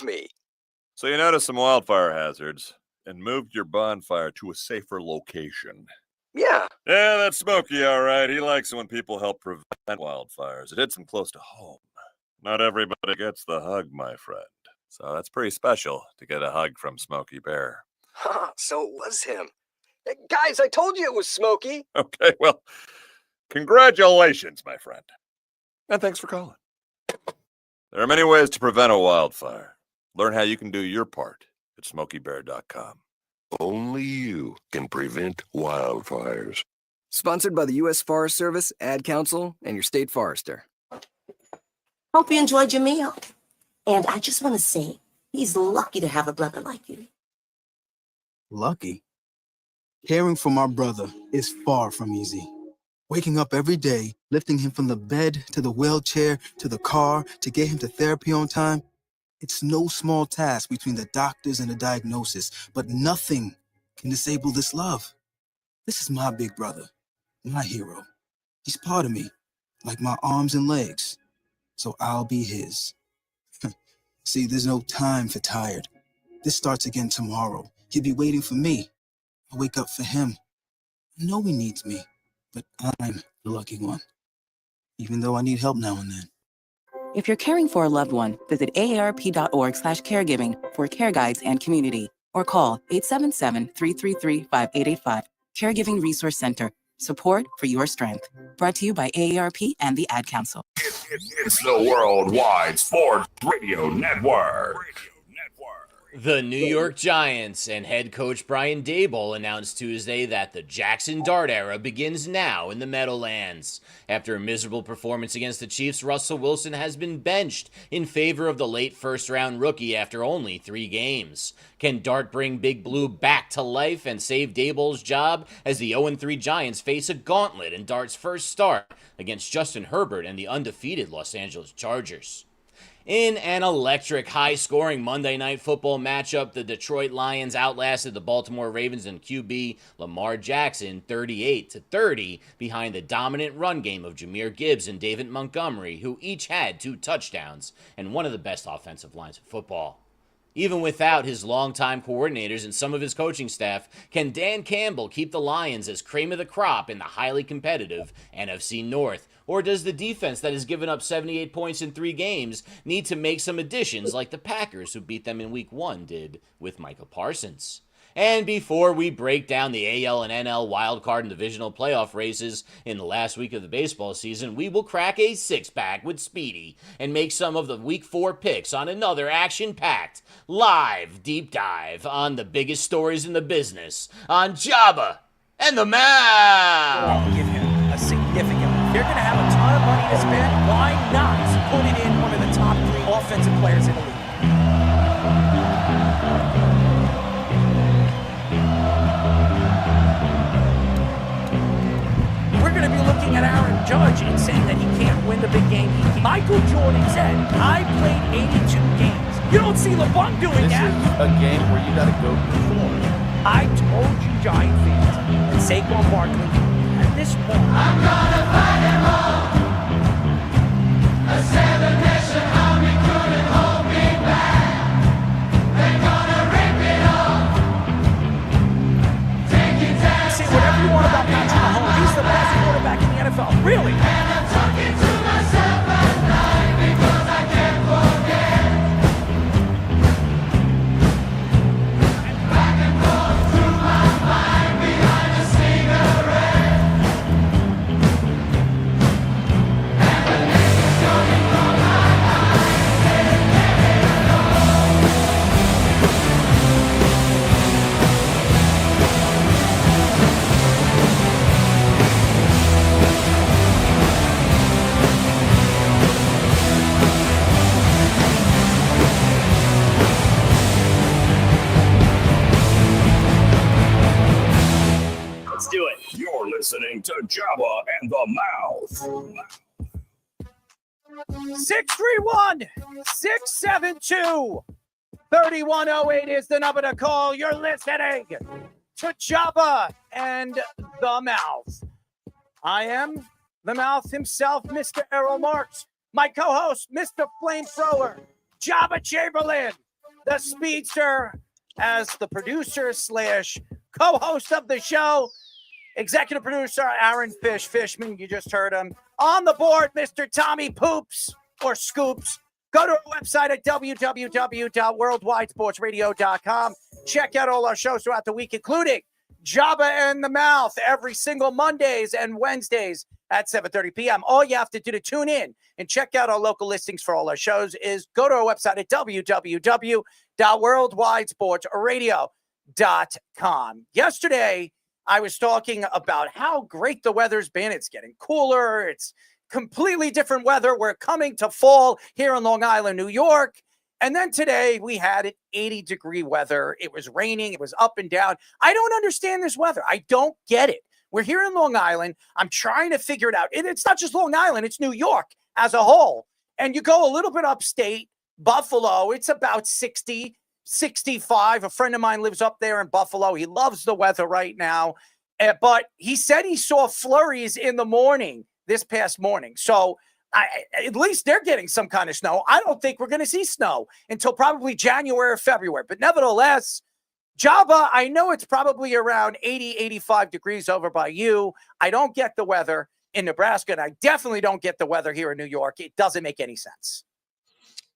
knows me. So you noticed some wildfire hazards and moved your bonfire to a safer location. Yeah. Yeah, that's Smokey, all right. He likes it when people help prevent wildfires. It hits him close to home. Not everybody gets the hug, my friend. So that's pretty special to get a hug from Smokey Bear. So it was him. Hey, guys, I told you it was Smokey. Okay, well, congratulations, my friend. And thanks for calling. There are many ways to prevent a wildfire. Learn how you can do your part at SmokeyBear.com. Only you can prevent wildfires. Sponsored by the U.S. Forest Service, Ad Council, and your state forester. Hope you enjoyed your meal. And I just want to say, he's lucky to have a brother like you. Lucky? Caring for my brother is far from easy. Waking up every day, lifting him from the bed to the wheelchair to the car to get him to therapy on time, it's no small task between the doctors and the diagnosis, but nothing can disable this love. This is my big brother, my hero. He's part of me, like my arms and legs, so I'll be his. See, there's no time for tired. This starts again tomorrow. He'll be waiting for me. I wake up for him. I know he needs me, but I'm the lucky one, even though I need help now and then. If you're caring for a loved one, visit aarp.org/caregiving for care guides and community, or call 877-333-5885. Caregiving Resource Center. Support for your strength. Brought to you by AARP and the Ad Council. It's the Worldwide Sports Radio Network. The New York Giants and head coach Brian Daboll announced Tuesday that the JAXSON DART era begins now in the Meadowlands. After a miserable performance against the Chiefs, Russell Wilson has been benched in favor of the late first-round rookie after only 3 games. Can Dart bring Big Blue back to life and save Daboll's job as the 0-3 Giants face a gauntlet in Dart's first start against Justin Herbert and the undefeated Los Angeles Chargers? In an electric, high-scoring Monday Night Football matchup, the Detroit Lions outlasted the Baltimore Ravens and QB Lamar Jackson 38-30 behind the dominant run game of Jahmyr Gibbs and David Montgomery, who each had 2 touchdowns and one of the best offensive lines in football. Even without his longtime coordinators and some of his coaching staff, can Dan Campbell keep the Lions as cream of the crop in the highly competitive NFC North? Or does the defense that has given up 78 points in 3 games need to make some additions like the Packers, who beat them in Week 1, did with Michael Parsons? And before we break down the AL and NL wildcard and divisional playoff races in the last week of the baseball season, we will crack a 6-pack with Speedy and make some of the Week 4 picks on another action-packed, live deep dive on the biggest stories in the business on Jabba and the Mound. Give him a significant. They're going to have a ton of money to spend. Why not put it in one of the top 3 offensive players in the league? We're going to be looking at Aaron Judge and saying that he can't win the big game. Michael Jordan said, I played 82 games. You don't see LeBron doing that. This is a game where you got to go perform. I told you, Giant fans, that Saquon Barkley, at this point, I'm gonna fight him all. A 7-nation army couldn't hold me back. They're gonna rip it off. Taking time. Say whatever you want about Patrick Mahomes. He's the best quarterback in the NFL. Really? And I'm talking to myself at night because I can't forget. And back and forth through my mind behind a cigarette. Let's do it. You're listening to Jabba and the Mouth. 631-672-3108 is the number to call. You're listening to Jabba and the Mouth. I am the Mouth himself, Mr. Errol Marks. My co-host, Mr. Flamethrower, Jabba Chamberlain. the speedster, as the producer slash co-host of the show. Executive producer Aaron Fishman, you just heard him. On the board, Mr. Tommy Poops or Scoops. Go to our website at www.worldwidesportsradio.com. Check out all our shows throughout the week, including Jabba and the Mouth every single Mondays and Wednesdays at 7:30 p.m. All you have to do to tune in and check out our local listings for all our shows is go to our website at www.worldwidesportsradio.com. Yesterday, I was talking about how great the weather's been. It's getting cooler. It's completely different weather. We're coming to fall here in Long Island, New York. And then today we had an 80-degree weather. It was raining. It was up and down. I don't understand this weather. I don't get it. We're here in Long Island. I'm trying to figure it out. And it's not just Long Island. It's New York as a whole. And you go a little bit upstate, Buffalo, it's about 60, 65. A friend of mine lives up there in Buffalo. He loves the weather right now. But he said he saw flurries in the morning, this past morning. So at least they're getting some kind of snow. I don't think we're going to see snow until probably January or February. But nevertheless, Jabba, I know it's probably around 80, 85 degrees over by you. I don't get the weather in Nebraska, and I definitely don't get the weather here in New York. It doesn't make any sense.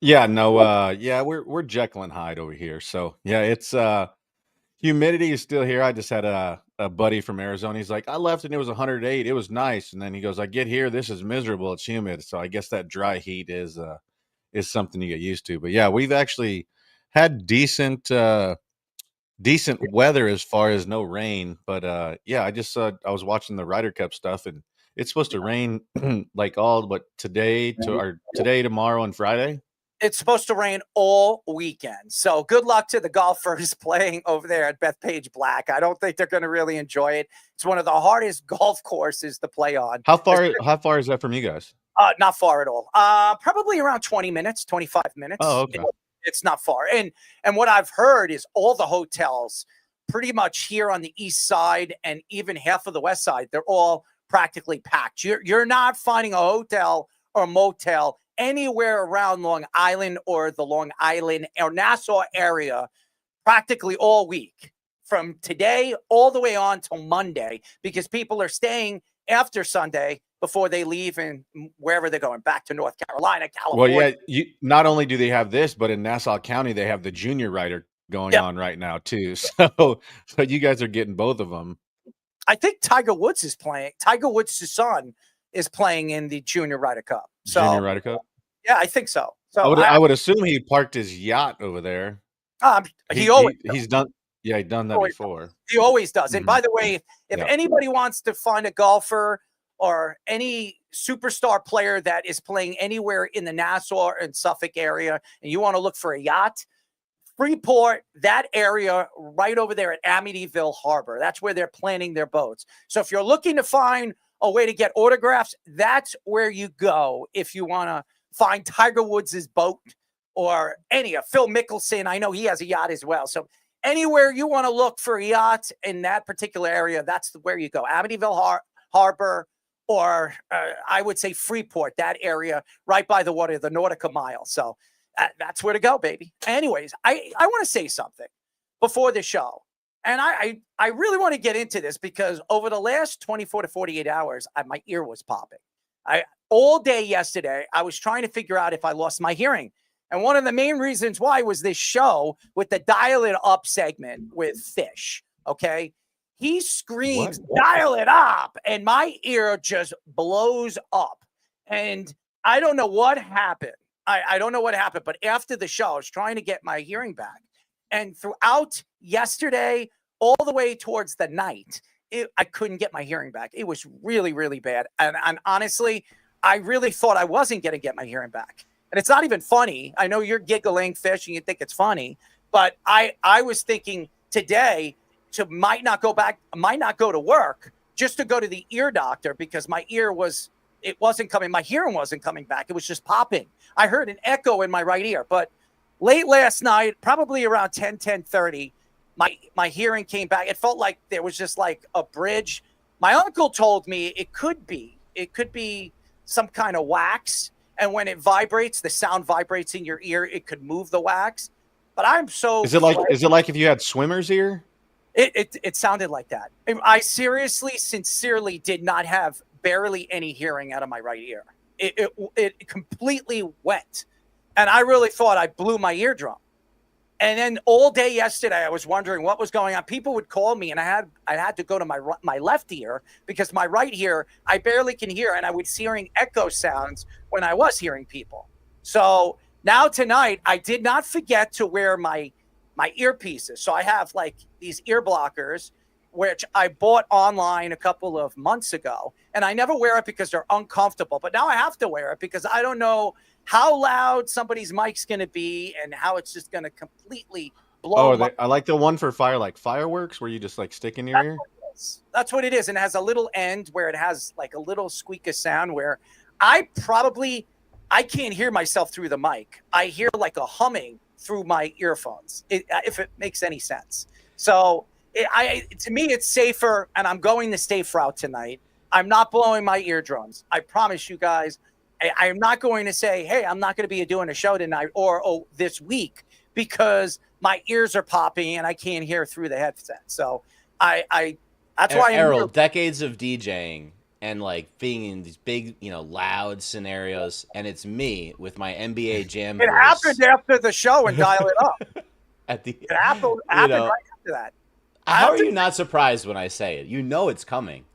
Yeah, no, we're Jekyll and Hyde over here. So yeah, it's humidity is still here. I just had a buddy from Arizona. He's like, I left and it was 108. It was nice. And then he goes, I get here, this is miserable. It's humid. So I guess that dry heat is something you get used to. But yeah, we've actually had decent weather as far as no rain. But yeah, I was watching the Ryder Cup stuff, and it's supposed to rain like today, tomorrow, and Friday. It's supposed to rain all weekend. So good luck to the golfers playing over there at Bethpage Black. I don't think they're going to really enjoy it. It's one of the hardest golf courses to play on. How far is that from you guys? Not far at all. Probably around 20 minutes, 25 minutes. Oh, okay. It's not far. And what I've heard is all the hotels pretty much here on the east side and even half of the west side, they're all practically packed. You're not finding a hotel or a motel anywhere around Long Island or the Long Island or Nassau area practically all week from today all the way on till Monday, because people are staying after Sunday before they leave and wherever they're going, back to North Carolina, California. Well, yeah, not only do they have this, but in Nassau County, they have the Junior Ryder going on right now too. So you guys are getting both of them. I think Tiger Woods is playing. Tiger Woods' son is playing in the Junior Ryder Cup. So, Junior Ryder Cup? Yeah, I think so. So I would assume he parked his yacht over there. He's done. Yeah, he's done that before. He always does. And by the way, if anybody wants to find a golfer or any superstar player that is playing anywhere in the Nassau and Suffolk area, and you want to look for a yacht, Freeport, that area right over there at Amityville Harbor, that's where they're planning their boats. So if you're looking to find a way to get autographs, that's where you go if you want to find Tiger Woods' boat or Phil Mickelson. I know he has a yacht as well. So anywhere you want to look for a yacht in that particular area, that's where you go. Amityville Harbor, or I would say Freeport, that area right by the water, the Nautica Mile. So that's where to go, baby. Anyways, I want to say something before the show. And I really want to get into this because over the last 24 to 48 hours, my ear was popping. All day yesterday, I was trying to figure out if I lost my hearing. And one of the main reasons why was this show with the Dial It Up segment with Fish, okay? He screams, dial it up, and my ear just blows up. And I don't know what happened. I don't know what happened, but after the show, I was trying to get my hearing back. And throughout yesterday, all the way towards the night, I couldn't get my hearing back. It was really, really bad. And honestly, I really thought I wasn't going to get my hearing back. And it's not even funny. I know you're giggling, Fish, and you think it's funny. But I was thinking today might not go to work, just to go to the ear doctor because my hearing wasn't coming back. It was just popping. I heard an echo in my right ear. But late last night, probably around 10:30, my hearing came back. It felt like there was just like a bridge. My uncle told me it could be some kind of wax. And when it vibrates, the sound vibrates in your ear, it could move the wax. But I'm so. Is it like if you had swimmer's ear? It sounded like that. I seriously, sincerely did not have barely any hearing out of my right ear. It completely went, and I really thought I blew my eardrum. And then all day yesterday, I was wondering what was going on. People would call me, and I had to go to my left ear because my right ear I barely can hear, and I was hearing echo sounds when I was hearing people. So now tonight, I did not forget to wear my earpieces. So I have like these ear blockers, which I bought online a couple of months ago, and I never wear it because they're uncomfortable. But now I have to wear it because I don't know how loud somebody's mic's going to be and how it's just going to completely blow. I like the one for fireworks where you just like stick in your ear. That's what it is. And it has a little end where it has like a little squeak of sound where I can't hear myself through the mic. I hear like a humming through my earphones, if it makes any sense. So to me, it's safer, and I'm going the safe route tonight. I'm not blowing my eardrums. I promise you guys. I'm not going to say, hey, I'm not going to be doing a show tonight or this week because my ears are popping and I can't hear through the headset. So that's why Errol, decades of DJing and like being in these big, loud scenarios, and it's me with my NBA Jam. It happened after the show and dial it up. It happened right after that. How are you not surprised when I say it? You know it's coming.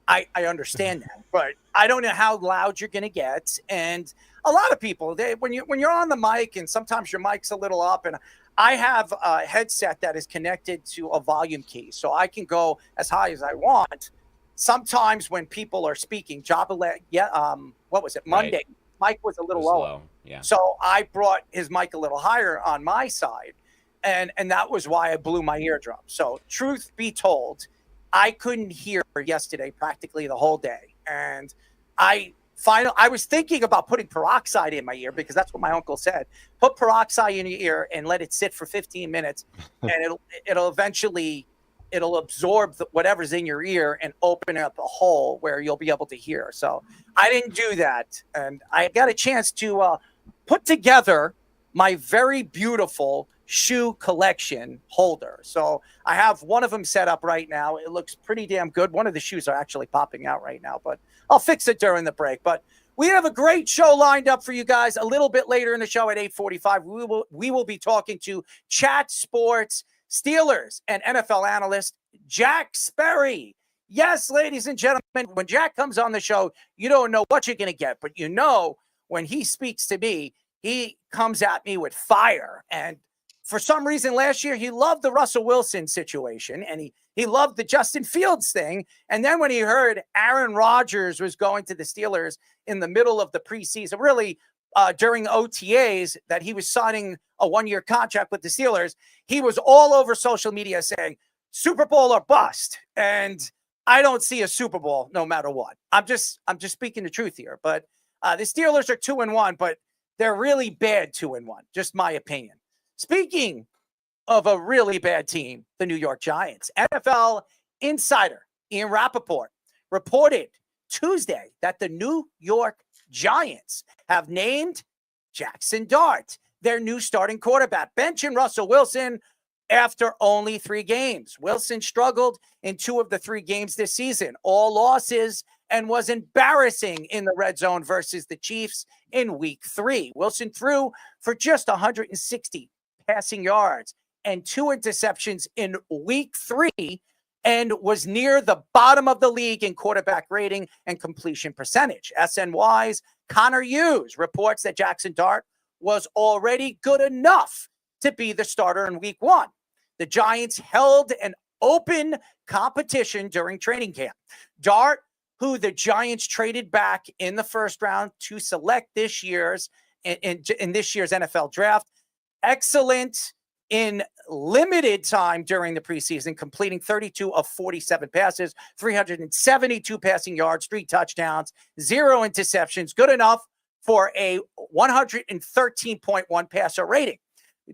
I understand that, but I don't know how loud you're going to get. And a lot of people, when you're on the mic, and sometimes your mic's a little up, and I have a headset that is connected to a volume key, so I can go as high as I want. Sometimes when people are speaking, what was it? Monday, right. Mike was a little low. Yeah. So I brought his mic a little higher on my side, and that was why I blew my eardrum. So truth be told, I couldn't hear yesterday practically the whole day. And I was thinking about putting peroxide in my ear because that's what my uncle said. Put peroxide in your ear and let it sit for 15 minutes and it'll absorb whatever's in your ear and open up a hole where you'll be able to hear. So I didn't do that. And I got a chance to put together my very beautiful shoe collection holder. So I have one of them set up right now. It looks pretty damn good. One of the shoes are actually popping out right now, but I'll fix it during the break. But we have a great show lined up for you guys a little bit later in the show at 8:45. We will be talking to Chat Sports Steelers and NFL analyst Jack Sperry. Yes, ladies and gentlemen, when Jack comes on the show, you don't know what you're going to get, but when he speaks to me, he comes at me with fire. And for some reason last year, he loved the Russell Wilson situation, and he loved the Justin Fields thing. And then when he heard Aaron Rodgers was going to the Steelers in the middle of the preseason, really during OTAs, that he was signing a one-year contract with the Steelers, he was all over social media saying, Super Bowl or bust. And I don't see a Super Bowl no matter what. I'm just speaking the truth here. But the Steelers are 2-1, but they're really bad 2-1, just my opinion. Speaking of a really bad team, the New York Giants, NFL insider Ian Rappaport reported Tuesday that the New York Giants have named JAXSON DART their new starting quarterback, benching Russell Wilson after only 3 games. Wilson struggled in 2 of the 3 games this season, all losses, and was embarrassing in the red zone versus the Chiefs in week 3. Wilson threw for just 160 passing yards and 2 interceptions in week 3 and was near the bottom of the league in quarterback rating and completion percentage. SNY's Connor Hughes reports that JAXSON DART was already good enough to be the starter in week 1. The Giants held an open competition during training camp. DART, who the Giants traded back in the first round to select this year's in this year's NFL draft, excellent in limited time during the preseason, completing 32 of 47 passes, 372 passing yards, 3 touchdowns, 0 interceptions, good enough for a 113.1 passer rating.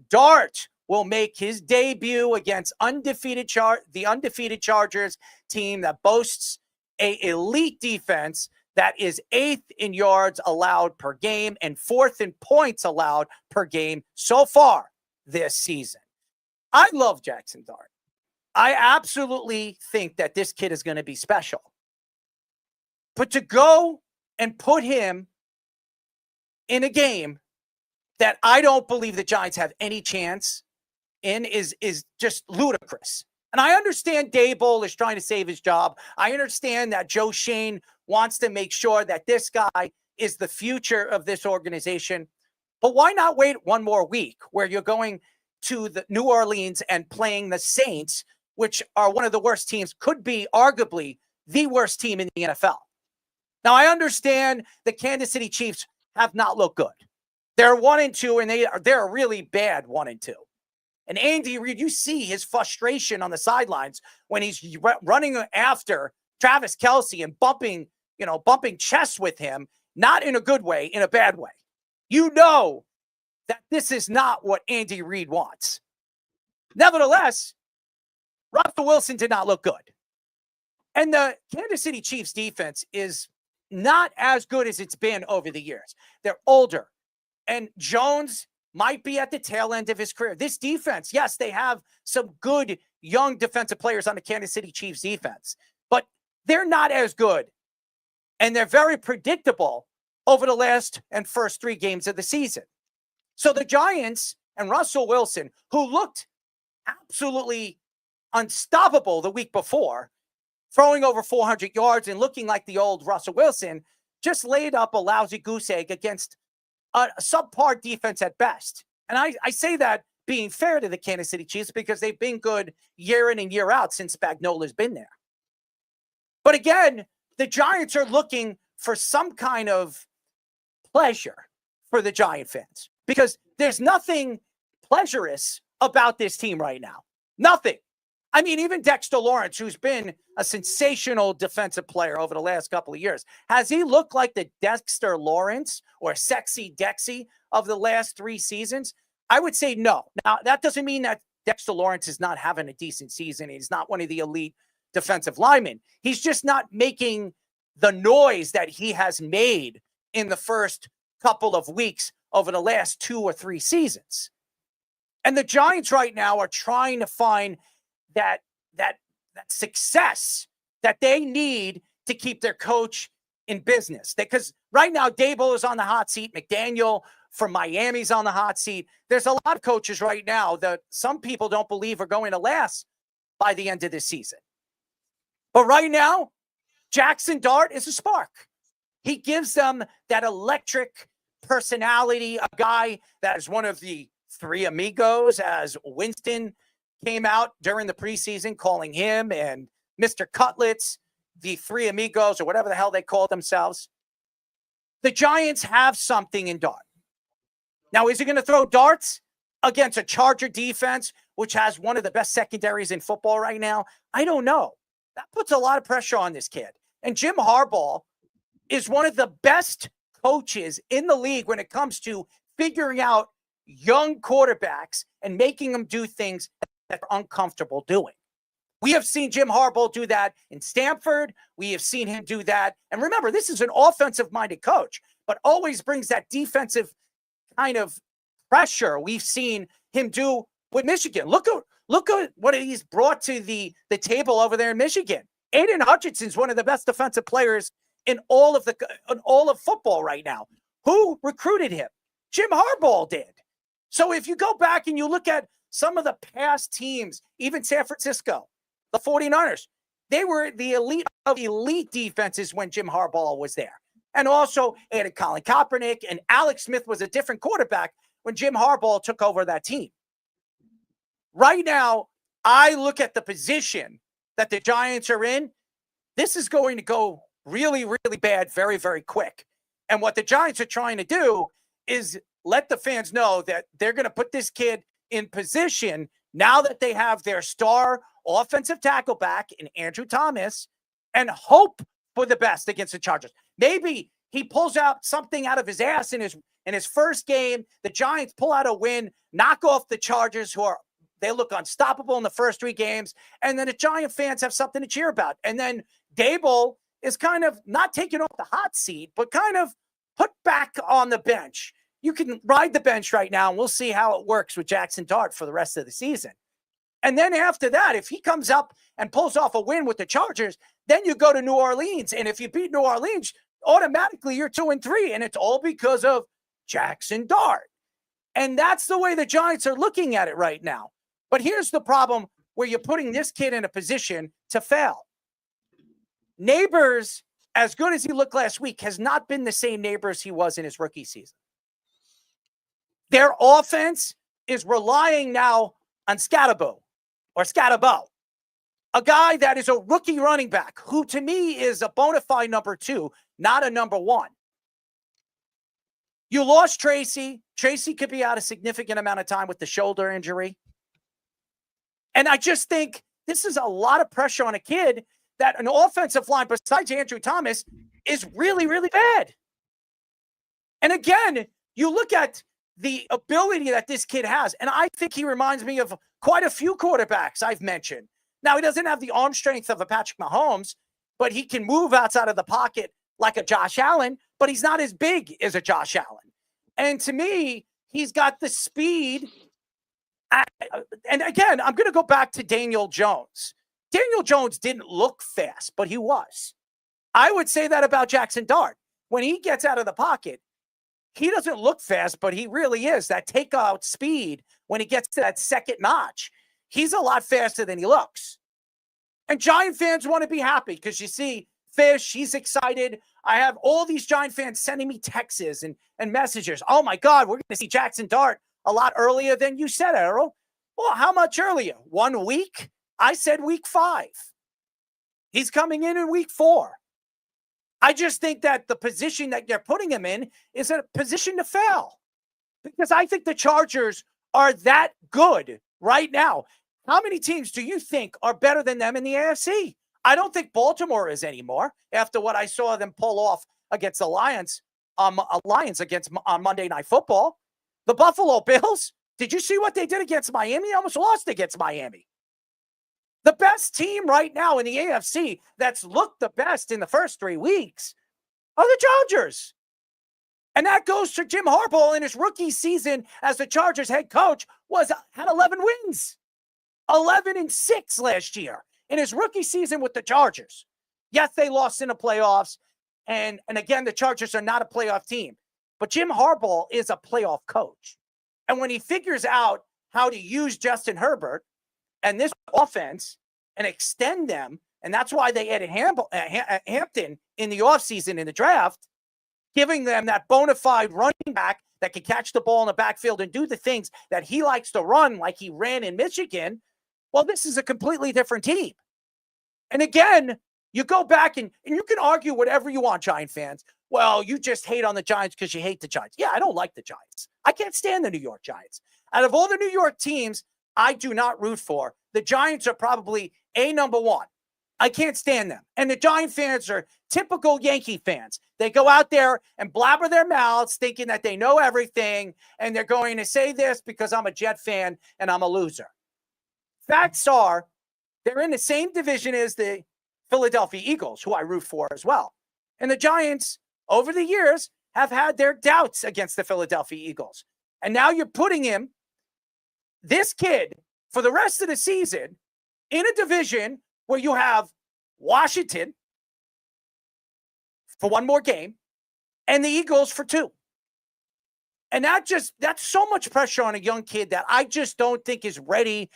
DART will make his debut against the undefeated Chargers team that boasts an elite defense that is 8th in yards allowed per game and 4th in points allowed per game so far this season. I love Jackson Dart. I absolutely think that this kid is going to be special. But to go and put him in a game that I don't believe the Giants have any chance in is just ludicrous. And I understand Daboll is trying to save his job. I understand that Joe Schoen wants to make sure that this guy is the future of this organization. But why not wait one more week where you're going to the New Orleans and playing the Saints, which are one of the worst teams, could be arguably the worst team in the NFL. Now, I understand the Kansas City Chiefs have not looked good. They're 1-2, and they're a really bad 1-2. And Andy Reid, you see his frustration on the sidelines when he's running after Travis Kelce and bumping chests with him, not in a good way, in a bad way. You know that this is not what Andy Reid wants. Nevertheless, Russell Wilson did not look good. And the Kansas City Chiefs defense is not as good as it's been over the years. They're older. And Jones might be at the tail end of his career. This defense, yes, they have some good young defensive players on the Kansas City Chiefs defense, but they're not as good. And they're very predictable over the last and first 3 games of the season. So the Giants and Russell Wilson, who looked absolutely unstoppable the week before, throwing over 400 yards and looking like the old Russell Wilson, just laid up a lousy goose egg against a subpar defense at best. And I say that being fair to the Kansas City Chiefs because they've been good year in and year out since Spagnola's been there. But again, the Giants are looking for some kind of pleasure for the Giant fans because there's nothing pleasurous about this team right now. Nothing. I mean, even Dexter Lawrence, who's been a sensational defensive player over the last couple of years, has he looked like the Dexter Lawrence or Sexy Dexy of the last 3 seasons? I would say no. Now, that doesn't mean that Dexter Lawrence is not having a decent season. He's not one of the elite defensive linemen. He's just not making the noise that he has made in the first couple of weeks over the last 2 or 3 seasons. And the Giants right now are trying to find that success that they need to keep their coach in business. Because right now, Daboll is on the hot seat. McDaniel from Miami's on the hot seat. There's a lot of coaches right now that some people don't believe are going to last by the end of this season. But right now, Jackson Dart is a spark. He gives them that electric personality, a guy that is one of the 3 amigos, as Winston came out during the preseason calling him and Mr. Cutlets, the 3 amigos, or whatever the hell they call themselves. The Giants have something in Dart. Now, is he going to throw darts against a Charger defense, which has one of the best secondaries in football right now? I don't know. That puts a lot of pressure on this kid. And Jim Harbaugh is one of the best coaches in the league when it comes to figuring out young quarterbacks and making them do things that they're uncomfortable doing. We have seen Jim Harbaugh do that in Stanford. We have seen him do that. And remember, this is an offensive-minded coach, but always brings that defensive kind of pressure we've seen him do with Michigan. Look at what he's brought to the table over there in Michigan. Aiden Hutchinson's one of the best defensive players in all of football right now. Who recruited him? Jim Harbaugh did. So if you go back and you look at some of the past teams, even San Francisco, the 49ers, they were the elite of elite defenses when Jim Harbaugh was there. And also added Colin Kaepernick, and Alex Smith was a different quarterback when Jim Harbaugh took over that team. Right now, I look at the position that the Giants are in. This is going to go really, really bad very, very quick. And what the Giants are trying to do is let the fans know that they're going to put this kid in position now that they have their star offensive tackle back in Andrew Thomas and hope for the best against the Chargers. Maybe he pulls out something out of his ass in his first game. The Giants pull out a win, knock off the Chargers, they look unstoppable in the first 3 games, and then the Giant fans have something to cheer about. And then Daboll is kind of not taken off the hot seat, but kind of put back on the bench. you can ride the bench right now, and we'll see how it works with Jackson Dart for the rest of the season. And then after that, if he comes up and pulls off a win with the Chargers, then you go to New Orleans. And if you beat New Orleans, automatically you're 2-3. And it's all because of Jackson Dart. And that's the way the Giants are looking at it right now. But here's the problem where you're putting this kid in a position to fail. Neighbors, as good as he looked last week, has not been the same Neighbors he was in his rookie season. Their offense is relying now on Scatterbo, a guy that is a rookie running back who to me is a bona fide number 2, not a number 1. You lost Tracy. Tracy could be out a significant amount of time with the shoulder injury. And I just think this is a lot of pressure on a kid that an offensive line besides Andrew Thomas is really, really bad. And again, you look at the ability that this kid has, and I think he reminds me of quite a few quarterbacks I've mentioned. Now, he doesn't have the arm strength of a Patrick Mahomes, but he can move outside of the pocket like a Josh Allen, but he's not as big as a Josh Allen. And to me, he's got the speed. And again, I'm going to go back to Daniel Jones. Daniel Jones didn't look fast, but he was. I would say that about Jackson Dart. When he gets out of the pocket, he doesn't look fast, but he really is. That takeout speed, when he gets to that second notch, he's a lot faster than he looks. And Giant fans want to be happy because you see Fish, he's excited. I have all these Giant fans sending me texts and messages. Oh, my God, we're going to see Jackson Dart a lot earlier than you said, Errol. Well, how much earlier? 1 week? I said week 5. He's coming in week 4. I just think that the position that you're putting him in is a position to fail because I think the Chargers are that good right now. How many teams do you think are better than them in the AFC? I don't think Baltimore is anymore after what I saw them pull off against the Lions on Monday Night Football. The Buffalo Bills, did you see what they did against Miami? They almost lost against Miami. The best team right now in the AFC that's looked the best in the first 3 weeks are the Chargers. And that goes to Jim Harbaugh in his rookie season as the Chargers head coach had 11 wins. 11-6 last year in his rookie season with the Chargers. Yes, they lost in the playoffs. And again, the Chargers are not a playoff team. But Jim Harbaugh is a playoff coach. And when he figures out how to use Justin Herbert and this offense and extend them, and that's why they added Hampton in the offseason in the draft, giving them that bona fide running back that can catch the ball in the backfield and do the things that he likes to run like he ran in Michigan. Well, this is a completely different team. And again, you go back and you can argue whatever you want, Giant fans. Well, you just hate on the Giants because you hate the Giants. Yeah, I don't like the Giants. I can't stand the New York Giants. Out of all the New York teams I do not root for, the Giants are probably number 1. I can't stand them. And the Giant fans are typical Yankee fans. They go out there and blabber their mouths thinking that they know everything, and they're going to say this because I'm a Jet fan and I'm a loser. Facts are, they're in the same division as the Philadelphia Eagles, who I root for as well. And the Giants, over the years, have had their doubts against the Philadelphia Eagles. And now you're putting him, this kid, for the rest of the season, in a division where you have Washington for 1 more game and the Eagles for 2. And that's so much pressure on a young kid that I just don't think is ready.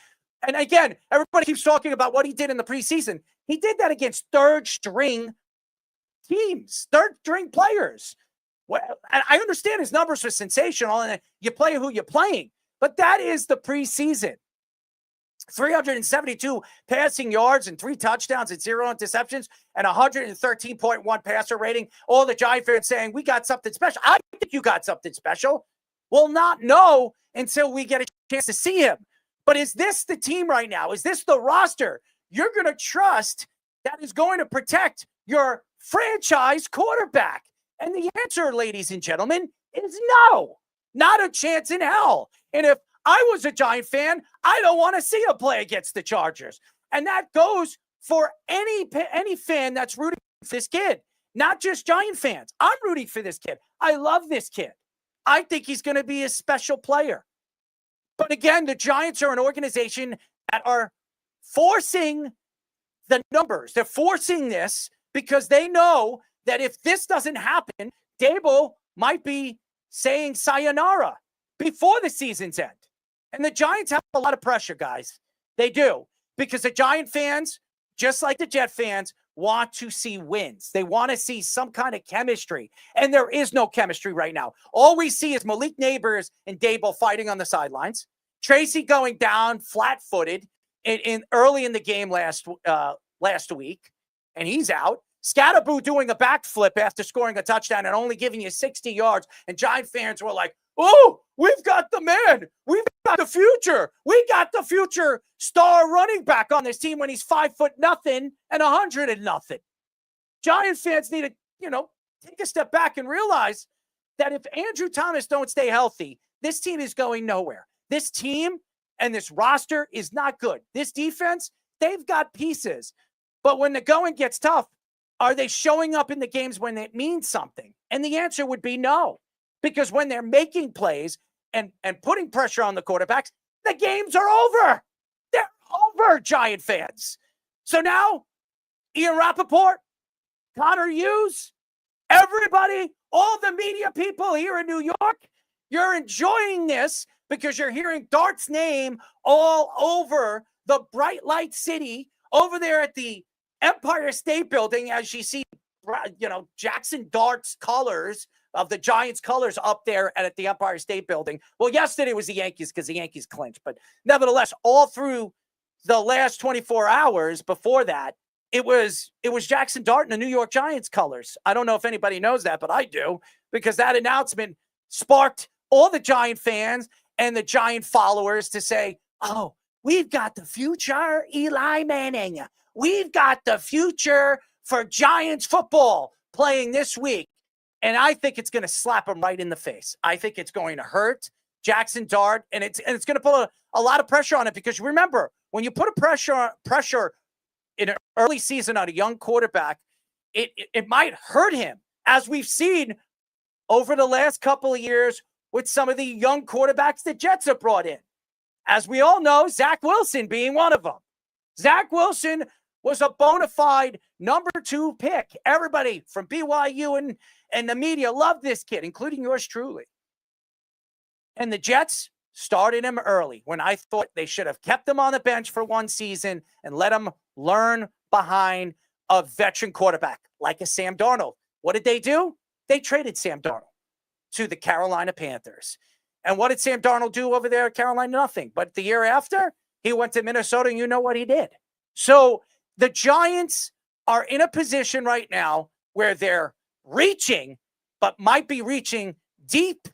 And again, everybody keeps talking about what he did in the preseason. He did that against third-string teams, third-string players. Well, I understand his numbers are sensational, and you play who you're playing. But that is the preseason. 372 passing yards and 3 touchdowns and 0 interceptions and 113.1 passer rating. All the Giant fans saying, we got something special. I think you got something special. We'll not know until we get a chance to see him. But is this the team right now? Is this the roster you're going to trust that is going to protect your franchise quarterback? And the answer, ladies and gentlemen, is no. Not a chance in hell. And if I was a Giant fan, I don't want to see him play against the Chargers. And that goes for any fan that's rooting for this kid, not just Giant fans. I'm rooting for this kid. I love this kid. I think he's going to be a special player. But again, the Giants are an organization that are forcing the numbers. They're forcing this because they know that if this doesn't happen, Daboll might be saying sayonara before the season's end. And the Giants have a lot of pressure, guys. They do. Because the Giant fans, just like the Jet fans, want to see wins. They want to see some kind of chemistry. And there is no chemistry right now. All we see is Malik Neighbors and Daboll fighting on the sidelines. Tracy going down flat-footed in early in the game last week, and he's out. Scatterboo doing a backflip after scoring a touchdown and only giving you 60 yards. And Giant fans were like, oh, we've got the man. We've got the future. We got the future star running back on this team when he's 5'0" and 100 nothing. Giant fans need to, take a step back and realize that if Andrew Thomas don't stay healthy, this team is going nowhere. This team and this roster is not good. This defense, they've got pieces. But when the going gets tough, are they showing up in the games when it means something? And the answer would be no. Because when they're making plays and putting pressure on the quarterbacks, the games are over. They're over, Giant fans. So now, Ian Rappaport, Connor Hughes, everybody, all the media people here in New York, you're enjoying this because you're hearing Dart's name all over the bright light city over there at the Empire State Building as you see, JAXSON Dart's colors of the Giants colors up there at the Empire State Building. Well, yesterday was the Yankees because the Yankees clinched, but nevertheless, all through the last 24 hours before that, it was JAXSON Dart and the New York Giants colors. I don't know if anybody knows that, but I do, because that announcement sparked all the Giant fans and the Giant followers to say, oh, we've got the future, Eli Manning. We've got the future for Giants football playing this week. And I think it's going to slap him right in the face. I think it's going to hurt JAXSON Dart, and it's going to put a lot of pressure on it, because remember, when you put a pressure in an early season on a young quarterback, it might hurt him, as we've seen over the last couple of years with some of the young quarterbacks the Jets have brought in. As we all know, Zach Wilson being one of them. Zach Wilson was a bona fide number 2 pick. Everybody from BYU and the media loved this kid, including yours truly. And the Jets started him early when I thought they should have kept him on the bench for one season and let him learn behind a veteran quarterback like a Sam Darnold. What did they do? They traded Sam Darnold to the Carolina Panthers. And what did Sam Darnold do over there at Carolina? Nothing. But the year after, he went to Minnesota, and you know what he did. So the Giants are in a position right now where they're reaching, but might be reaching deep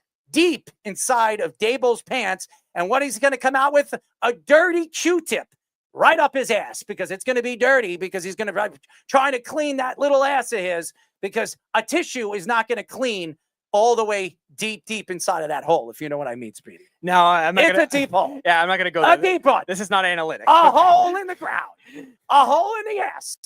inside of Daboll's pants. And what he's going to come out with? A dirty Q-tip right up his ass, because it's going to be dirty, because he's going to be trying to clean that little ass of his, because a tissue is not going to clean all the way deep inside of that hole, if you know what I mean, Speedy. No, I'm not It's a deep hole. Yeah, I'm not going to go A there. deep one. This is not analytics. A hole in the ground. A hole in the ass.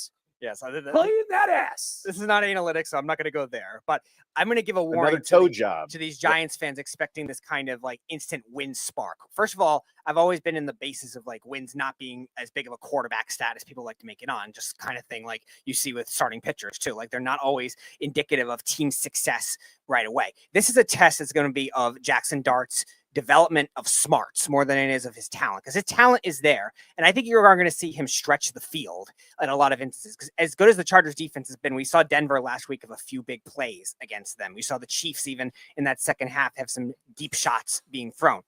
Yes, Clean that ass. This is not analytics, so I'm not going to go there. But I'm going to give a Another warning toe job to these Giants fans expecting this kind of like instant win spark. First of all, I've always been in the basis of like wins not being as big of a quarterback status people like to make it on, just kind of thing like you see with starting pitchers too. Like they're not always indicative of team success right away. This is a test that's going to be of JAXSON Dart's development of smarts more than it is of his talent, because his talent is there. And I think you're going to see him stretch the field in a lot of instances, because as good as the Chargers defense has been, we saw Denver last week of a few big plays against them. We saw the Chiefs even in that second half have some deep shots being thrown.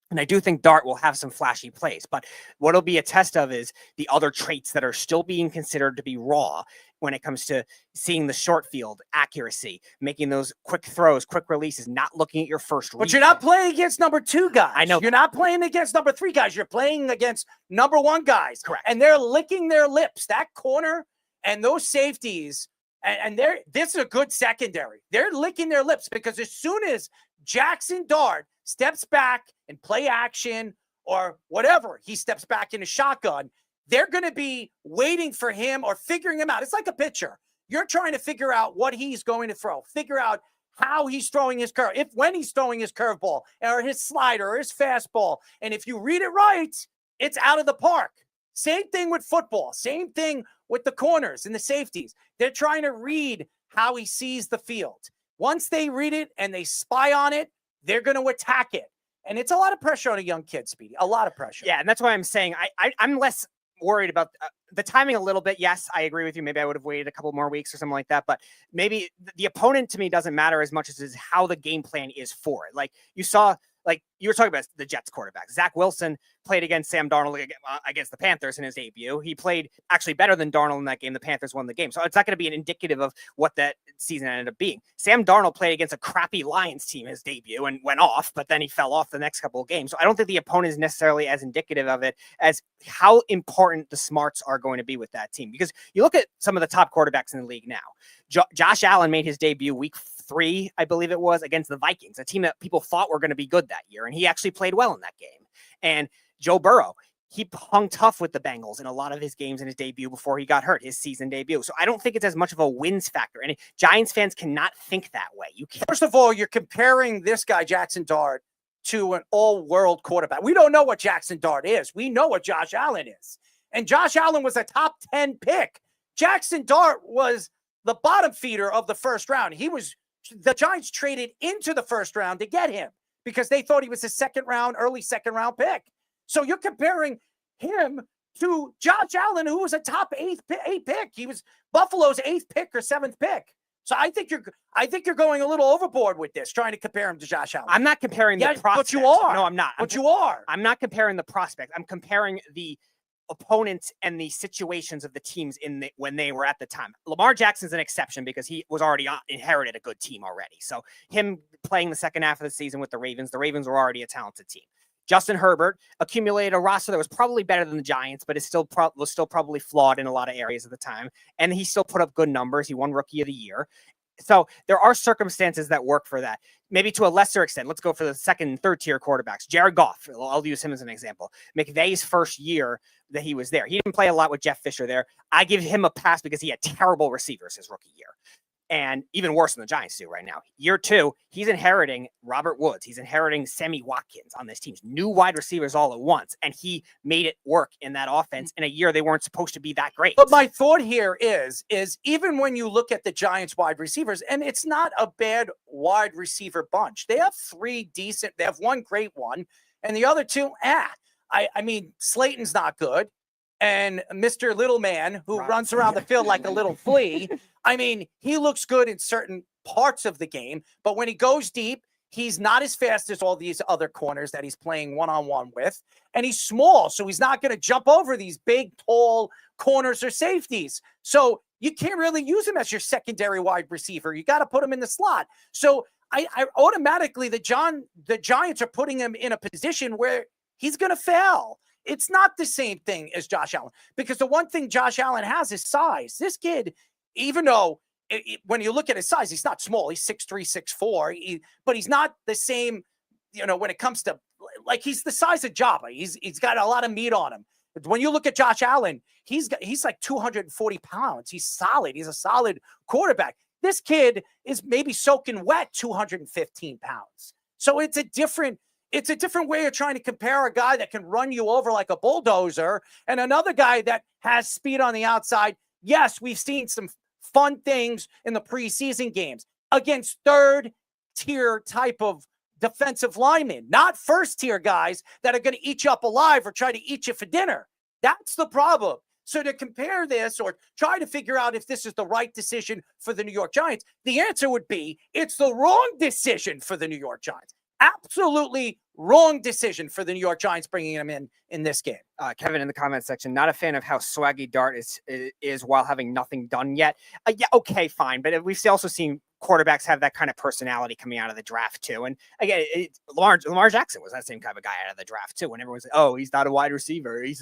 And I do think Dart will have some flashy plays, but what it'll be a test of is the other traits that are still being considered to be raw when it comes to seeing the short field accuracy, making those quick throws, quick releases, not looking at your first read. But you're not playing against number 2 guys. I know. You're not playing against number 3 guys. You're playing against number 1 guys. Correct. And they're licking their lips. That corner and those safeties, and this is a good secondary. They're licking their lips, because as soon as JAXSON Dart steps back in play action or whatever, he steps back in a shotgun, they're going to be waiting for him or figuring him out. It's like a pitcher. You're trying to figure out what he's going to throw, figure out how he's throwing his when he's throwing his curveball or his slider or his fastball. And if you read it right, it's out of the park. Same thing with football. Same thing with the corners and the safeties. They're trying to read how he sees the field. Once they read it and they spy on it, they're going to attack it. And it's a lot of pressure on a young kid, Speedy. A lot of pressure. Yeah, and that's why I'm saying I'm less worried about the timing a little bit. Yes, I agree with you. Maybe I would have waited a couple more weeks or something like that. But maybe the opponent to me doesn't matter as much as is how the game plan is for it. Like you saw, like you were talking about the Jets quarterback. Zach Wilson played against Sam Darnold against the Panthers in his debut. He played actually better than Darnold in that game. The Panthers won the game. So it's not going to be an indicative of what that season ended up being. Sam Darnold played against a crappy Lions team his debut and went off, but then he fell off the next couple of games. So I don't think the opponent is necessarily as indicative of it as how important the smarts are going to be with that team. Because you look at some of the top quarterbacks in the league now. Josh Allen made his debut week 3, I believe it was, against the Vikings, a team that people thought were going to be good that year. And he actually played well in that game. And Joe Burrow, he hung tough with the Bengals in a lot of his games in his debut before he got hurt, his season debut. So I don't think it's as much of a wins factor. And Giants fans cannot think that way. You can't. First of all, you're comparing this guy, Jackson Dart, to an all-world quarterback. We don't know what Jackson Dart is. We know what Josh Allen is. And Josh Allen was a top 10 pick. Jackson Dart was the bottom feeder of the first round. The Giants traded into the first round to get him because they thought he was a early second round pick. So you're comparing him to Josh Allen, who was a top 8 pick. He was Buffalo's 8th pick or 7th pick. So I think you're going a little overboard with this, trying to compare him to Josh Allen. I'm not comparing the prospect. But you are. No, I'm not. You are. I'm not comparing the prospect. I'm comparing the opponents and the situations of the teams when they were at the time. Lamar Jackson's an exception because he was already inherited a good team already. So him playing the second half of the season with the Ravens were already a talented team. Justin Herbert accumulated a roster that was probably better than the Giants, but was still probably flawed in a lot of areas at the time. And he still put up good numbers. He won Rookie of the Year. So there are circumstances that work for that. Maybe to a lesser extent. Let's go for the second and third tier quarterbacks. Jared Goff, I'll use him as an example. McVay's first year that he was there. He didn't play a lot with Jeff Fisher there. I give him a pass because he had terrible receivers his rookie year. And even worse than the Giants do right now. Year 2, he's inheriting Robert Woods. He's inheriting Sammy Watkins on this team. New wide receivers all at once. And he made it work in that offense in a year they weren't supposed to be that great. But my thought here is even when you look at the Giants wide receivers, and it's not a bad wide receiver bunch. They have 3 decent. They have 1 great one. And the other 2, I mean, Slayton's not good. And Mr. Little Man, who runs around the field like a little flea, I mean, he looks good in certain parts of the game, but when he goes deep, he's not as fast as all these other corners that he's playing one-on-one with, and he's small, so he's not going to jump over these big, tall corners or safeties. So you can't really use him as your secondary wide receiver. You got to put him in the slot. So I automatically, the Giants are putting him in a position where he's going to fail. It's not the same thing as Josh Allen, because the one thing Josh Allen has is size. This kid, even though when you look at his size, he's not small. He's 6'3", 6'4", but he's not the same, when it comes to, like, he's the size of Jabba. He's got a lot of meat on him. But when you look at Josh Allen, he's like 240 pounds. He's solid. He's a solid quarterback. This kid is maybe soaking wet 215 pounds. So it's a different way of trying to compare a guy that can run you over like a bulldozer and another guy that has speed on the outside. Yes, we've seen some fun things in the preseason games against third-tier type of defensive linemen, not first-tier guys that are going to eat you up alive or try to eat you for dinner. That's the problem. So to compare this or try to figure out if this is the right decision for the New York Giants, the answer would be it's the wrong decision for the New York Giants. Absolutely wrong decision for the New York Giants bringing him in this game. Kevin in the comment section, not a fan of how swaggy Dart is while having nothing done yet. Yeah, okay, fine. But we've also seen quarterbacks have that kind of personality coming out of the draft too. And again, Lamar Jackson was that same kind of guy out of the draft too. When everyone's like, oh, he's not a wide receiver, he's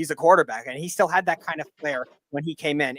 a quarterback, and he still had that kind of flair when he came in.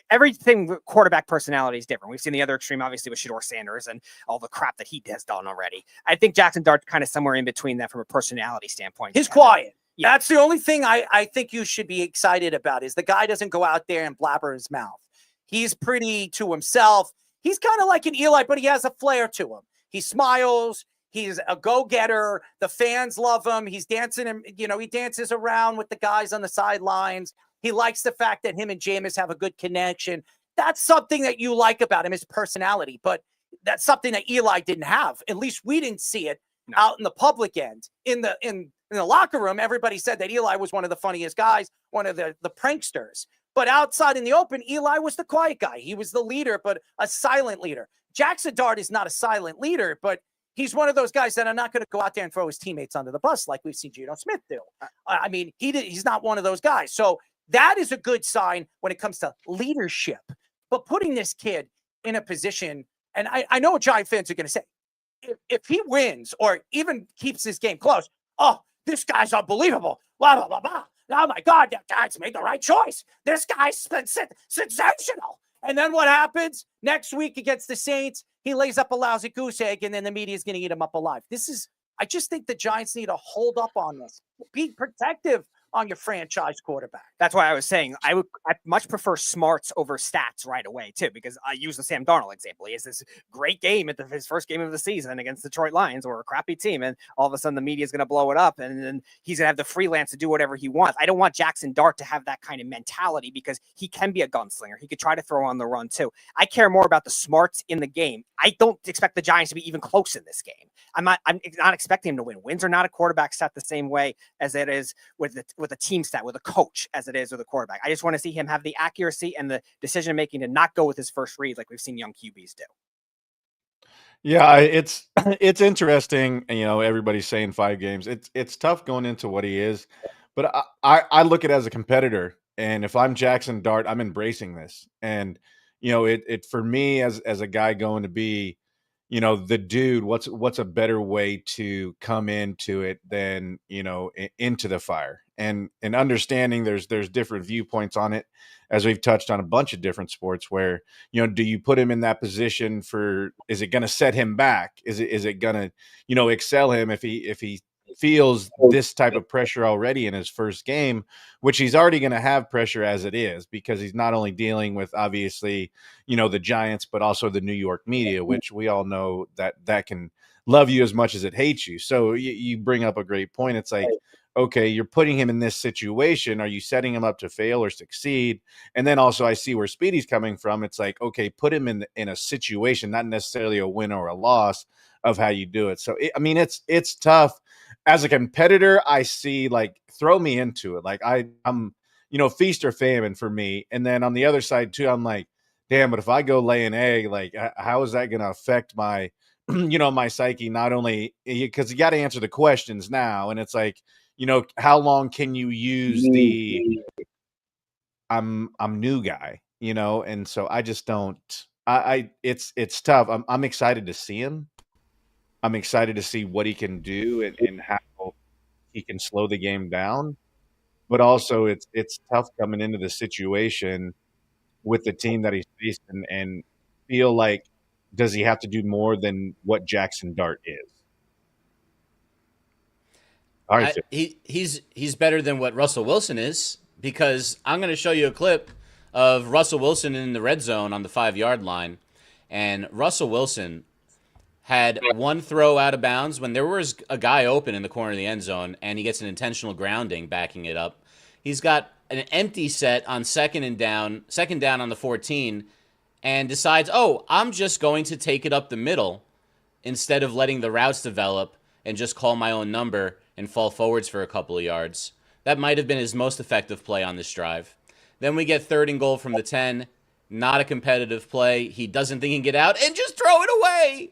Everything quarterback personality is different. We've seen the other extreme, obviously, with Shedeur Sanders and all the crap that he has done already. I think Jackson Dart's kind of somewhere in between that from a personality standpoint. He's quiet. Yeah. That's the only thing I think you should be excited about is the guy doesn't go out there and blabber his mouth. He's pretty to himself. He's kind of like an Eli, but he has a flair to him. He smiles. He's a go-getter. The fans love him. He's dancing, and he dances around with the guys on the sidelines. He likes the fact that him and Jameis have a good connection. That's something that you like about him, his personality. But that's something that Eli didn't have. At least we didn't see it out in the public end. In the locker room, everybody said that Eli was one of the funniest guys, one of the pranksters. But outside in the open, Eli was the quiet guy. He was the leader, but a silent leader. JAXSON DART is not a silent leader, but he's one of those guys that are not going to go out there and throw his teammates under the bus like we've seen Geno Smith do. I mean, he's not one of those guys. So that is a good sign when it comes to leadership. But putting this kid in a position, and I know what Giant fans are going to say, if he wins or even keeps this game close, oh, this guy's unbelievable. Blah, blah, blah, blah. Oh, my God, that guy's made the right choice. This guy's been sensational. And then what happens? Next week against the Saints, he lays up a lousy goose egg, and then the media is going to eat him up alive. I just think the Giants need to hold up on this. Be protective on your franchise quarterback. That's why I was saying I much prefer smarts over stats right away too, because I use the Sam Darnold example. He has this great game at his first game of the season against the Detroit Lions, or a crappy team, and all of a sudden the media is going to blow it up, and then he's going to have the freelance to do whatever he wants. I don't want JAXSON DART to have that kind of mentality, because he can be a gunslinger. He could try to throw on the run too. I care more about the smarts in the game. I don't expect the Giants to be even close in this game. I'm not expecting him to win. Wins are not a quarterback stat the same way as it is with a team stat, with a coach, as it is with a quarterback. I just want to see him have the accuracy and the decision making to not go with his first read like we've seen young QBs do. Yeah, it's interesting. Everybody's saying 5 games. It's tough going into what he is, but I look at it as a competitor, and if I'm JAXSON DART, I'm embracing this. And it for me as a guy going to be, the dude, what's a better way to come into it than, into the fire, and understanding there's different viewpoints on it, as we've touched on a bunch of different sports, where, do you put him in that position is it going to set him back? Is it going to, excel him if he feels this type of pressure already in his first game, which he's already going to have pressure as it is, because he's not only dealing with, obviously, the Giants, but also the New York media, which we all know that can love you as much as it hates you. So you bring up a great point. It's like, okay, you're putting him in this situation. Are you setting him up to fail or succeed? And then also I see where Speedy's coming from. It's like, okay, put him in a situation, not necessarily a win or a loss, of how you do it. So, it's tough. As a competitor, I see, like, throw me into it. Like, I'm feast or famine for me. And then on the other side too, I'm like, damn, but if I go lay an egg, like, how is that going to affect my, my psyche? Not only because you got to answer the questions now. And it's like, how long can you use the I'm new guy, and so I just don't, it's tough. I'm excited to see him. I'm excited to see what he can do and how he can slow the game down. But also it's tough coming into the situation with the team that he's faced and feel like, does he have to do more than what JAXSON DART is? All right, he's better than what Russell Wilson is, because I'm going to show you a clip of Russell Wilson in the red zone on the 5-yard line, and Russell Wilson had one throw out of bounds when there was a guy open in the corner of the end zone, and he gets an intentional grounding backing it up. He's got an empty set on second down on the 14, and decides, I'm just going to take it up the middle instead of letting the routes develop and just call my own number and fall forwards for a couple of yards. That might have been his most effective play on this drive. Then we get 3rd and goal from the 10. Not a competitive play. He doesn't think he can get out and just throw it away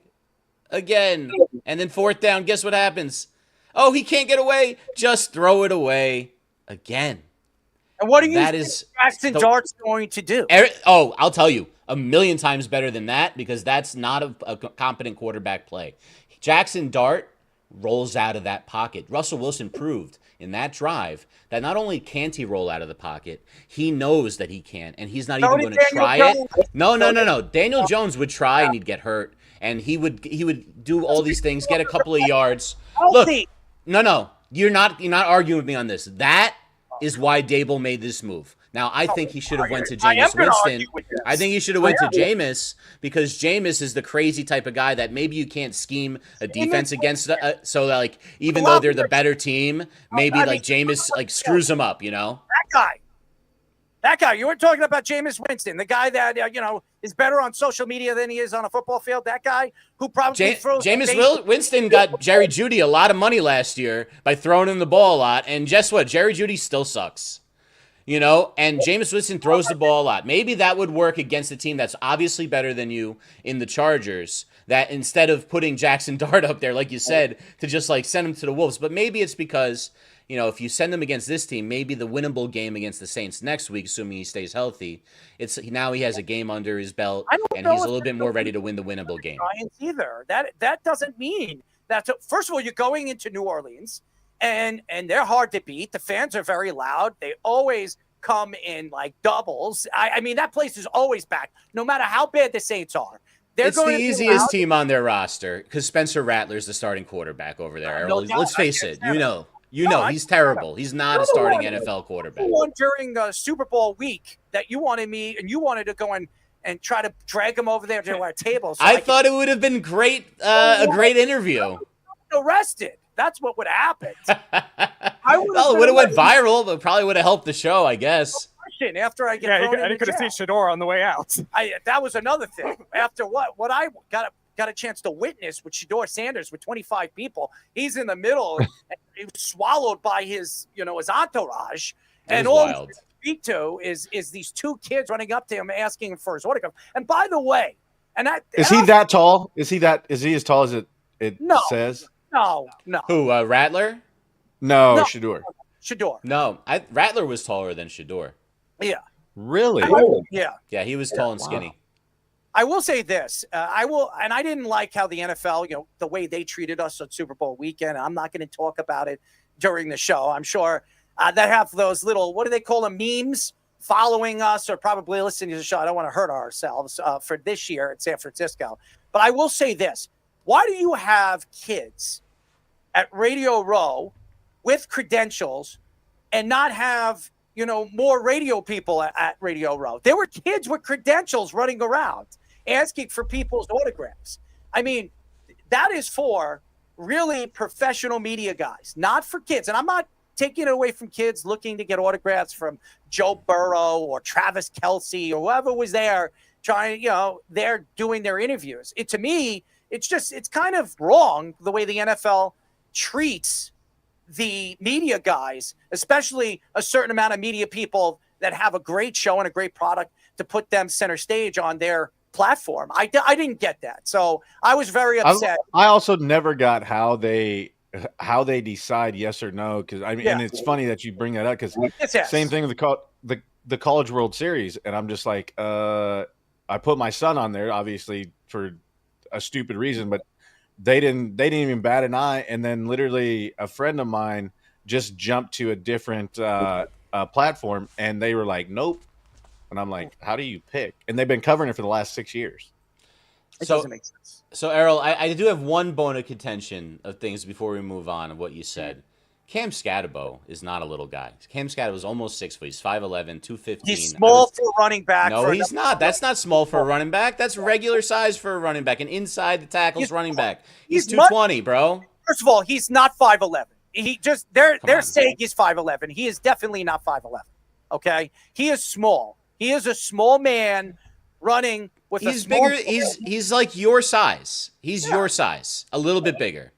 again. And then 4th down, guess what happens? Oh, he can't get away. Just throw it away again. And what do you think JAXSON DART's going to do? I'll tell you, a million times better than that, because that's not a competent quarterback play. JAXSON DART rolls out of that pocket. Russell Wilson proved in that drive that not only can't he roll out of the pocket, he knows that he can, and he's not even going to try it. No. Daniel Jones would try and he'd get hurt, and he would do all these things, get a couple of yards. Look, no, you're not arguing with me on this. That is why Daboll made this move. Now, I think he should have went to I am Jameis gonna Winston. argue with this. I think he should have went to Jameis because Jameis is the crazy type of guy that maybe you can't scheme a defense against. So that, like, even though they're the better team, maybe like Jameis like screws them up, you know? That guy, you were talking about Jameis Winston, the guy that, is better on social media than he is on a football field. That guy who probably throws. Jameis Winston got Jerry Jeudy a lot of money last year by throwing him the ball a lot. And guess what? Jerry Jeudy still sucks. You know, and Jameis Winston throws the ball a lot. Maybe that would work against a team that's obviously better than you in the Chargers, that instead of putting Jackson Dart up there, like you said, to just like send him to the Wolves. But maybe it's because, you know, if you send him against this team, maybe the winnable game against the Saints next week, assuming he stays healthy, now he has a game under his belt, and he's a little bit more ready to win the winnable game. Giants either. That doesn't mean that. First of all, you're going into New Orleans, and they're hard to beat. The fans are very loud. They always come in like doubles. I mean, that place is always packed, no matter how bad the Saints are. It's the easiest team on their roster because Spencer Rattler's the starting quarterback over there. Let's face it. You know, he's terrible. He's not a starting NFL quarterback. One during Super Bowl week that you wanted me and you wanted to go and try to drag him over there to our table. So I thought it would have been great, a great interview. Arrested. That's what would have happened. Well, it would have went viral, but probably would have helped the show, I guess. After I get thrown in I could have seen Shador on the way out. That was another thing. After what I got a chance to witness with Shador Sanders with 25 people, he's in the middle and he was swallowed by his entourage. And all he can speak to is these two kids running up to him asking him for his autograph. And by the way, is he that tall? Is he as tall as it says? No. Who, Rattler? No, Shador. No, Rattler was taller than Shador. Yeah. Really? Yeah. Yeah, he was tall and skinny. I will say this. I didn't like how the NFL, the way they treated us on Super Bowl weekend. I'm not going to talk about it during the show. I'm sure they have those little, what do they call them, memes following us or probably listening to the show. I don't want to hurt ourselves for this year at San Francisco. But I will say this. Why do you have kids at Radio Row with credentials and not have, more radio people at Radio Row? There were kids with credentials running around asking for people's autographs. I mean, that is for really professional media guys, not for kids. And I'm not taking it away from kids looking to get autographs from Joe Burrow or Travis Kelce or whoever was there trying, they're doing their interviews. To me, it's kind of wrong the way the NFL treats the media guys, especially a certain amount of media people that have a great show and a great product to put them center stage on their platform. I didn't get that. So I was very upset. I also never got how they decide yes or no. Cause and it's funny that you bring that up because same thing with the College World Series. And I'm just like, I put my son on there obviously for a stupid reason, but they didn't even bat an eye. And then literally a friend of mine just jumped to a different platform and they were like, nope. And I'm like, how do you pick? And they've been covering it for the last 6 years. It doesn't make sense. So Errol, I do have one bone of contention of things before we move on of what you said. Cam Scatterbo is not a little guy. Cam Scatterbo is almost 6 foot. He's 5'11", 215. He's small for a running back. No, he's not. That's not small for a running back. That's regular size for a running back. An inside the tackles running back. He's 220, bro. First of all, he's not 5'11". He just they're saying he's 5'11". He is definitely not 5'11". Okay, he is small. He is a small man running with. He's bigger. He's like your size. He's your size. A little bit bigger.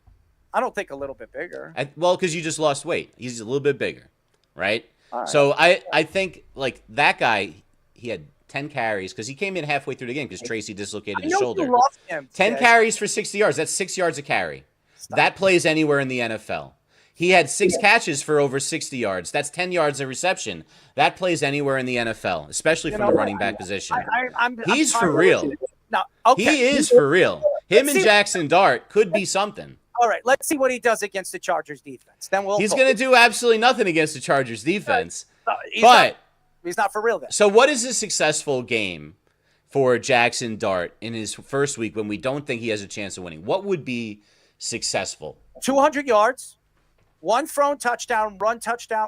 I don't think a little bit bigger. Well, because you just lost weight. He's a little bit bigger, right? All right. So I think, like, that guy, he had 10 carries because he came in halfway through the game because Tracy dislocated his shoulder. 10 carries for 60 yards. That's 6 yards a carry. That plays anywhere in the NFL. He had 6 catches for over 60 yards. That's 10 yards a reception. That plays anywhere in the NFL, especially from the running back position. He's for real. No, okay. He is for real. Him and Jackson Dart could be something. All right, let's see what he does against the Chargers defense. Then he's going to do absolutely nothing against the Chargers defense. He's not for real then. So what is a successful game for Jackson Dart in his first week when we don't think he has a chance of winning? What would be successful? 200 yards, one thrown touchdown,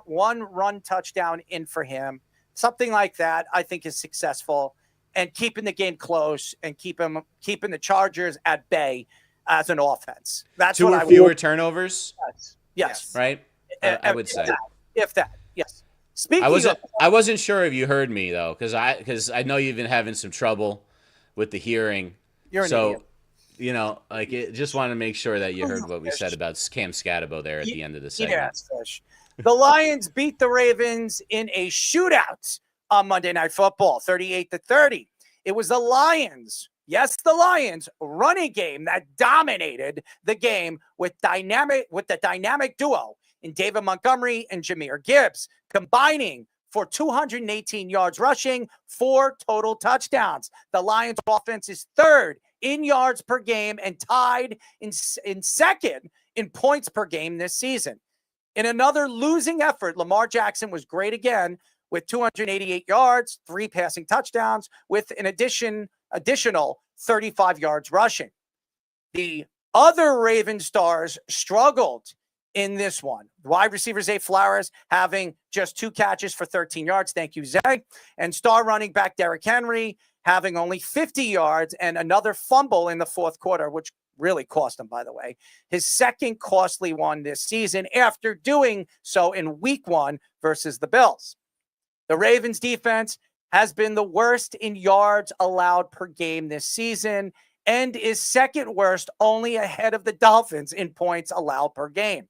one run touchdown in for him. Something like that, I think, is successful, and keeping the game close and keeping the Chargers at bay as an offense. That's two what or I fewer would. turnovers. Yes. Right. I would say if that. Yes. Speaking I wasn't sure if you heard me though, because I know you've been having some trouble with the hearing. You're an idiot. Just wanted to make sure that you heard what we said about Cam Scatabo there at the end of the segment. Yes, Fish. The Lions beat the Ravens in a shootout on Monday Night Football, 38-30. It was the Lions, yes, the Lions running game that dominated the game with the dynamic duo in David Montgomery and Jahmyr Gibbs, combining for 218 yards rushing, 4 total touchdowns. The Lions offense is third in yards per game and tied in second in points per game this season. In another losing effort, Lamar Jackson was great again with 288 yards, 3 passing touchdowns, with an additional 35 yards rushing. The other Raven stars struggled in this one. Wide receiver Zay Flowers having just 2 catches for 13 yards. Thank you, Zay. And star running back Derrick Henry having only 50 yards and another fumble in the fourth quarter, which really cost him, by the way. His second costly one this season after doing so in week 1 versus the Bills. The Ravens defense has been the worst in yards allowed per game this season and is second worst, only ahead of the Dolphins in points allowed per game.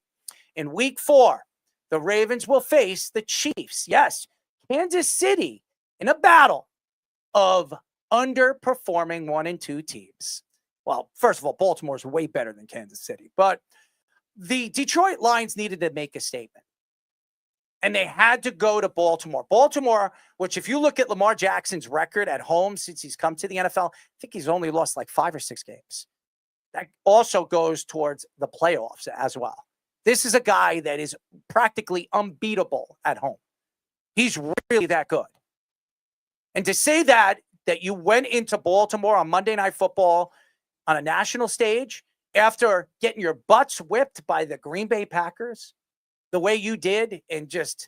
In week 4, the Ravens will face the Chiefs. Yes, Kansas City in a battle of underperforming 1 and 2 teams. Well, first of all, Baltimore is way better than Kansas City, but the Detroit Lions needed to make a statement. And they had to go to Baltimore. Baltimore, which if you look at Lamar Jackson's record at home since he's come to the NFL, I think he's only lost like 5 or 6 games. That also goes towards the playoffs as well. This is a guy that is practically unbeatable at home. He's really that good. And to say that you went into Baltimore on Monday Night Football on a national stage after getting your butts whipped by the Green Bay Packers, the way you did in just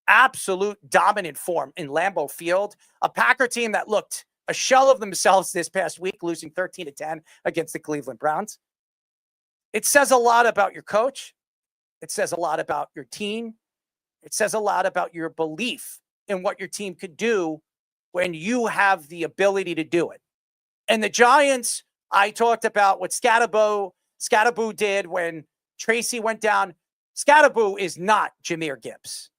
absolute dominant form in Lambeau Field, a Packer team that looked a shell of themselves this past week, losing 13-10 against the Cleveland Browns. It says a lot about your coach. It says a lot about your team. It says a lot about your belief in what your team could do when you have the ability to do it. And the Giants, I talked about what Scatabo did when Tracy went down. Scatabo is not Jahmyr Gibbs.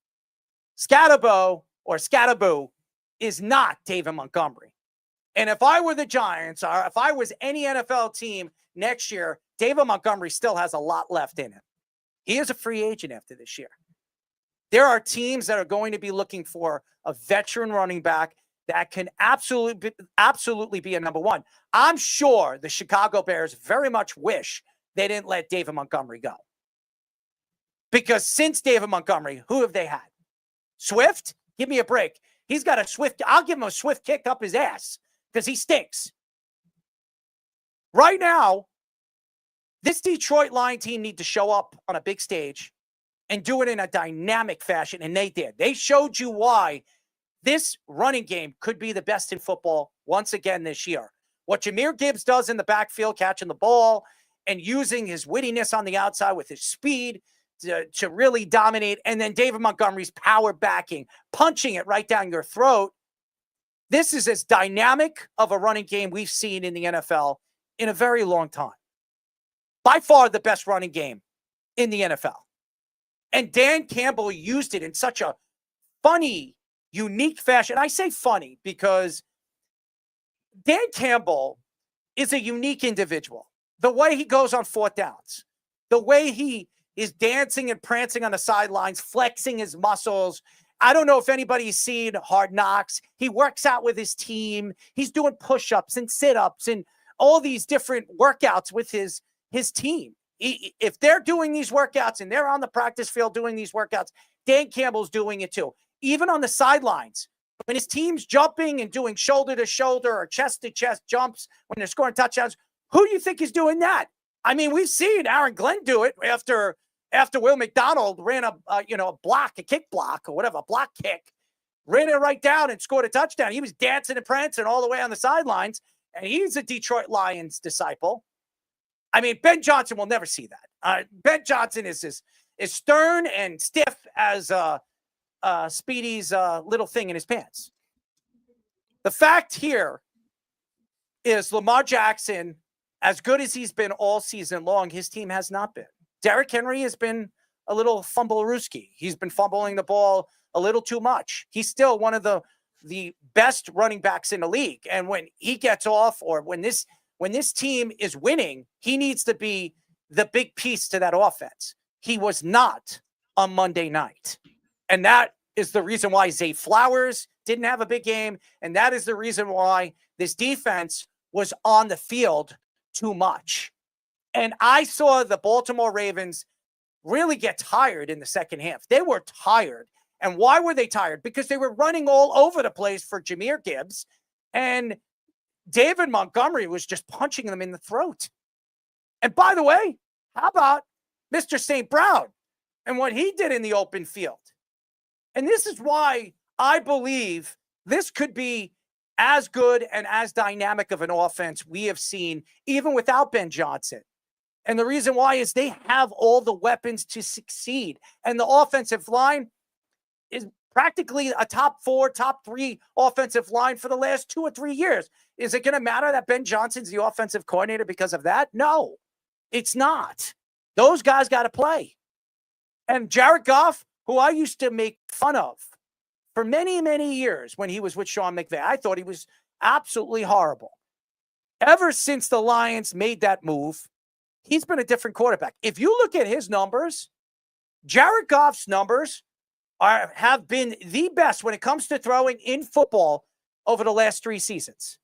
Scatabo is not David Montgomery. And if I were the Giants, or if I was any NFL team next year, David Montgomery still has a lot left in him. He is a free agent after this year. There are teams that are going to be looking for a veteran running back that can absolutely be a number 1. I'm sure the Chicago Bears very much wish they didn't let David Montgomery go. Because since David Montgomery, who have they had? Swift? Give me a break. He's got a Swift. I'll give him a Swift kick up his ass because he stinks. Right now, this Detroit Lion team need to show up on a big stage and do it in a dynamic fashion, and they did. They showed you why this running game could be the best in football once again this year. What Jahmyr Gibbs does in the backfield, catching the ball and using his wittiness on the outside with his speed to really dominate, and then David Montgomery's power backing, punching it right down your throat. This is as dynamic of a running game we've seen in the NFL in a very long time. By far the best running game in the NFL. And Dan Campbell used it in such a funny, unique fashion. I say funny because Dan Campbell is a unique individual. The way he goes on 4th downs, the way he is dancing and prancing on the sidelines, flexing his muscles. I don't know if anybody's seen Hard Knocks. He works out with his team. He's doing push-ups and sit-ups and all these different workouts with his team. If they're doing these workouts and they're on the practice field doing these workouts, Dan Campbell's doing it too. Even on the sidelines, when his team's jumping and doing shoulder-to-shoulder or chest-to-chest jumps when they're scoring touchdowns, who do you think is doing that? I mean, we've seen Aaron Glenn do it after after Will McDonald ran a kick block or whatever, a block kick, ran it right down and scored a touchdown. He was dancing and prancing all the way on the sidelines, and he's a Detroit Lions disciple. I mean, Ben Johnson will never see that. Ben Johnson is stern and stiff as Speedy's little thing in his pants. The fact here is Lamar Jackson, as good as he's been all season long, his team has not been. Derrick Henry has been a little fumble-rooski. He's been fumbling the ball a little too much. He's still one of the best running backs in the league. And when he gets off, or when this team is winning, he needs to be the big piece to that offense. He was not on Monday night. And that is the reason why Zay Flowers didn't have a big game. And that is the reason why this defense was on the field too much. And I saw the Baltimore Ravens really get tired in the second half. They were tired. And why were they tired? Because they were running all over the place for Jahmyr Gibbs. And David Montgomery was just punching them in the throat. And by the way, how about Mr. St. Brown and what he did in the open field? And this is why I believe this could be as good and as dynamic of an offense we have seen, even without Ben Johnson. And the reason why is they have all the weapons to succeed. And the offensive line is practically a top 4, top 3 offensive line for the last 2 or 3 years. Is it going to matter that Ben Johnson's the offensive coordinator because of that? No, it's not. Those guys got to play. And Jared Goff, who I used to make fun of for many, many years when he was with Sean McVay, I thought he was absolutely horrible. Ever since the Lions made that move, he's been a different quarterback. If you look at his numbers, Jared Goff's numbers have been the best when it comes to throwing in football over the last 3 seasons.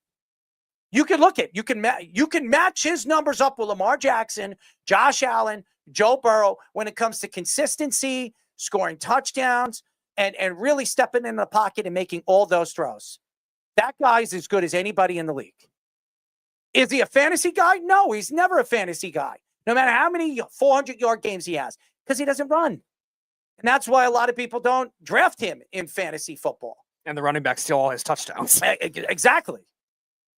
You can look at, you can match his numbers up with Lamar Jackson, Josh Allen, Joe Burrow when it comes to consistency, scoring touchdowns, and really stepping in the pocket and making all those throws. That guy's as good as anybody in the league. Is he a fantasy guy? No, he's never a fantasy guy. No matter how many 400-yard games he has, because he doesn't run. And that's why a lot of people don't draft him in fantasy football. And the running back steal all his touchdowns. Exactly.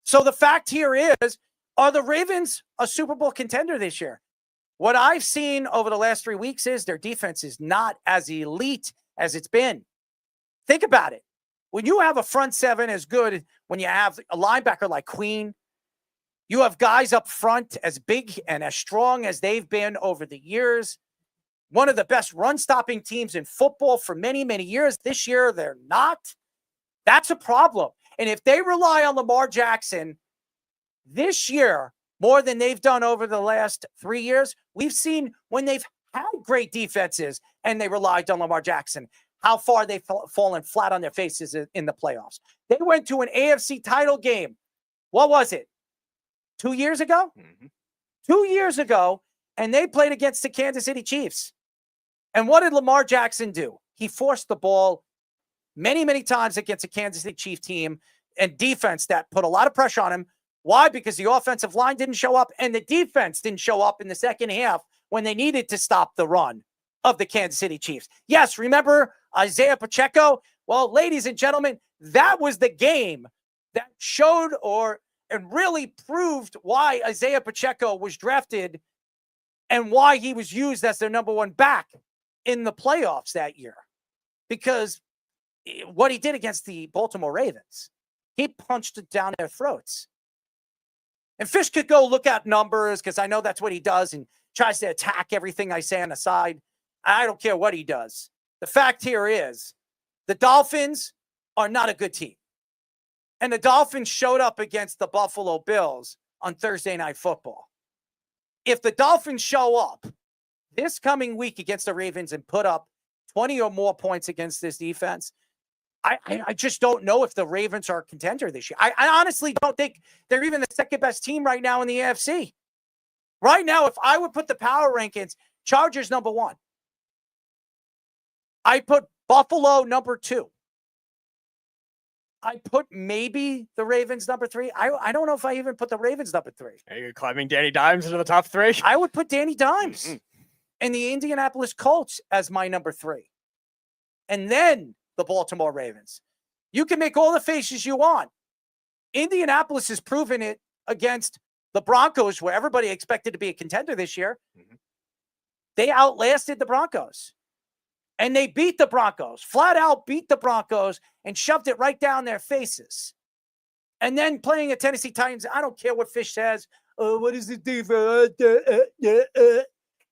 So the fact here is, are the Ravens a Super Bowl contender this year? What I've seen over the last 3 weeks is their defense is not as elite as it's been. Think about it. When you have a front seven as good, when you have a linebacker like Queen, you have guys up front as big and as strong as they've been over the years. One of the best run-stopping teams in football for many, many years. This year, they're not. That's a problem. And if they rely on Lamar Jackson this year more than they've done over the last 3 years, we've seen when they've had great defenses and they relied on Lamar Jackson, how far they've fallen flat on their faces in the playoffs. They went to an AFC title game. What was it? 2 years ago? Mm-hmm. 2 years ago, and they played against the Kansas City Chiefs. And what did Lamar Jackson do? He forced the ball many, many times against a Kansas City Chief team and defense that put a lot of pressure on him. Why? Because the offensive line didn't show up and the defense didn't show up in the second half when they needed to stop the run of the Kansas City Chiefs. Yes, remember Isaiah Pacheco? Well, ladies and gentlemen, that was the game that showed and really proved why Isaiah Pacheco was drafted and why he was used as their number 1 back in the playoffs that year. Because what he did against the Baltimore Ravens, he punched it down their throats. And Fish could go look at numbers because I know that's what he does and tries to attack everything I say on the side. I don't care what he does. The fact here is the Dolphins are not a good team. And the Dolphins showed up against the Buffalo Bills on Thursday Night Football. If the Dolphins show up this coming week against the Ravens and put up 20 or more points against this defense, I just don't know if the Ravens are a contender this year. I honestly don't think they're even the second best team right now in the AFC. Right now, if I would put the power rankings, Chargers number 1. I put Buffalo number 2. I put maybe the Ravens number 3. I don't know if I even put the Ravens number 3. Are you climbing Danny Dimes into the top 3? I would put Danny Dimes. Mm-hmm. and the Indianapolis Colts as my number 3. And then the Baltimore Ravens. You can make all the faces you want. Indianapolis has proven it against the Broncos, where everybody expected to be a contender this year. Mm-hmm. They outlasted the Broncos. And they beat the Broncos, flat out beat the Broncos and shoved it right down their faces. And then playing a Tennessee Titans, I don't care what Fish says. Oh, what is the defense?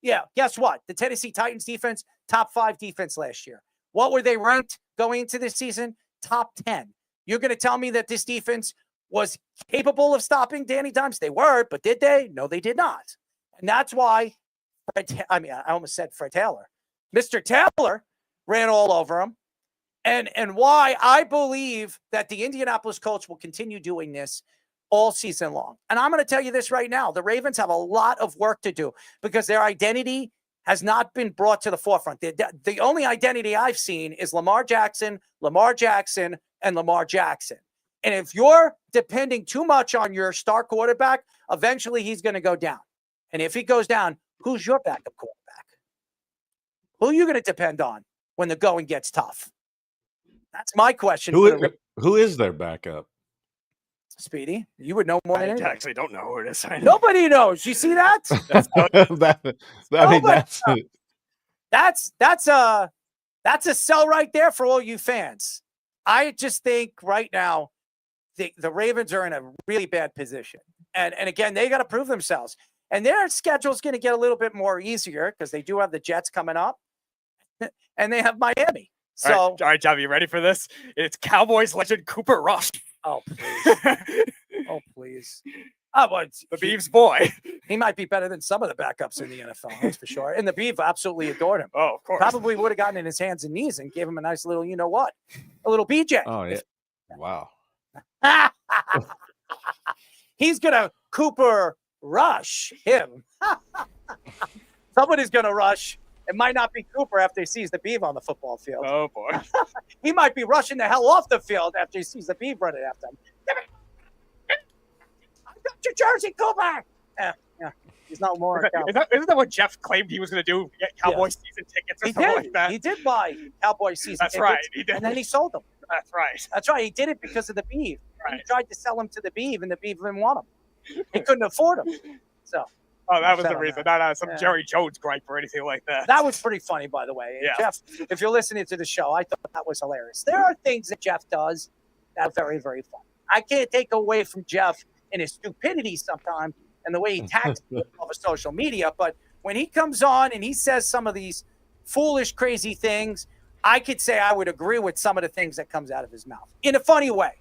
Yeah, guess what? The Tennessee Titans defense, top 5 defense last year. What were they ranked going into this season? Top 10. You're going to tell me that this defense was capable of stopping Danny Dimes? They were, but did they? No, they did not. And that's why, I almost said Fred Taylor. Mr. Taylor ran all over him. And why I believe that the Indianapolis Colts will continue doing this all season long. And I'm going to tell you this right now. The Ravens have a lot of work to do because their identity has not been brought to the forefront. The only identity I've seen is Lamar Jackson, and Lamar Jackson. And if you're depending too much on your star quarterback, eventually he's going to go down. And if he goes down, who's your backup quarterback? Who are you going to depend on when the going gets tough? That's my question. Who is their backup? Speedy, you would know more than anyone. I actually don't know who it is. Nobody knows. You see that? That's a sell right there for all you fans. I just think right now the Ravens are in a really bad position. And again, they got to prove themselves. And their schedule is going to get a little bit more easier because they do have the Jets coming up. And they have Miami. So, all right, Javi, you ready for this? It's Cowboys legend Cooper Rush. Oh, please. Oh, please. Oh, but the Beavs boy. He might be better than some of the backups in the NFL, that's for sure. And the Beav absolutely adored him. Oh, of course. Probably would have gotten in his hands and knees and gave him a nice little, you know what? A little BJ. Oh, yeah. Wow. He's going to Cooper Rush him. Somebody's going to rush. It might not be Cooper after he sees the Beav on the football field. Oh, boy. He might be rushing the hell off the field after he sees the Beav running after him. I got your jersey, Cooper! Yeah. He's not more. Isn't that what Jeff claimed he was going to do? Get Cowboys season tickets or something like that? He did buy Cowboys season tickets. That's right. He did. And then he sold them. That's right. That's right. He did it because of the Beav. Right. He tried to sell them to the Beav, and the Beav didn't want them. He couldn't afford them. So. Oh, that was the reason. Not some Jerry Jones gripe or anything like that. That was pretty funny, by the way. Yeah. Jeff, if you're listening to the show, I thought that was hilarious. There are things that Jeff does that are very, very funny. I can't take away from Jeff in his stupidity sometimes and the way he attacks people over social media. But when he comes on and he says some of these foolish, crazy things, I could say I would agree with some of the things that comes out of his mouth in a funny way.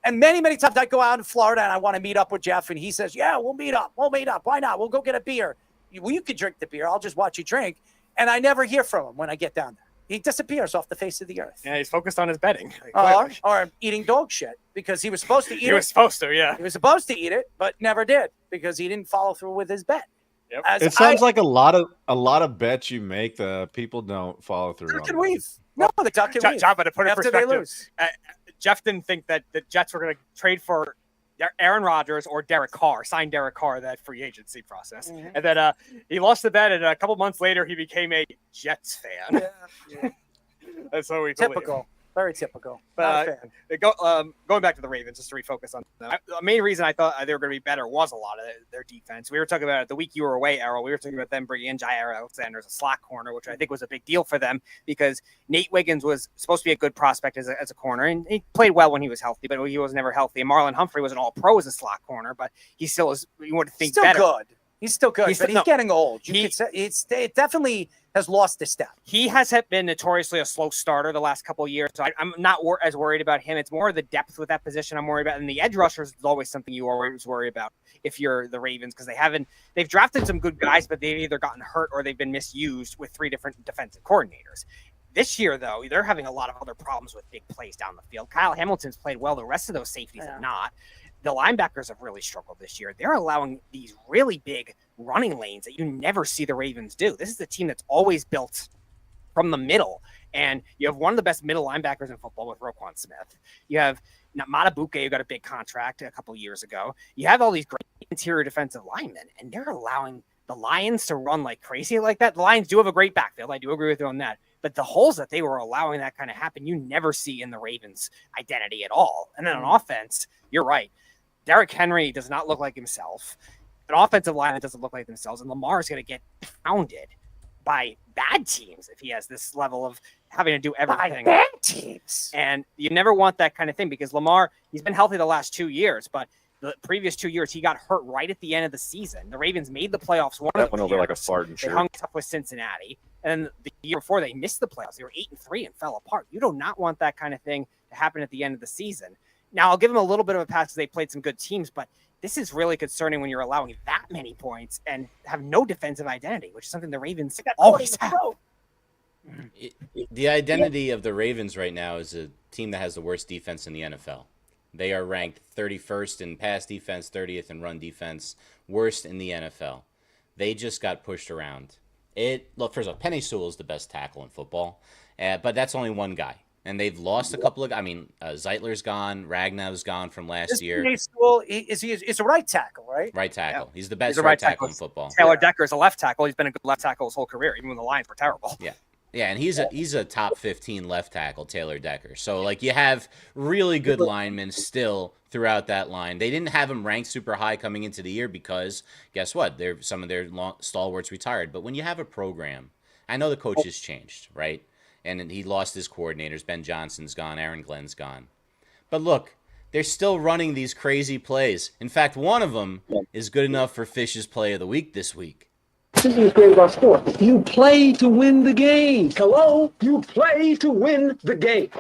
And many, many times I go out in Florida and I want to meet up with Jeff and he says, yeah, we'll meet up. Why not? We'll go get a beer. Well, you can drink the beer. I'll just watch you drink. And I never hear from him when I get down there. He disappears off the face of the earth. Yeah, he's focused on his betting. Or eating dog shit because he was supposed to eat it. He was supposed to, yeah. He was supposed to eat it, but never did because he didn't follow through with his bet. Yep. It sounds like a lot of bets you make the people don't follow through Duck on. and weave. No, the duck and weave. John, but to put it in After they perspective, lose. Jeff didn't think that the Jets were going to trade for Aaron Rodgers or Derek Carr, sign Derek Carr that free agency process. Mm-hmm. And then he lost the bet, and a couple months later, he became a Jets fan. Yeah. That's so typical. Very typical. But going back to the Ravens, just to refocus on them. The main reason I thought they were going to be better was a lot of their defense. We were talking about it the week you were away, Errol. We were talking about them bringing in Jair Alexander as a slot corner, which I think was a big deal for them because Nate Wiggins was supposed to be a good prospect as a corner, and he played well when he was healthy, but he was never healthy. And Marlon Humphrey was an all-pro as a slot corner, but he still is. You would think still better. Good. He's still good, but he's getting old. It definitely has lost his step. He has been notoriously a slow starter the last couple of years, so I'm not as worried about him. It's more the depth with that position I'm worried about, and the edge rushers is always something you always worry about if you're the Ravens because they've drafted some good guys, but they've either gotten hurt or they've been misused with 3 different defensive coordinators. This year, though, they're having a lot of other problems with big plays down the field. Kyle Hamilton's played well. The rest of those safeties have not. The linebackers have really struggled this year. They're allowing these really big running lanes that you never see the Ravens do. This is a team that's always built from the middle. And you have one of the best middle linebackers in football with Roquan Smith. You have Matabuke, who got a big contract a couple of years ago. You have all these great interior defensive linemen, and they're allowing the Lions to run like crazy like that. The Lions do have a great backfield. I do agree with you on that. But the holes that they were allowing that kind of happen, you never see in the Ravens' identity at all. And then on offense, you're right. Derrick Henry does not look like himself. An offensive line that doesn't look like themselves. And Lamar is going to get pounded by bad teams if he has this level of having to do everything. By bad teams. And you never want that kind of thing because Lamar, he's been healthy the last 2 years, but the previous 2 years, he got hurt right at the end of the season. The Ravens made the playoffs. That went over like a fart and They hung tough with Cincinnati. And the year before, they missed the playoffs. They were 8-3 and fell apart. You do not want that kind of thing to happen at the end of the season. Now, I'll give them a little bit of a pass because they played some good teams, but this is really concerning when you're allowing that many points and have no defensive identity, which is something the Ravens always have. The identity of the Ravens right now is a team that has the worst defense in the NFL. They are ranked 31st in pass defense, 30th in run defense, worst in the NFL. They just got pushed around. Look, first of all, Penei Sewell is the best tackle in football, but that's only one guy. And they've lost a couple of. Zeitler's gone. Ragnow's gone from last year. Penei Sewell is a right tackle, right? Right tackle. Yeah. He's the best He's a right tackle in football. Taylor Decker is a left tackle. He's been a good left tackle his whole career, even when the Lions were terrible. Yeah. Yeah, and he's a top 15 left tackle, Taylor Decker. So, like, you have really good linemen still throughout that line. They didn't have him ranked super high coming into the year because, guess what? Some of their stalwarts retired. But when you have a program, I know the coach has changed, right? And he lost his coordinators. Ben Johnson's gone. Aaron Glenn's gone. But look, they're still running these crazy plays. In fact, one of them is good enough for Fish's Play of the Week this week. This is great about sport. You play to win the game. Hello? You play to win the game.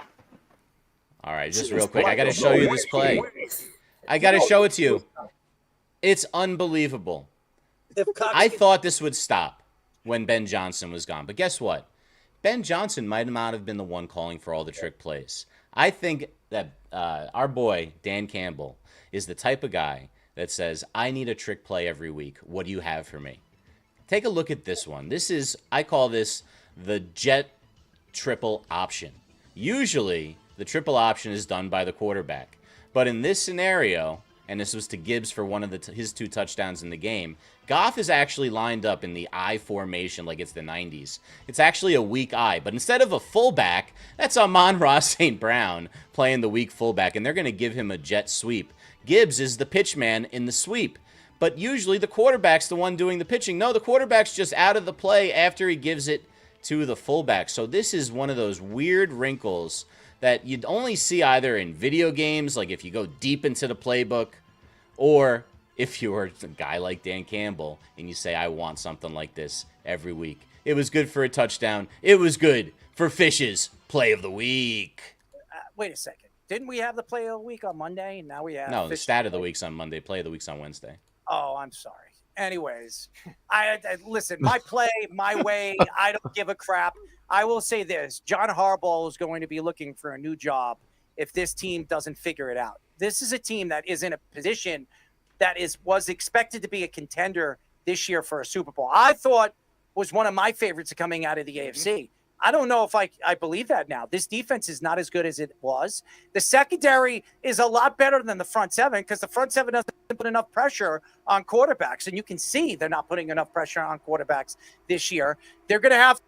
All right, just real quick. I got to show you this play. I got to show it to you. It's unbelievable. I thought this would stop when Ben Johnson was gone. But guess what? Ben Johnson might not have been the one calling for all the trick plays. I think that our boy, Dan Campbell, is the type of guy that says, I need a trick play every week. What do you have for me? Take a look at this one. I call this the jet triple option. Usually, the triple option is done by the quarterback. But in this scenario, and this was to Gibbs for one of his 2 touchdowns in the game, Goff is actually lined up in the I formation like it's the 90s. It's actually a weak I, but instead of a fullback, that's Amon-Ra St. Brown playing the weak fullback, and they're going to give him a jet sweep. Gibbs is the pitch man in the sweep. But usually the quarterback's the one doing the pitching. No, the quarterback's just out of the play after he gives it to the fullback. So this is one of those weird wrinkles that you'd only see either in video games, like if you go deep into the playbook, or if you're a guy like Dan Campbell and you say, I want something like this every week. It was good for a touchdown. It was good for Fish's Play of the Week. Wait a second. Didn't we have the Play of the Week on Monday? Now we have... No, the Stat of the Week's on Monday. Play of the Week's on Wednesday. Oh, I'm sorry. Anyways, I listen, my play, my way, I don't give a crap. I will say this. John Harbaugh is going to be looking for a new job if this team doesn't figure it out. This is a team that is in a position that was expected to be a contender this year for a Super Bowl. I thought was one of my favorites coming out of the AFC. I don't know if I believe that now. This defense is not as good as it was. The secondary is a lot better than the front seven because the front seven doesn't put enough pressure on quarterbacks. And you can see they're not putting enough pressure on quarterbacks this year. They're going to have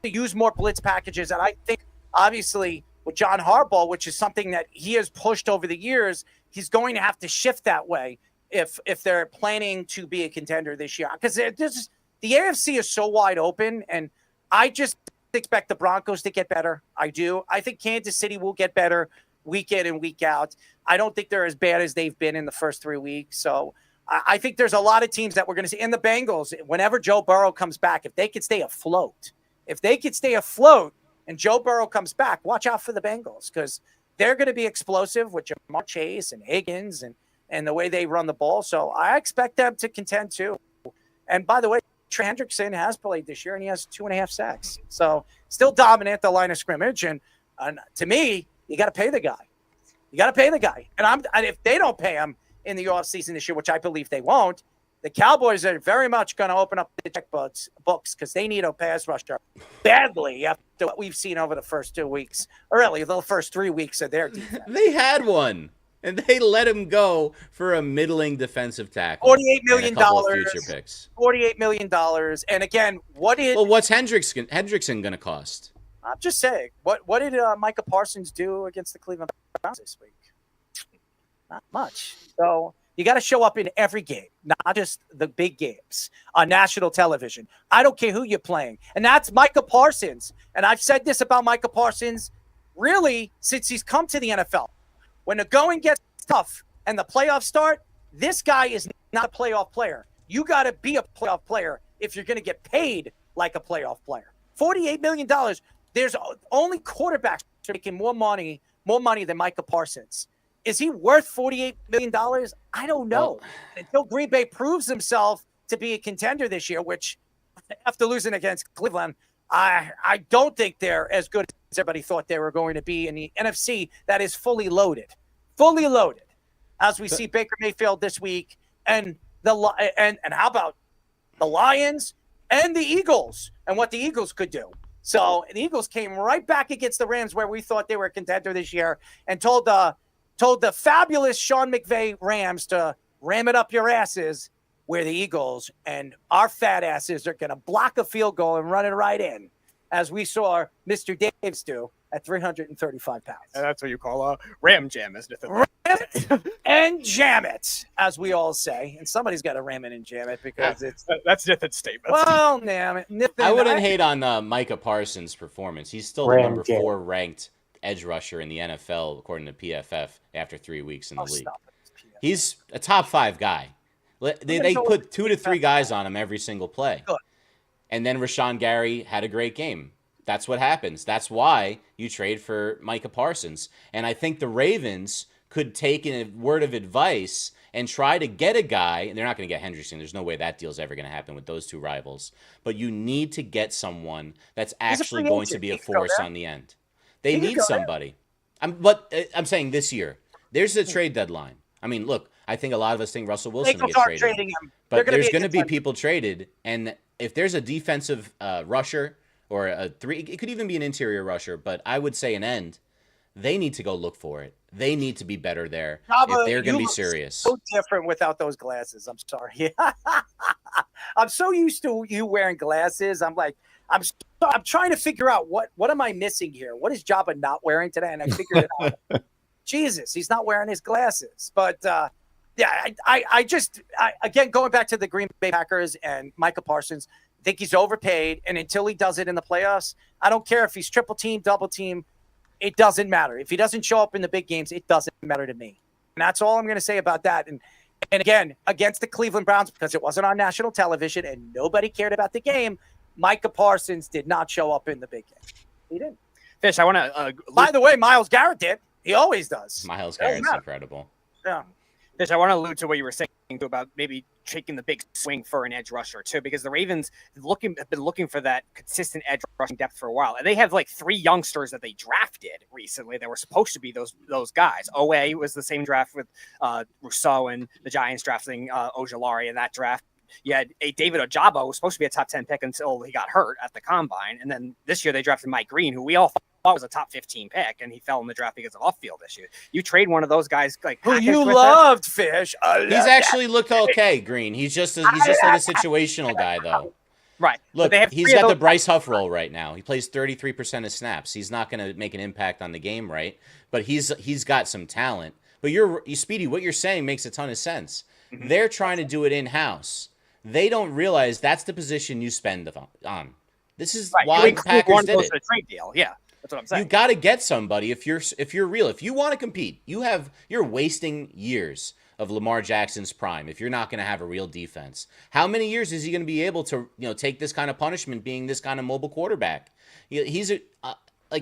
to use more blitz packages. And I think, obviously, with John Harbaugh, which is something that he has pushed over the years, he's going to have to shift that way if they're planning to be a contender this year. Because the AFC is so wide open, and I just expect the Broncos to get better. I do. I think Kansas City will get better week in and week out. I don't think they're as bad as they've been in the first 3 weeks. So I think there's a lot of teams that we're going to see. And the Bengals, whenever Joe Burrow comes back, if they could stay afloat, and Joe Burrow comes back, watch out for the Bengals because they're going to be explosive with Ja'Marr Chase and Higgins and the way they run the ball. So I expect them to contend too. And by the way, Trey Hendrickson has played this year, and he has 2.5 sacks. So still dominant at the line of scrimmage. And to me, you got to pay the guy. And if they don't pay him in the offseason this year, which I believe they won't, the Cowboys are very much going to open up the checkbooks because they need a pass rusher badly after what we've seen over the first 2 weeks, or really the first 3 weeks of their defense. They had one. And they let him go for a middling defensive tackle. $48 million. And a couple of future picks. $48 million. And again, what's Hendrickson going to cost? I'm just saying, what did Micah Parsons do against the Cleveland Browns this week? Not much. So you got to show up in every game, not just the big games on national television. I don't care who you're playing. And that's Micah Parsons. And I've said this about Micah Parsons really since he's come to the NFL. When the going gets tough and the playoffs start, this guy is not a playoff player. You got to be a playoff player if you're going to get paid like a playoff player. $48 million. There's only quarterbacks making more money than Micah Parsons. Is he worth $48 million? I don't know. Until Green Bay proves himself to be a contender this year, which after losing against Cleveland, I don't think they're as good as everybody thought they were going to be in the NFC that is fully loaded. Fully loaded. As we see Baker Mayfield this week and how about the Lions and the Eagles and what the Eagles could do. So the Eagles came right back against the Rams where we thought they were a contender this year and told the fabulous Sean McVay Rams to ram it up your asses, where the Eagles and our fat asses are going to block a field goal and run it right in, as we saw Mr. Daves do at 335 pounds. And that's what you call a ram jam, isn't it? Ram it and jam it, as we all say. And somebody's got to ram it and jam it because that's Nithin's statement. Well, damn it. I wouldn't hate on Micah Parsons' performance. He's still the number 4 ranked edge rusher in the NFL, according to PFF, after 3 weeks in the league. He's a top 5 guy. They put 2 to 3 guys on him every single play. Good. And then Rashawn Gary had a great game. That's what happens. That's why you trade for Micah Parsons. And I think the Ravens could take a word of advice and try to get a guy. And they're not going to get Hendrickson. There's no way that deal's ever going to happen with those 2 rivals. But you need to get someone that's actually going to be a force on the end. They need somebody. I'm saying this year. There's a trade deadline. I mean, look, I think a lot of us think Russell Wilson gets traded. But there's going to be people traded. And if there's a defensive rusher or a 3, it could even be an interior rusher, but I would say an end, they need to go look for it. They need to be better there if they're going to be serious. So different without those glasses. I'm sorry. I'm so used to you wearing glasses. I'm like, I'm trying to figure out what am I missing here? What is Jabba not wearing today? And I figured it out. Jesus, he's not wearing his glasses. But yeah, I again, going back to the Green Bay Packers and Micah Parsons, I think he's overpaid. And until he does it in the playoffs, I don't care if he's triple team, double team. It doesn't matter. If he doesn't show up in the big games, it doesn't matter to me. And that's all I'm going to say about that. And again, against the Cleveland Browns, because it wasn't on national television and nobody cared about the game, Micah Parsons did not show up in the big game. He didn't. Fish, I want to... By the way, Myles Garrett did. He always does. Myles Garrett's incredible. Yeah. Fish, I want to allude to what you were saying about maybe taking the big swing for an edge rusher too, because the Ravens have been looking for that consistent edge rushing depth for a while, and they have like 3 youngsters that they drafted recently that were supposed to be those guys. OA was the same draft with Rousseau and the Giants drafting Ojulari in that draft. You had David Ojabo, who was supposed to be a top 10 pick until he got hurt at the combine, and then this year they drafted Mike Green, who we all thought was a top 15 pick, and he fell in the draft because of off-field issue. You trade one of those guys like who you loved, Fish. He's actually looked okay, Green. He's just like a situational guy, though. Right. Look, he's got the Bryce Huff role right now. He plays 33% of snaps. He's not going to make an impact on the game, right? But he's got some talent. But Speedy, what you're saying makes a ton of sense. Mm-hmm. They're trying to do it in-house. They don't realize that's the position you spend on. This is why the Packers did it. A trade deal. Yeah, that's what I'm saying. You got to get somebody if you're real. If you want to compete, you're wasting years of Lamar Jackson's prime if you're not going to have a real defense. How many years is he going to be able to take this kind of punishment being this kind of mobile quarterback? He's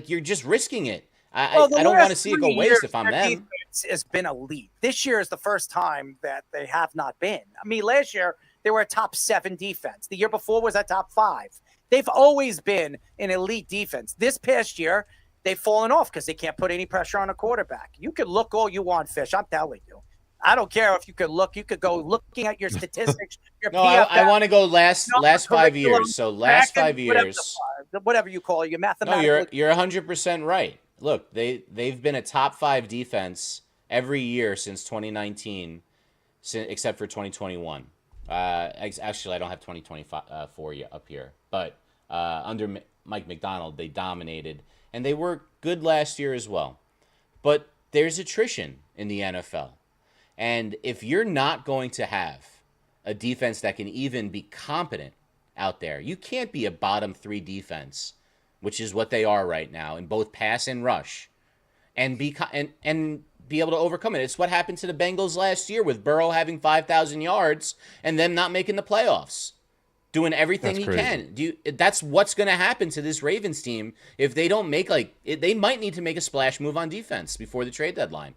you're just risking it. I don't want to see it go waste if I'm them. Has been elite. This year is the first time that they have not been. I mean, last year they were a top 7 defense. The year before was a top 5. They've always been an elite defense. This past year, they've fallen off because they can't put any pressure on a quarterback. You can look all you want, Fish. I'm telling you. I don't care if you could look. You could go looking at your statistics. Your no, I want to go last 5 years. So last 5 years. Whatever you call it, your mathematical. No, you're 100% right. Look, they've been a top 5 defense every year since 2019, except for 2021. Actually, I don't have 2024 up here, but under Mike McDonald, they dominated, and they were good last year as well. But there's attrition in the NFL, and if you're not going to have a defense that can even be competent out there, you can't be a bottom 3 defense, which is what they are right now in both pass and rush, and be able to overcome it. It's what happened to the Bengals last year with Burrow having 5,000 yards and them not making the playoffs, doing everything he can. That's what's going to happen to this Ravens team if they don't make they might need to make a splash move on defense before the trade deadline.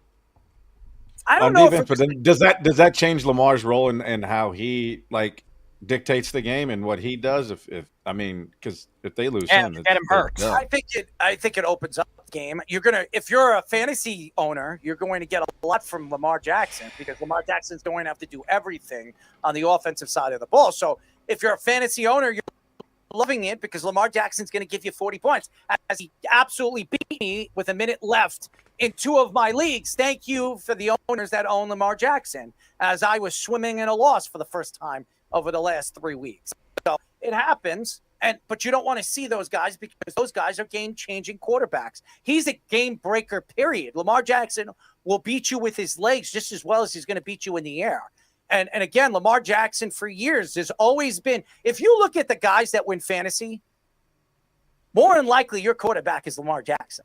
I don't know. Defense, but does that change Lamar's role in how he dictates the game and what he does? Because if they lose him, get him hurt. Yeah. I think it opens up the game. If you're a fantasy owner, you're going to get a lot from Lamar Jackson because Lamar Jackson's going to have to do everything on the offensive side of the ball. So if you're a fantasy owner, you're loving it because Lamar Jackson's going to give you 40 points. As he absolutely beat me with a minute left in 2 of my leagues. Thank you for the owners that own Lamar Jackson, as I was swimming in a loss for the first time over the last 3 weeks. So it happens, but you don't want to see those guys because those guys are game-changing quarterbacks. He's a game-breaker, period. Lamar Jackson will beat you with his legs just as well as he's going to beat you in the air. And again, Lamar Jackson for years has always been, if you look at the guys that win fantasy, more than likely your quarterback is Lamar Jackson.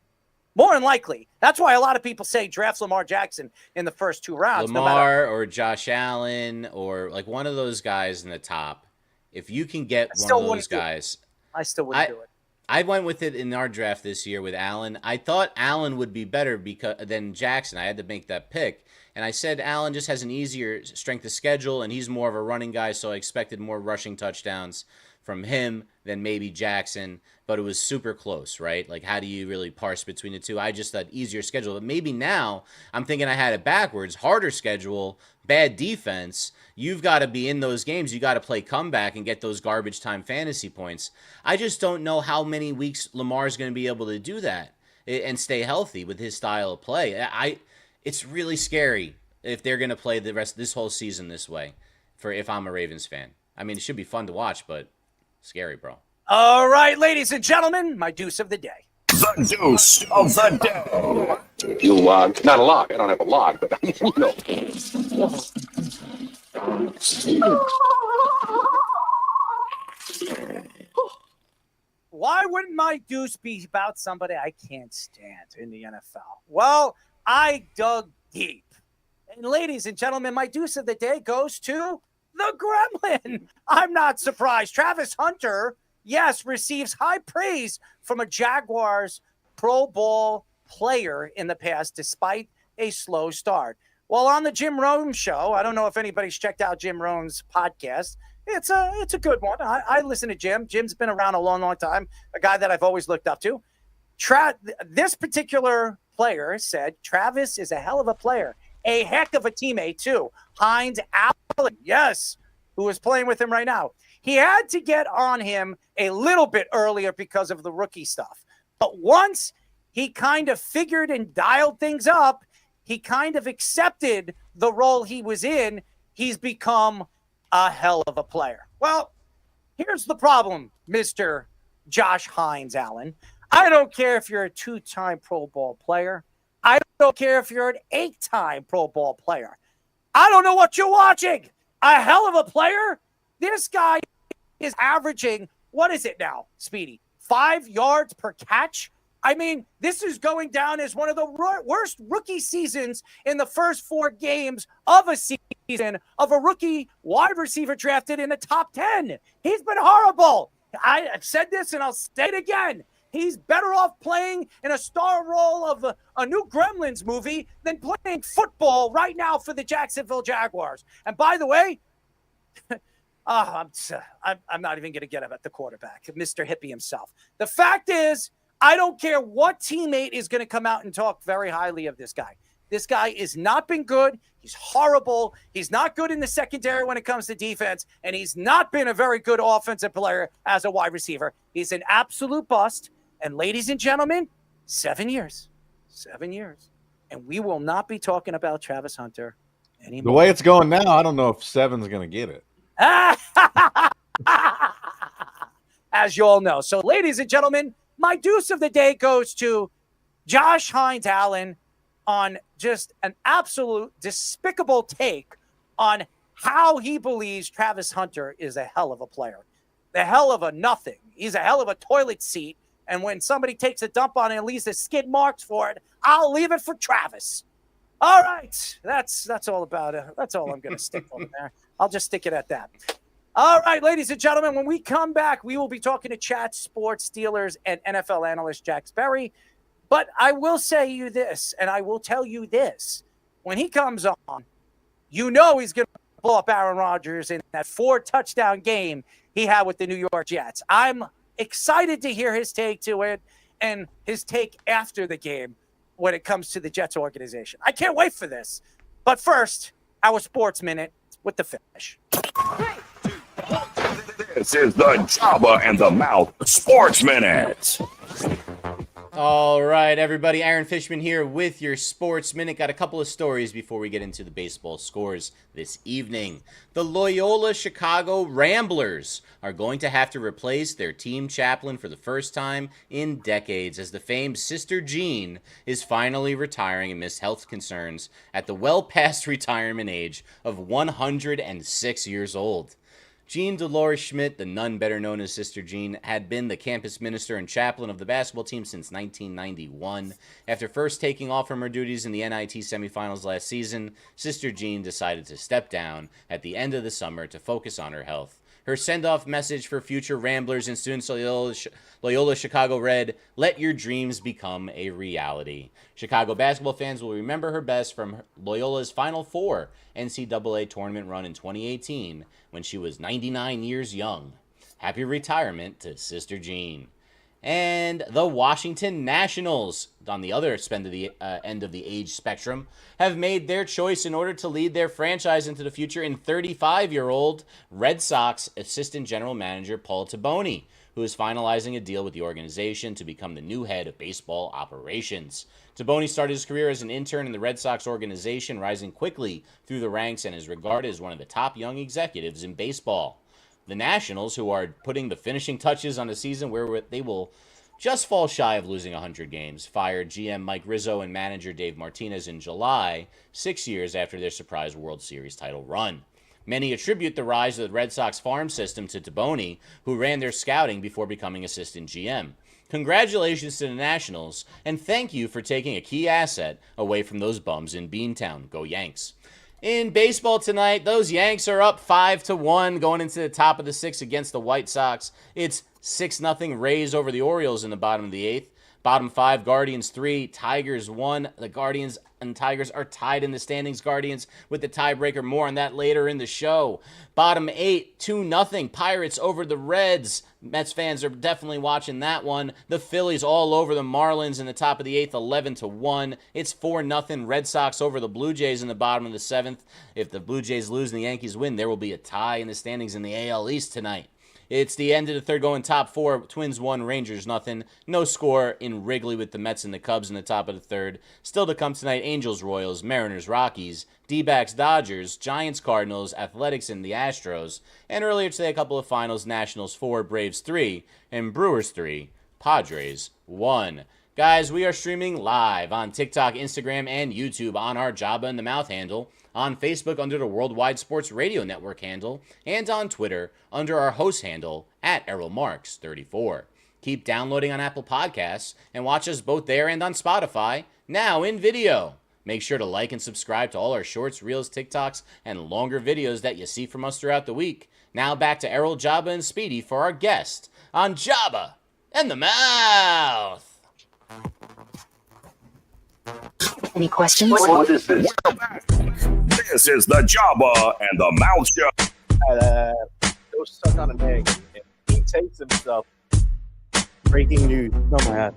More than likely. That's why a lot of people say draft Lamar Jackson in the first 2 rounds. Lamar or Josh Allen or one of those guys in the top. If you can get one of those guys. I still wouldn't do it. I went with it in our draft this year with Allen. I thought Allen would be better than Jackson. I had to make that pick. And I said Allen just has an easier strength of schedule, and he's more of a running guy, so I expected more rushing touchdowns from him than maybe Jackson. But it was super close, right? How do you really parse between the two? I just thought easier schedule. But maybe now I'm thinking I had it backwards. Harder schedule, bad defense. You've got to be in those games. You got to play comeback and get those garbage time fantasy points. I just don't know how many weeks Lamar's going to be able to do that and stay healthy with his style of play. It's really scary if they're going to play the rest of this whole season this way if I'm a Ravens fan. I mean, it should be fun to watch, but scary, bro. All right, ladies and gentlemen, my deuce of the day. The deuce of the day. You, not a log. I don't have a log, but you know. Why wouldn't my deuce be about somebody I can't stand in the NFL? Well, I dug deep. And ladies and gentlemen, my deuce of the day goes to the Gremlin. I'm not surprised. Travis Hunter, yes, receives high praise from a Jaguars Pro Bowl player in the past, despite a slow start. Well, on the Jim Rome show, I don't know if anybody's checked out Jim Rome's podcast. It's a good one. I listen to Jim. Jim's been around a long, long time, a guy that I've always looked up to. This particular player said Travis is a hell of a player, a heck of a teammate too. Hines Allen, yes, who is playing with him right now. He had to get on him a little bit earlier because of the rookie stuff. But once he kind of figured and dialed things up, he kind of accepted the role he was in. He's become a hell of a player. Well, here's the problem, Mr. Josh Hines Allen. I don't care if you're a 2-time Pro Bowl player. I don't care if you're an 8-time Pro Bowl player. I don't know what you're watching. A hell of a player? This guy is averaging, what is it now, Speedy? 5 yards per catch? I mean, this is going down as one of the worst rookie seasons in the first 4 games of a season of a rookie wide receiver drafted in the top 10. He's been horrible. I've said this and I'll say it again. He's better off playing in a star role of a new Gremlins movie than playing football right now for the Jacksonville Jaguars. And by the way, I'm not even going to get him at the quarterback, Mr. Hippie himself. The fact is, I don't care what teammate is going to come out and talk very highly of this guy. This guy has not been good. He's horrible. He's not good in the secondary when it comes to defense, and he's not been a very good offensive player as a wide receiver. He's an absolute bust. And ladies and gentlemen, 7 years. 7 years. and we will not be talking about Travis Hunter anymore. The way it's going now, I don't know if Seven's going to get it. As you all know. So, ladies and gentlemen, my deuce of the day goes to Josh Hines Allen on just an absolute despicable take on how he believes Travis Hunter is a hell of a player. The hell of a nothing. He's a hell of a toilet seat. And when somebody takes a dump on it and leaves the skid marks for it, I'll leave it for Travis. All right. That's all about it. That's all I'm going to stick on there. I'll just stick it at that. All right, ladies and gentlemen, when we come back, we will be talking to Chat Sports Steelers and NFL analyst Jax Berry. But I will say you this, and I will tell you this. When he comes on, you know he's going to blow up Aaron Rodgers in that 4-touchdown game he had with the New York Jets. I'm excited to hear his take to it and his take after the game when it comes to the Jets organization. I can't wait for this. But first, our Sports Minute with the Fish. This is the Jabba and the Mouth Sports Minute. All right, everybody. Aaron Fishman here with your Sports Minute. Got a couple of stories before we get into the baseball scores this evening. The Loyola Chicago Ramblers are going to have to replace their team chaplain for the first time in decades, as the famed Sister Jean is finally retiring amidst health concerns at the well-past retirement age of 106 years old. Jean Dolores Schmidt, the nun better known as Sister Jean, had been the campus minister and chaplain of the basketball team since 1991. After first taking off from her duties in the NIT semifinals last season, Sister Jean decided to step down at the end of the summer to focus on her health. Her send-off message for future Ramblers and students Loyola Chicago read, "Let your dreams become a reality." Chicago basketball fans will remember her best from Loyola's Final Four NCAA tournament run in 2018 when she was 99 years young. Happy retirement to Sister Jean. And the Washington Nationals, on the other end of the age spectrum, have made their choice in order to lead their franchise into the future in 35-year-old Red Sox assistant general manager Paul Taboni, who is finalizing a deal with the organization to become the new head of baseball operations. Taboni started his career as an intern in the Red Sox organization, rising quickly through the ranks and is regarded as one of the top young executives in baseball. The Nationals, who are putting the finishing touches on a season where they will just fall shy of losing 100 games, fired GM Mike Rizzo and manager Dave Martinez in July, 6 years after their surprise World Series title run. Many attribute the rise of the Red Sox farm system to Taboni, who ran their scouting before becoming assistant GM. Congratulations to the Nationals, and thank you for taking a key asset away from those bums in Beantown. Go Yanks. In baseball tonight, those Yanks are up 5-1 going into the top of the 6th against the White Sox. It's 6-0 Rays over the Orioles in the bottom of the 8th. Bottom 5, Guardians 3, Tigers 1. The Guardians and Tigers are tied in the standings. Guardians with the tiebreaker. More on that later in the show. Bottom 8, 2-0 Pirates over the Reds. Mets fans are definitely watching that one. The Phillies all over the Marlins in the top of the 8th, 11-1. It's 4-0 Red Sox over the Blue Jays in the bottom of the 7th. If the Blue Jays lose and the Yankees win, there will be a tie in the standings in the AL East tonight. It's the end of the third, going top 4. Twins 1, Rangers 0. No score in Wrigley with the Mets and the Cubs in the top of the third. Still to come tonight, Angels, Royals, Mariners, Rockies, D-backs, Dodgers, Giants, Cardinals, Athletics, and the Astros. And earlier today, a couple of finals, Nationals 4, Braves 3, and Brewers 3, Padres 1. Guys, we are streaming live on TikTok, Instagram, and YouTube on our Jabba in the Mouth handle, on Facebook under the Worldwide Sports Radio Network handle, and on Twitter under our host handle at ErrolMarks34. Keep downloading on Apple Podcasts and watch us both there and on Spotify, now in video. Make sure to like and subscribe to all our shorts, reels, TikToks, and longer videos that you see from us throughout the week. Now back to Errol, Jabba, and Speedy for our guest on Jabba and the Mouth. Any questions? What is this? This is the Jabba and the Mouth Show. Go suck on an egg. He takes himself. Breaking news. No, my hat.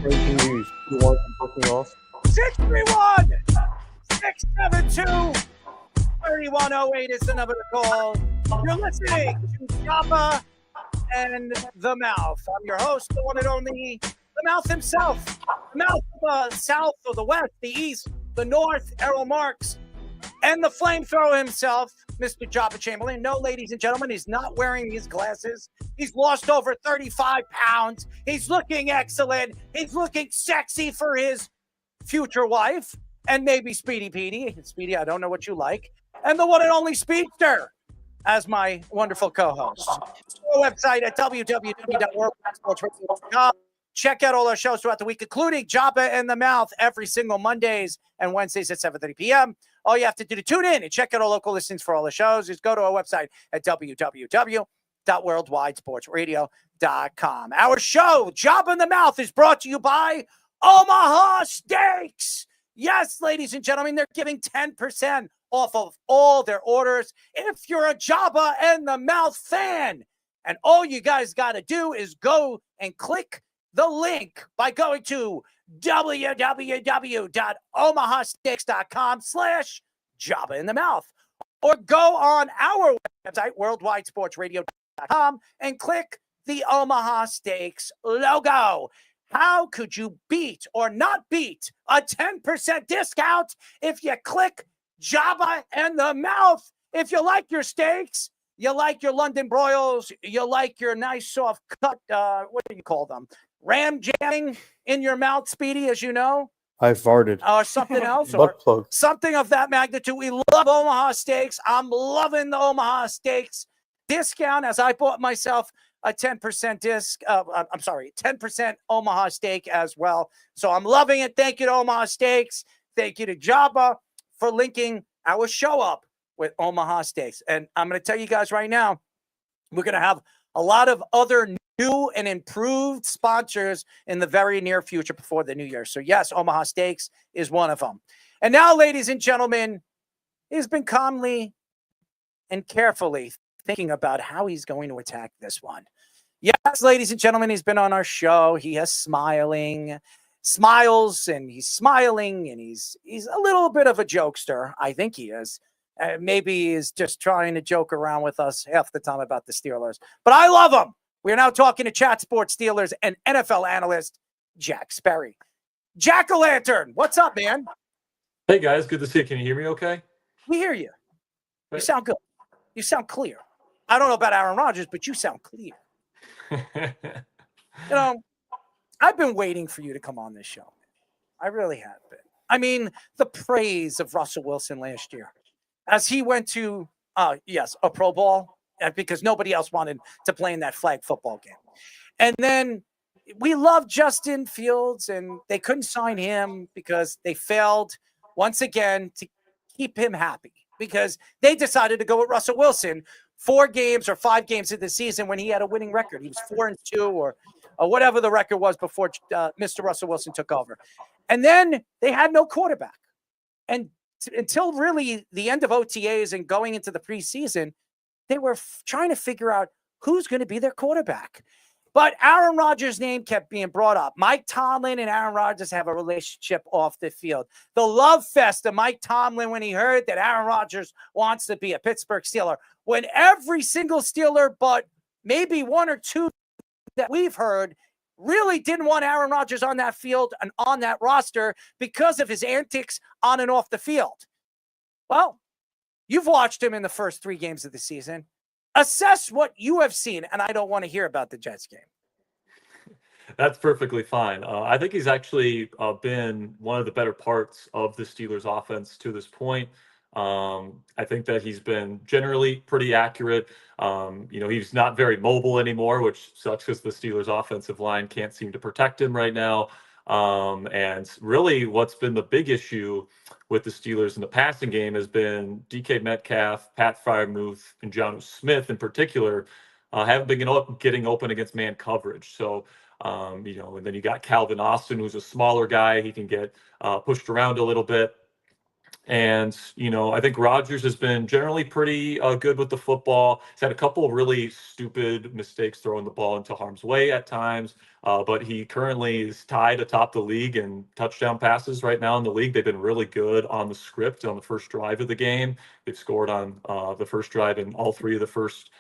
Breaking news. You want some breaking off? 631 672 3108 is the number to call. You're listening to Jabba and the Mouth. I'm your host, the one and only, the Mouth himself. The Mouth of the South or the West, the East, the North, Errol Marks, and the flamethrower himself, Mr. Jabba Chamberlain. No, ladies and gentlemen, he's not wearing his glasses. He's lost over 35 pounds. He's looking excellent. He's looking sexy for his future wife and maybe Speedy Petey. Speedy, I don't know what you like. And the one and only Speedster as my wonderful co-host. Our website at www.worldsportsradio.com. Check out all our shows throughout the week, including Jabba in the Mouth every single Mondays and Wednesdays at 7:30 p.m. All you have to do to tune in and check out our local listings for all the shows is go to our website at www.worldwidesportsradio.com. Our show, Jabba in the Mouth, is brought to you by Omaha Steaks. Yes, ladies and gentlemen, they're giving 10% off of all their orders if you're a Jabba in the Mouth fan. And all you guys got to do is go and click the link by going to www.omahasteaks.com/Jabba in the Mouth, or go on our website, worldwidesportsradio.com, and click the Omaha Steaks logo. How could you beat or not beat a 10% discount if you click Jabba in the Mouth? If you like your steaks, you like your London broils, you like your nice soft cut, what do you call them? Ram jamming in your mouth, Speedy, as you know. I farted. Or something else. or Butt plug. something of that magnitude. We love Omaha Steaks. I'm loving the Omaha Steaks discount as I bought myself a 10% 10% Omaha steak as well. So I'm loving it. Thank you to Omaha Steaks. Thank you to Jabba for linking our show up with Omaha Steaks. And I'm going to tell you guys right now, we're going to have a lot of other new and improved sponsors in the very near future before the new year. So yes, Omaha Steaks is one of them. And now, ladies and gentlemen, he's been calmly and carefully thinking about how he's going to attack this one. Yes, ladies and gentlemen, he's been on our show. He has smiles, and he's smiling, and he's a little bit of a jokester. I think he is. Maybe he's just trying to joke around with us half the time about the Steelers. But I love him. We're now talking to Chat Sports Steelers and NFL analyst Jack Sperry. Jack-o'-lantern, what's up, man? Hey, guys. Good to see you. Can you hear me okay? We hear you. You sound good. You sound clear. I don't know about Aaron Rodgers, but you sound clear. I've been waiting for you to come on this show. I really have been. I mean, the praise of Russell Wilson last year as he went to, a Pro Bowl, because nobody else wanted to play in that flag football game. And then we love Justin Fields, and they couldn't sign him because they failed once again to keep him happy because they decided to go with Russell Wilson 4 games or 5 games of the season when he had a winning record. He was 4-2 or whatever the record was before Mr. Russell Wilson took over. And then they had no quarterback. And until really the end of OTAs and going into the preseason, they were trying to figure out who's going to be their quarterback. But Aaron Rodgers' name kept being brought up. Mike Tomlin and Aaron Rodgers have a relationship off the field. The love fest of Mike Tomlin when he heard that Aaron Rodgers wants to be a Pittsburgh Steeler, when every single Steeler but maybe 1 or 2 that we've heard really didn't want Aaron Rodgers on that field and on that roster because of his antics on and off the field. Well, you've watched him in the first 3 games of the season. Assess what you have seen, and I don't want to hear about the Jets game. That's perfectly fine. I think he's actually been one of the better parts of the Steelers offense to this point. I think that he's been generally pretty accurate. He's not very mobile anymore, which sucks because the Steelers offensive line can't seem to protect him right now. And really what's been the big issue with the Steelers in the passing game has been DK Metcalf, Pat Freiermuth, and Jonnu Smith in particular haven't been getting open against man coverage. So, and then you got Calvin Austin, who's a smaller guy. He can get pushed around a little bit. And, I think Rodgers has been generally pretty good with the football. He's had a couple of really stupid mistakes throwing the ball into harm's way at times. But he currently is tied atop the league in touchdown passes right now in the league. They've been really good on the script on the first drive of the game. They've scored on the first drive in all 3 of the first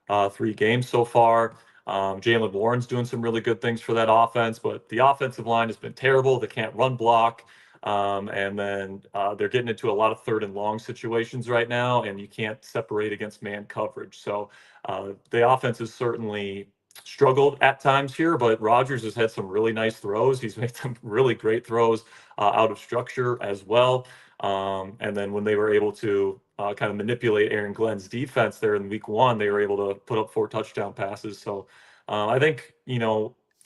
3 games so far. Jalen Warren's doing some really good things for that offense, but the offensive line has been terrible. They can't run block. And then they're getting into a lot of 3rd and long situations right now, and you can't separate against man coverage. So the offense has certainly struggled at times here, but Rodgers has had some really nice throws. He's made some really great throws out of structure as well. And then when they were able to kind of manipulate Aaron Glenn's defense there in week 1, they were able to put up 4 touchdown passes. So I think,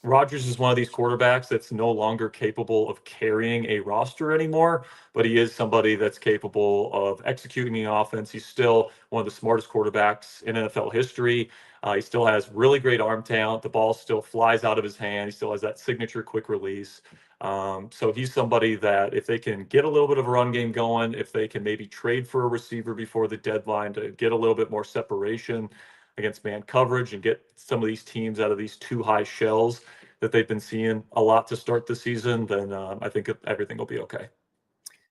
Rodgers is one of these quarterbacks that's no longer capable of carrying a roster anymore, but he is somebody that's capable of executing the offense. He's still one of the smartest quarterbacks in NFL history. He still has really great arm talent. The ball still flies out of his hand. He still has that signature quick release. So he's somebody that if they can get a little bit of a run game going, if they can maybe trade for a receiver before the deadline to get a little bit more separation against man coverage and get some of these teams out of these too high shells that they've been seeing a lot to start the season, then I think everything will be okay.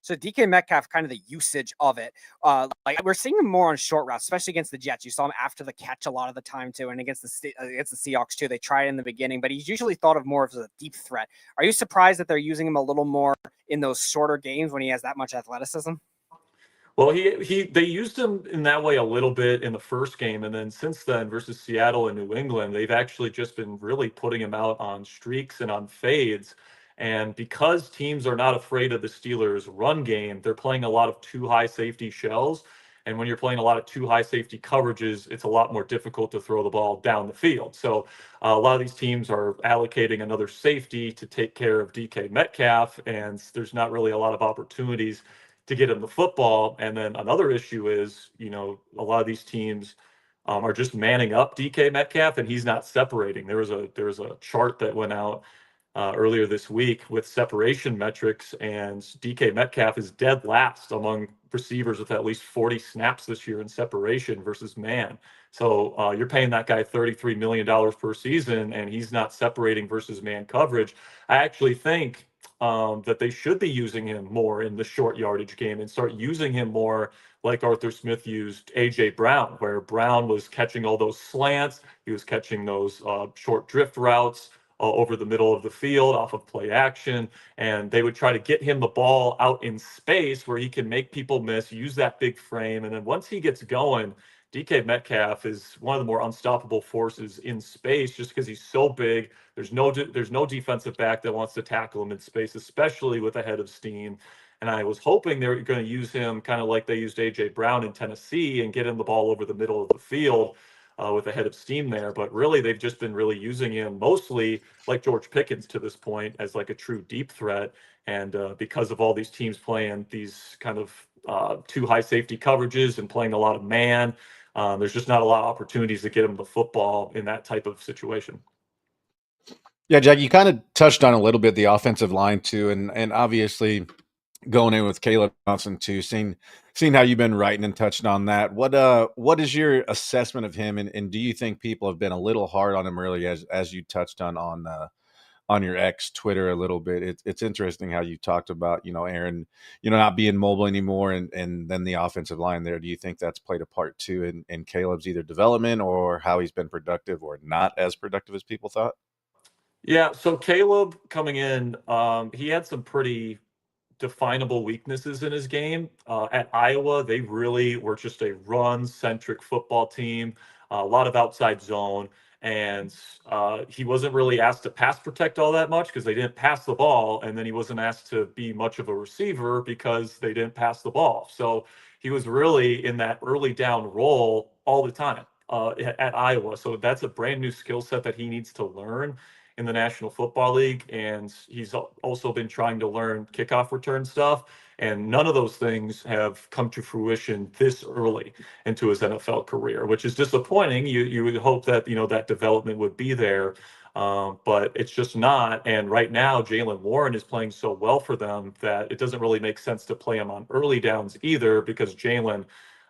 So DK Metcalf, kind of the usage of it, like we're seeing him more on short routes, especially against the Jets. You saw him after the catch a lot of the time too, and against the Seahawks too. They tried in the beginning, but he's usually thought of more as a deep threat. Are you surprised that they're using him a little more in those shorter games when he has that much athleticism? Well, they used him in that way a little bit in the first game, and then since then versus Seattle and New England, they've actually just been really putting him out on streaks and on fades. And because teams are not afraid of the Steelers' run game, they're playing a lot of too high safety shells. And when you're playing a lot of too high safety coverages, it's a lot more difficult to throw the ball down the field. So a lot of these teams are allocating another safety to take care of DK Metcalf, and there's not really a lot of opportunities to get him the football. And then another issue is, a lot of these teams are just manning up DK Metcalf, and he's not separating. There was a chart that went out earlier this week with separation metrics, and DK Metcalf is dead last among receivers with at least 40 snaps this year in separation versus man. So you're paying that guy $33 million per season, and he's not separating versus man coverage. I actually think that they should be using him more in the short yardage game and start using him more like Arthur Smith used A.J. Brown, where Brown was catching all those slants. He was catching those short drift routes over the middle of the field off of play action, and they would try to get him the ball out in space where he can make people miss, use that big frame, and then once he gets going, DK Metcalf is one of the more unstoppable forces in space just because he's so big. There's no defensive back that wants to tackle him in space, especially with a head of steam. And I was hoping they were going to use him kind of like they used A.J. Brown in Tennessee and get him the ball over the middle of the field with a head of steam there. But really, they've just been really using him mostly like George Pickens to this point as like a true deep threat. And because of all these teams playing these kind of too high safety coverages and playing a lot of man, there's just not a lot of opportunities to get him the football in that type of situation. Yeah, Jack, you kind of touched on a little bit the offensive line too, and obviously going in with Caleb Johnson too, seeing how you've been writing and touching on that. What is your assessment of him, and do you think people have been a little hard on him early, as you touched on your X Twitter a little bit? It's interesting how you talked about, Aaron, not being mobile anymore, and then the offensive line there. Do you think that's played a part too in Caleb's either development or how he's been productive or not as productive as people thought? Yeah, so Caleb coming in, he had some pretty definable weaknesses in his game. At Iowa, they really were just a run-centric football team, a lot of outside zone, and he wasn't really asked to pass protect all that much because they didn't pass the ball, and then he wasn't asked to be much of a receiver because they didn't pass the ball. So he was really in that early down role all the time at Iowa. So that's a brand new skill set that he needs to learn in the National Football League, and he's also been trying to learn kickoff return stuff, and none of those things have come to fruition this early into his NFL career, which is disappointing. You would hope that that development would be there, but it's just not. And right now, Jaylen Warren is playing so well for them that it doesn't really make sense to play him on early downs either, because Jaylen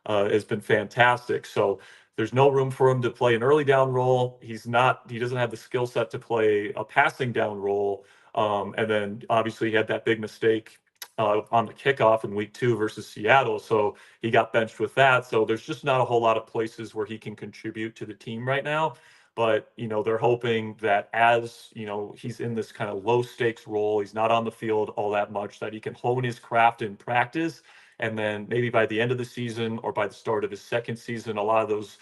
has been fantastic. So there's no room for him to play an early down role. He doesn't have the skill set to play a passing down role. And then obviously he had that big mistake on the kickoff in week 2 versus Seattle. So he got benched with that. So there's just not a whole lot of places where he can contribute to the team right now. But, they're hoping that as, he's in this kind of low stakes role, he's not on the field all that much, that he can hone his craft in practice. And then maybe by the end of the season or by the start of his second season, a lot of those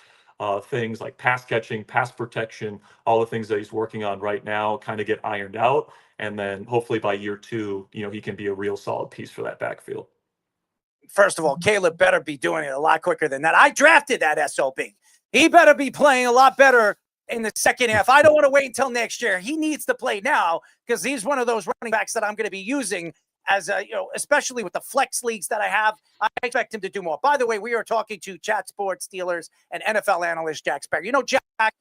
things like pass catching, pass protection, all the things that he's working on right now kind of get ironed out. And then hopefully by year 2, he can be a real solid piece for that backfield. First of all, Caleb better be doing it a lot quicker than that. I drafted that SOB. He better be playing a lot better in the second half. I don't want to wait until next year. He needs to play now because he's one of those running backs that I'm going to be using as a, especially with the flex leagues that I have. I expect him to do more. By the way, we are talking to Chat Sports Steelers and NFL analyst Jack Sperry. Jack,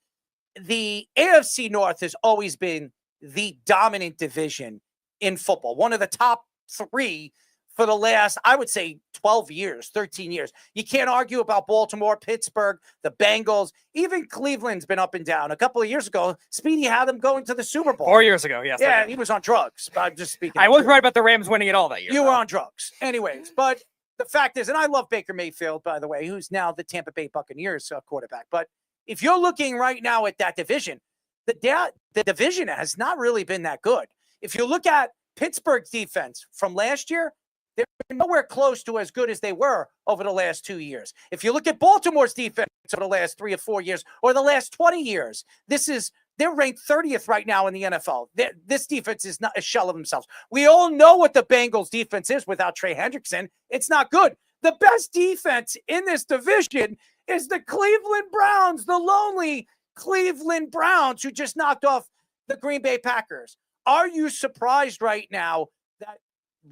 the AFC North has always been the dominant division in football. One of the top 3 for the last, I would say, 12 years, 13 years. You can't argue about Baltimore, Pittsburgh, the Bengals. Even Cleveland's been up and down. A couple of years ago, Speedy had them going to the Super Bowl. 4 years ago, yes. Yeah, he was on drugs. I'm just speaking. I was right about the Rams winning it all that year. You were on drugs. Anyways, but the fact is, and I love Baker Mayfield, by the way, who's now the Tampa Bay Buccaneers quarterback. But if you're looking right now at that division, the division has not really been that good. If you look at Pittsburgh's defense from last year, they're nowhere close to as good as they were over the last 2 years. If you look at Baltimore's defense over the last 3 or 4 years or the last 20 years, they're ranked 30th right now in the NFL. This defense is not a shell of themselves. We all know what the Bengals defense is without Trey Hendrickson. It's not good. The best defense in this division is the Cleveland Browns, the lonely Cleveland Browns who just knocked off the Green Bay Packers. Are you surprised right now that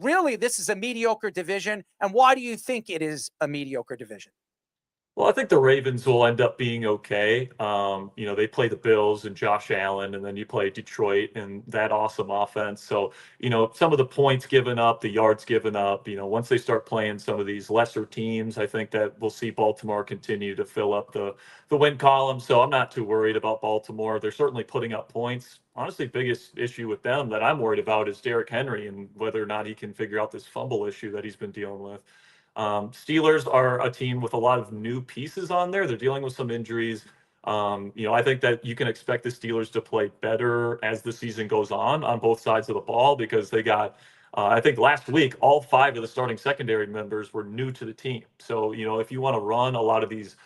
really this is a mediocre division? And why do you think it is a mediocre division? Well, I think the Ravens will end up being okay. They play the Bills and Josh Allen, and then you play Detroit and that awesome offense. So, some of the points given up, the yards given up, once they start playing some of these lesser teams, I think that we'll see Baltimore continue to fill up the win column. So I'm not too worried about Baltimore. They're certainly putting up points. Honestly, biggest issue with them that I'm worried about is Derrick Henry and whether or not he can figure out this fumble issue that he's been dealing with. Steelers are a team with a lot of new pieces on there. They're dealing with some injuries. I think that you can expect the Steelers to play better as the season goes on both sides of the ball because they got, I think last week, all 5 of the starting secondary members were new to the team. So, if you want to run a lot of these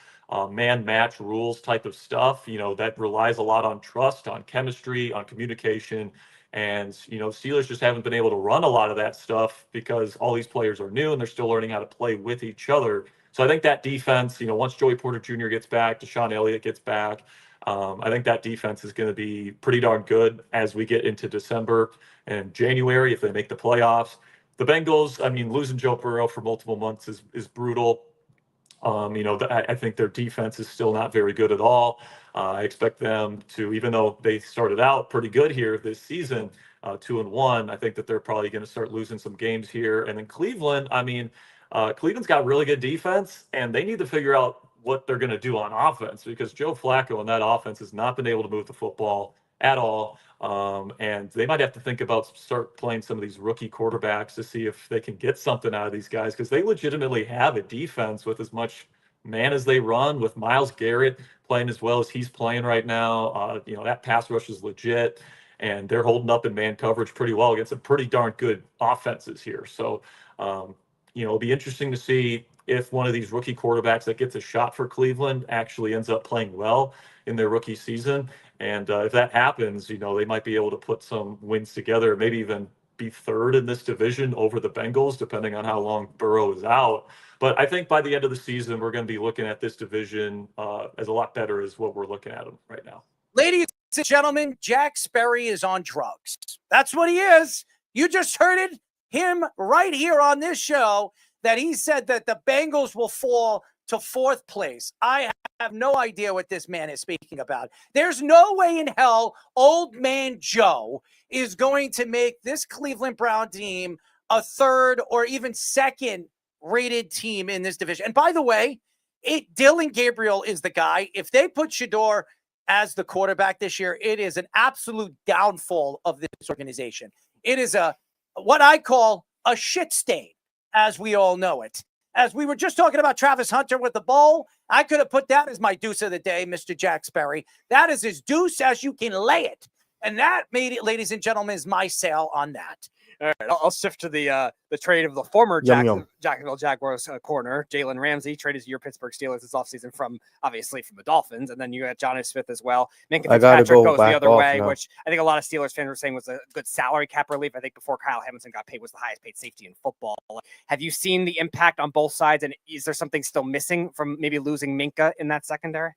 man match rules type of stuff, that relies a lot on trust, on chemistry, on communication. And, Steelers just haven't been able to run a lot of that stuff because all these players are new and they're still learning how to play with each other. So I think that defense, once Joey Porter Jr. gets back, Deshaun Elliott gets back, I think that defense is going to be pretty darn good as we get into December and January if they make the playoffs. The Bengals, losing Joe Burrow for multiple months is brutal. I think their defense is still not very good at all. I expect them to, even though they started out pretty good here this season, 2-1, I think that they're probably going to start losing some games here. And then Cleveland, Cleveland's got really good defense, and they need to figure out what they're going to do on offense because Joe Flacco and that offense has not been able to move the football at all. And they might have to think about start playing some of these rookie quarterbacks to see if they can get something out of these guys because they legitimately have a defense with as much man as they run, with Myles Garrett playing as well as he's playing right now. That pass rush is legit, and they're holding up in man coverage pretty well against some pretty darn good offenses here. So, it'll be interesting to see if one of these rookie quarterbacks that gets a shot for Cleveland actually ends up playing well in their rookie season. And if that happens, they might be able to put some wins together, maybe even be third in this division over the Bengals, depending on how long Burrow is out. But I think by the end of the season, we're going to be looking at this division as a lot better as what we're looking at them right now. Ladies and gentlemen, Jack Sperry is on drugs. That's what he is. You just heard him right here on this show that he said that the Bengals will fall to 4th place. I have no idea what this man is speaking about. There's no way in hell old man Joe is going to make this Cleveland Brown team a 3rd or even 2nd rated team in this division. And by the way, Dylan Gabriel is the guy. If they put Shador as the quarterback this year, it is an absolute downfall of this organization. It is what I call a shit stain, as we all know it. as we were just talking about Travis Hunter with the bowl, I could have put that as my deuce of the day, Mr. Jack Sperry. That is as deuce as you can lay it. And that, ladies and gentlemen, is my sale on that. All right, I'll shift to the trade of the former Jacksonville Jaguars corner, Jalen Ramsey, traded to your Pittsburgh Steelers this offseason from the Dolphins. And then you got Jonnu Smith as well. Minka Fitzpatrick goes the other way, which I think a lot of Steelers fans were saying was a good salary cap relief. I think before Kyle Hamilton got paid was the highest paid safety in football. Have you seen the impact on both sides? And is there something still missing from maybe losing Minka in that secondary?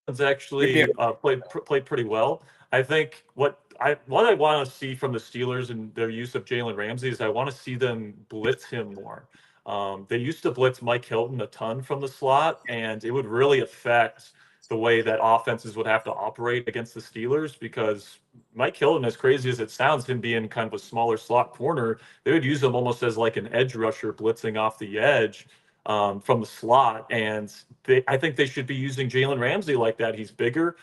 It's actually played pretty well. I think what I want to see from the Steelers and their use of Jalen Ramsey is I want to see them blitz him more. They used to blitz Mike Hilton a ton from the slot, and it would really affect the way that offenses would have to operate against the Steelers, because Mike Hilton, as crazy as it sounds, him being kind of a smaller slot corner, they would use him almost as like an edge rusher blitzing off the edge from the slot. And I think they should be using Jalen Ramsey like that. He's bigger.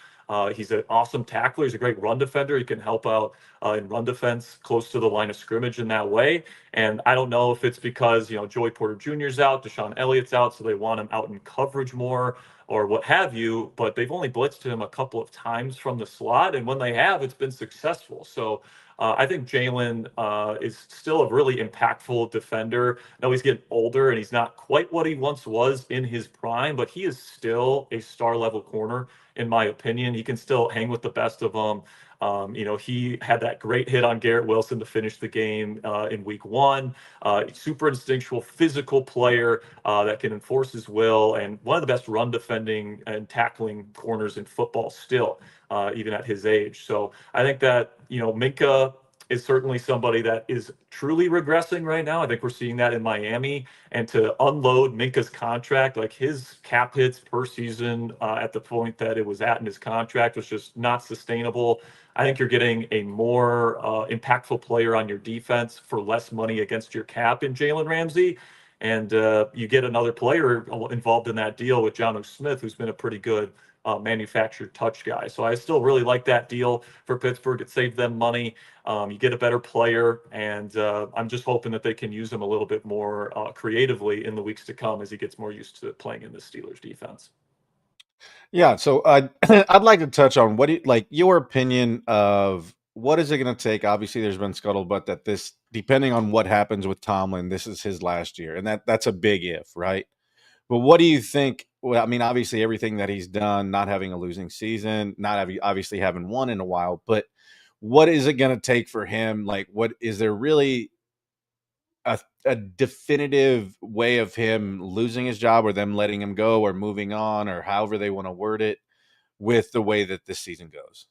He's an awesome tackler. He's a great run defender. He can help out in run defense close to the line of scrimmage in that way. And I don't know if it's because, Joey Porter Jr.'s out, Deshaun Elliott's out, so they want him out in coverage more or what have you, but they've only blitzed him a couple of times from the slot. And when they have, it's been successful. So I think Jalen is still a really impactful defender. I know he's getting older and he's not quite what he once was in his prime, but he is still a star-level corner, in my opinion. He can still hang with the best of them. He had that great hit on Garrett Wilson to finish the game in week 1. Super instinctual, physical player that can enforce his will, and one of the best run defending and tackling corners in football still, even at his age. So I think that, Minka is certainly somebody that is truly regressing right now. I think we're seeing that in Miami. And to unload Minka's contract, like his cap hits per season at the point that it was at in his contract was just not sustainable. I think you're getting a more impactful player on your defense for less money against your cap in Jalen Ramsey. And you get another player involved in that deal with Jonnu Smith, who's been a pretty good manufactured touch guy. So I still really like that deal for Pittsburgh. It saved them money. You get a better player, and I'm just hoping that they can use him a little bit more creatively in the weeks to come as he gets more used to playing in the Steelers defense. Yeah, so I'd like to touch on your opinion of what is it going to take. Obviously, there's been scuttlebutt that this, depending on what happens with Tomlin, this is his last year, and that's a big if, right? But what do you think? Well, I mean, obviously everything that he's done, not having a losing season, obviously haven't won in a while, but what is it going to take for him? Like, what is there really a definitive way of him losing his job, or them letting him go, or moving on, or however they want to word it, with the way that this season goes?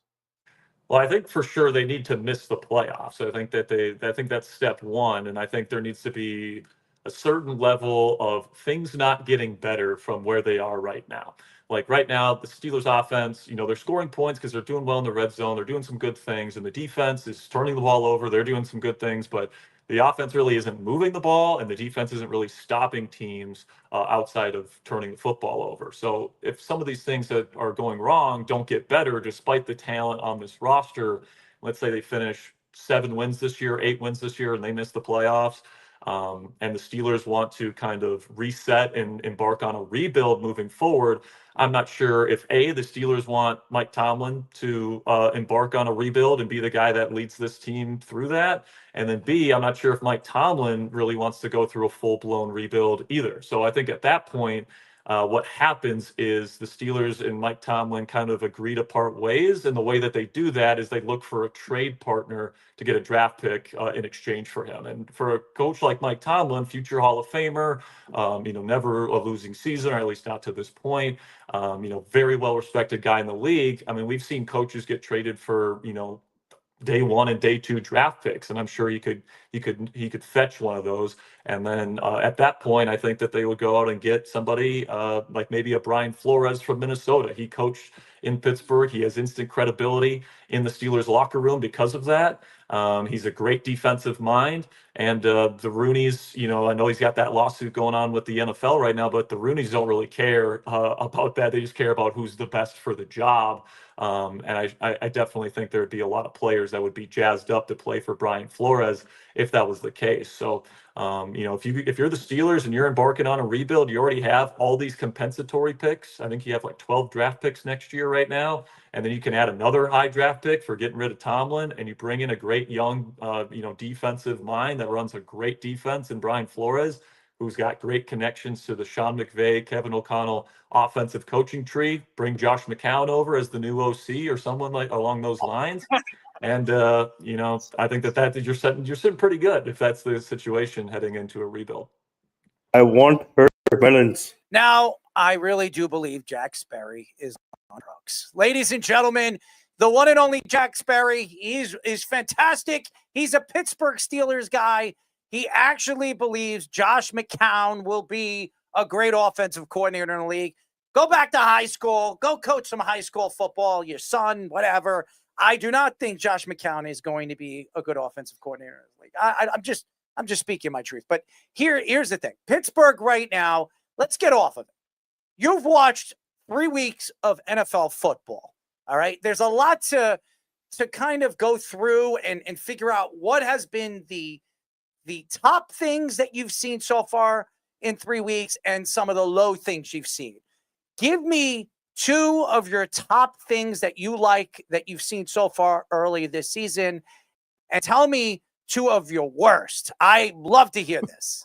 Well, I think for sure they need to miss the playoffs. I think that's step one, and I think there needs to be a certain level of things not getting better from where they are right now. Like right now, the Steelers offense, they're scoring points because they're doing well in the red zone. They're doing some good things, and the defense is turning the ball over. They're doing some good things, but the offense really isn't moving the ball, and the defense isn't really stopping teams outside of turning the football over. So if some of these things that are going wrong don't get better, despite the talent on this roster, let's say they finish 7 wins this year, 8 wins this year, and they miss the playoffs, and the Steelers want to kind of reset and embark on a rebuild moving forward, I'm not sure if the Steelers want Mike Tomlin to embark on a rebuild and be the guy that leads this team through that. And then B, I'm not sure if Mike Tomlin really wants to go through a full-blown rebuild either. So I think at that point, what happens is the Steelers and Mike Tomlin kind of agree to part ways. And the way that they do that is they look for a trade partner to get a draft pick in exchange for him. And for a coach like Mike Tomlin, future Hall of Famer, never a losing season, or at least not to this point, very well-respected guy in the league. I mean, we've seen coaches get traded for, day 1 and day 2 draft picks, and I'm sure he could fetch one of those. And then at that point, I think that they would go out and get somebody like maybe a Brian Flores from Minnesota. He coached in Pittsburgh. He has instant credibility in the Steelers locker room because of that. He's a great defensive mind. And the Rooneys, I know he's got that lawsuit going on with the NFL right now, but the Rooneys don't really care about that. They just care about who's the best for the job. And I definitely think there would be a lot of players that would be jazzed up to play for Brian Flores if that was the case. So, if you're the Steelers and you're embarking on a rebuild, you already have all these compensatory picks. I think you have like 12 draft picks next year right now, and then you can add another high draft pick for getting rid of Tomlin, and you bring in a great young, defensive mind that runs a great defense in Brian Flores, who's got great connections to the Sean McVay, Kevin O'Connell offensive coaching tree. Bring Josh McCown over as the new OC or someone like along those lines. And I think that you're sitting pretty good if that's the situation heading into a rebuild. I want her melons. Now, I really do believe Jack Sperry is on drugs. Ladies and gentlemen, the one and only Jack Sperry is fantastic. He's a Pittsburgh Steelers guy. He actually believes Josh McCown will be a great offensive coordinator in the league. Go back to high school. Go coach some high school football, your son, whatever. I do not think Josh McCown is going to be a good offensive coordinator in the league. I'm just speaking my truth. But here's the thing. Pittsburgh right now, let's get off of it. You've watched 3 weeks of NFL football. All right. There's a lot to kind of go through and figure out what has been the top things that you've seen so far in 3 weeks and some of the low things you've seen. Give me 2 of your top things that you like that you've seen so far early this season, and tell me 2 of your worst. I love to hear this.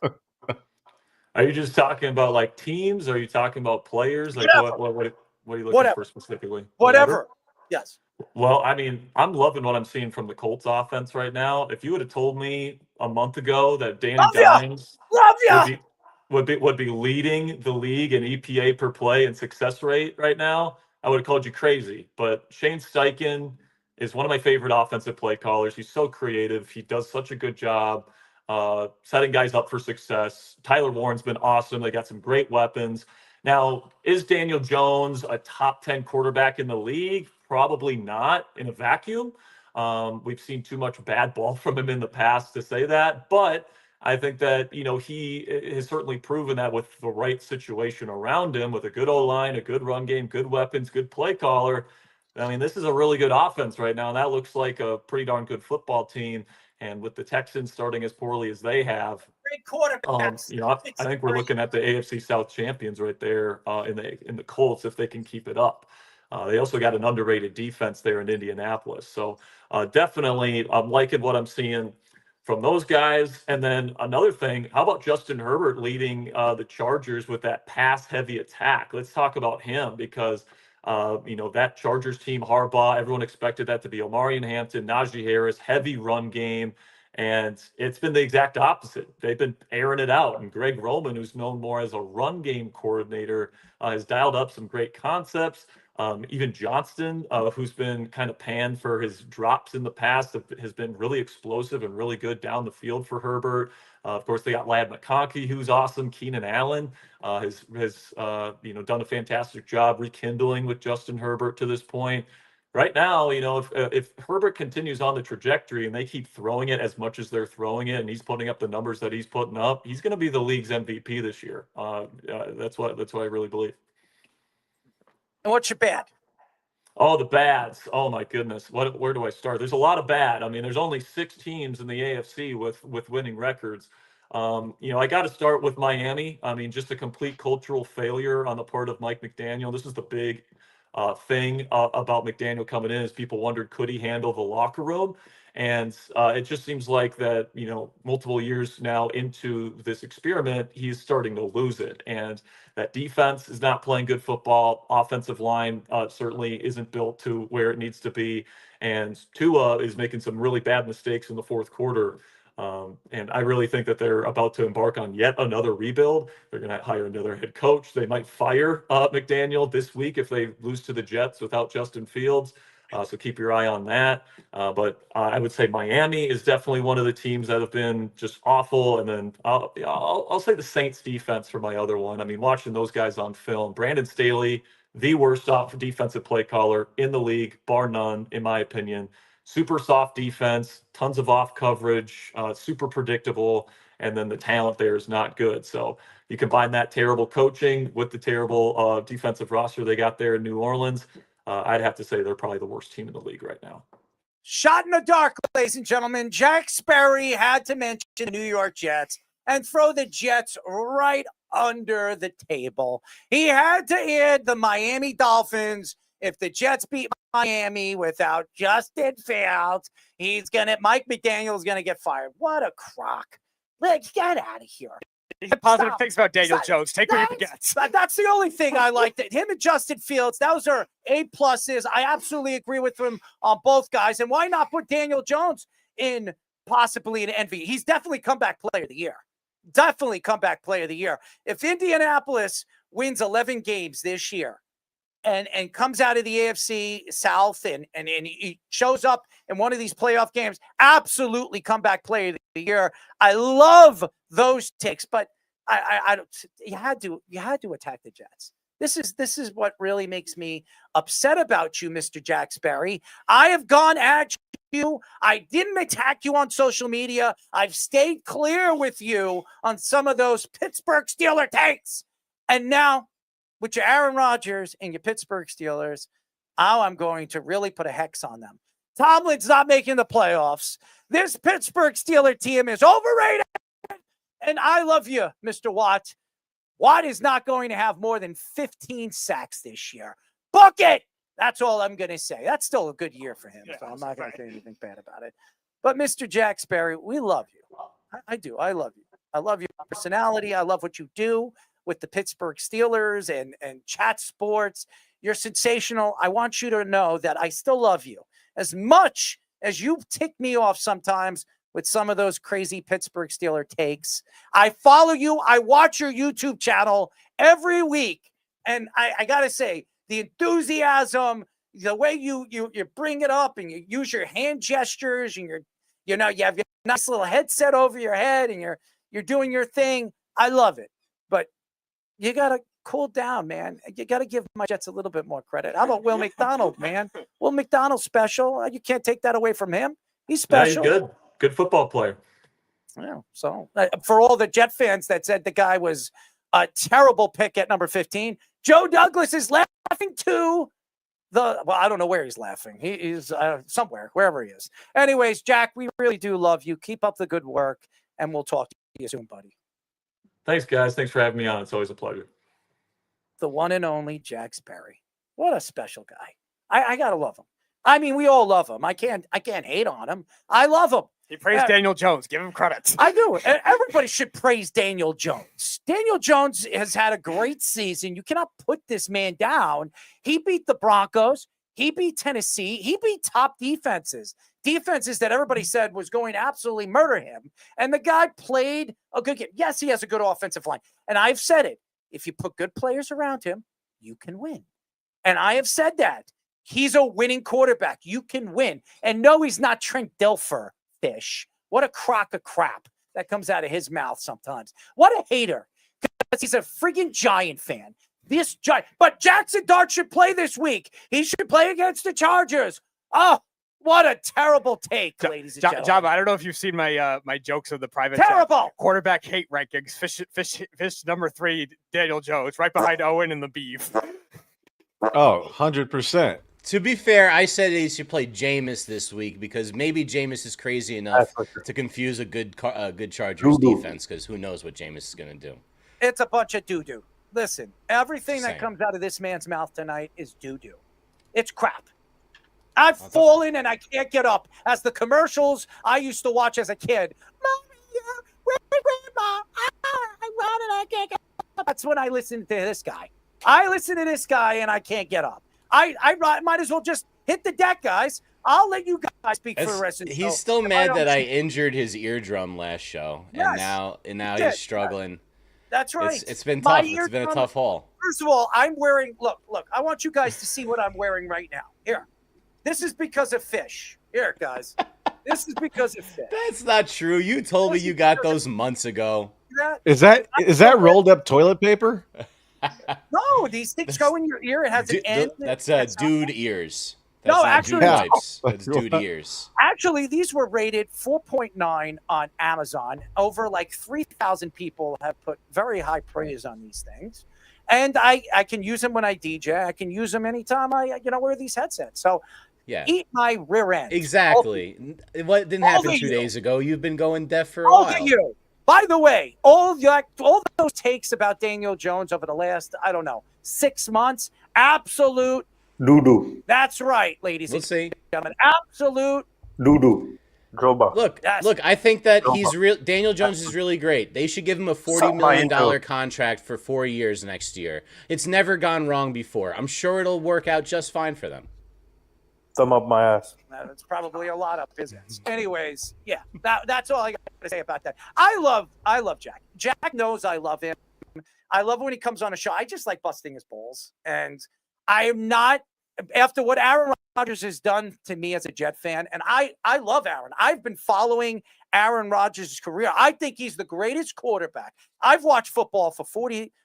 Are you just talking about like teams? Or are you talking about players? Like what are you looking for specifically? Whatever. Yes. Well, I mean, I'm loving what I'm seeing from the Colts offense right now. If you would have told me a month ago that Danny Dimes would be leading the league in EPA per play and success rate right now, I would have called you crazy. But Shane Steichen is one of my favorite offensive play callers. He's so creative. He does such a good job setting guys up for success. Tyler Warren's been awesome. They got some great weapons. Now, is Daniel Jones a top 10 quarterback in the league? Probably not in a vacuum. We've seen too much bad ball from him in the past to say that, but I think that, he has certainly proven that with the right situation around him, with a good O-line, a good run game, good weapons, good play caller. I mean, this is a really good offense right now, and that looks like a pretty darn good football team. And with the Texans starting as poorly as they have, great quarterbacks. I think we're looking at the AFC South champions right there in the Colts if they can keep it up. They also got an underrated defense there in Indianapolis. So definitely I'm liking what I'm seeing from those guys. And then another thing, how about Justin Herbert leading the Chargers with that pass-heavy attack? Let's talk about him because, that Chargers team, Harbaugh, everyone expected that to be Omarion Hampton, Najee Harris, heavy run game. And it's been the exact opposite. They've been airing it out. And Greg Roman, who's known more as a run game coordinator, has dialed up some great concepts. Even Johnston, who's been kind of panned for his drops in the past, has been really explosive and really good down the field for Herbert. Of course, they got Ladd McConkey, who's awesome. Keenan Allen has done a fantastic job rekindling with Justin Herbert to this point. Right now, if Herbert continues on the trajectory and they keep throwing it as much as they're throwing it, and he's putting up the numbers that he's putting up, he's going to be the league's MVP this year. That's what I really believe. And what's your bad? Oh, the bads. Oh my goodness. Where do I start? There's a lot of bad. I mean, there's only 6 teams in the AFC with winning records. I got to start with Miami. I mean, just a complete cultural failure on the part of Mike McDaniel. This is the big thing about McDaniel coming in, is people wondered, could he handle the locker room? And it just seems like that, multiple years now into this experiment, he's starting to lose it. And that defense is not playing good football. Offensive line certainly isn't built to where it needs to be. And Tua is making some really bad mistakes in the fourth quarter. And I really think that they're about to embark on yet another rebuild. They're going to hire another head coach. They might fire McDaniel this week if they lose to the Jets without Justin Fields. So keep your eye on that. But I would say Miami is definitely one of the teams that have been just awful. And then I'll say the Saints defense for my other one. I mean, watching those guys on film, Brandon Staley, the worst defensive play caller in the league, bar none, in my opinion. Super soft defense, tons of off coverage, super predictable. And then the talent there is not good. So you combine that terrible coaching with the terrible defensive roster they got there in New Orleans. I'd have to say they're probably the worst team in the league right now. Shot in the dark, ladies and gentlemen. Jack Sperry had to mention the New York Jets and throw the Jets right under the table. He had to add the Miami Dolphins. If the Jets beat Miami without Justin Fields, Mike McDaniel's gonna get fired. What a crock. Let's get out of here. Positive things about Daniel Jones. Take what you get. That's the only thing I liked. Him and Justin Fields, those are A pluses. I absolutely agree with him on both guys. And why not put Daniel Jones in possibly an MVP? He's definitely comeback player of the year. Definitely comeback player of the year. If Indianapolis wins 11 games this year and comes out of the AFC South and he shows up in one of these playoff games, absolutely comeback player of the year. I love those takes, but I you had to attack the Jets. This is what really makes me upset about you, Mr. Jack Sperry. I have gone at you. I didn't attack you on social media. I've stayed clear with you on some of those Pittsburgh Steelers takes. And now, with your Aaron Rodgers and your Pittsburgh Steelers, I'm going to really put a hex on them. Tomlin's not making the playoffs. This Pittsburgh Steelers team is overrated. And I love you, Mr. Watt. Watt is not going to have more than 15 sacks this year. Book it. That's all I'm going to say. That's still a good year for him, so I'm not going to say anything bad about it. But Mr. Jack Sperry, we love you. I do. I love you. I love your personality. I love what you do with the Pittsburgh Steelers and chat sports. You're sensational. I want you to know that I still love you. As much as you tick me off sometimes with some of those crazy Pittsburgh Steelers takes, I follow you. I watch your YouTube channel every week. And I got to say, the enthusiasm, the way you bring it up and you use your hand gestures and you have your nice little headset over your head and you're doing your thing. I love it. But you got to cool down, man. You got to give my Jets a little bit more credit. How about Will McDonald, man? Will McDonald's special. You can't take that away from him. He's special. Yeah, he's good football player. Yeah. So for all the Jet fans that said the guy was a terrible pick at number 15, Joe Douglas is laughing too. I don't know where he's laughing. He's somewhere, wherever he is. Anyways, Jack, we really do love you. Keep up the good work, and we'll talk to you soon, buddy. Thanks, guys. Thanks for having me on. It's always a pleasure. The one and only Jack Sperry. What a special guy. I gotta love him. I mean, we all love him. I can't hate on him. I love him. He praised Daniel Jones. Give him credit. I do. Everybody should praise Daniel Jones. Daniel Jones has had a great season. You cannot put this man down. He beat the Broncos. He beat Tennessee. He beat top defenses that everybody said was going to absolutely murder him. And the guy played a good game. Yes, he has a good offensive line. And I've said it. If you put good players around him, you can win. And I have said that. He's a winning quarterback. You can win. And no, he's not Trent Dilfer fish. What a crock of crap that comes out of his mouth sometimes. What a hater. Because he's a friggin' Giant fan. But Jackson Dart should play this week. He should play against the Chargers. Oh, what a terrible take, ladies and gentlemen. Jabba, I don't know if you've seen my my jokes of the private terrible quarterback hate rankings. Fish number 3, Daniel Jones, right behind Owen and the Beef. Oh, 100%. To be fair, I said he should play Jameis this week because maybe Jameis is crazy enough to confuse a good Chargers defense, because who knows what Jameis is going to do. It's a bunch of doo-doo. Listen, everything that comes out of this man's mouth tonight is doo-doo. It's crap. I've fallen and I can't get up. As the commercials I used to watch as a kid. Mommy, where's Grandma? I run and I can't get up. That's when I listen to this guy. I listen to this guy and I can't get up. I might as well just hit the deck, guys. I'll let you guys speak for the rest of the show. He's still mad that I injured his eardrum last show, and now he's struggling. That's right. It's been tough. It's been a tough haul. First of all, I'm wearing. Look. I want you guys to see what I'm wearing right now. Here, this is because of fish. Here, guys. This is because of fish. That's not true. You told me you got those months ago. Is that rolled up toilet paper? No, these things go in your ear. It has an end. That's dude ears. That's no, actually, dude wipes. That's dude ears. Actually, these were rated 4.9 on Amazon. Over like 3,000 people have put very high praise on these things. And I can use them when I DJ. I can use them anytime I wear these headsets. So Yeah. Eat my rear end. Exactly. What didn't all happen of 2 you. days ago? You've been going deaf for a All while. of you. By the way, all those takes about Daniel Jones over the last, I don't know, 6 months, absolute Doo-doo. That's right, ladies We'll and see. gentlemen. Absolute Doo-doo. Droba. Look, I think that he's real. Daniel Jones is really great. They should give him a $40 million contract for 4 years next year. It's never gone wrong before. I'm sure it'll work out just fine for them. Thumb up my ass. That's probably a lot of business. Anyways, yeah, that's all I got to say about that. I love Jack. Jack knows I love him. I love when he comes on a show. I just like busting his balls. And I am not, after what Aaron Rodgers has done to me as a Jet fan, and I love Aaron. I've been following Aaron Rodgers' career. I think he's the greatest quarterback. I've watched football for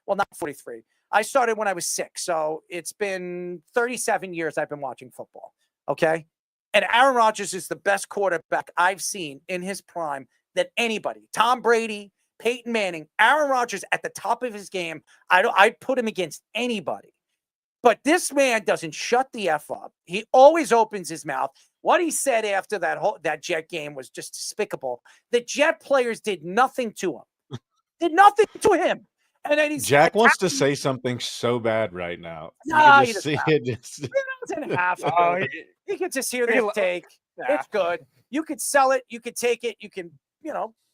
not 43. I started when I was 6, so it's been 37 years I've been watching football. Okay. And Aaron Rodgers is the best quarterback I've seen in his prime than anybody. Tom Brady, Peyton Manning, Aaron Rodgers at the top of his game. I'd put him against anybody. But this man doesn't shut the F up. He always opens his mouth. What he said after that Jet game was just despicable. The Jet players did nothing to him. Did nothing to him. And then Jack wants to say something so bad right now. No, you can just see it. He doesn't have to. He can just hear the take. It's good. You could sell it. You could take it. You can,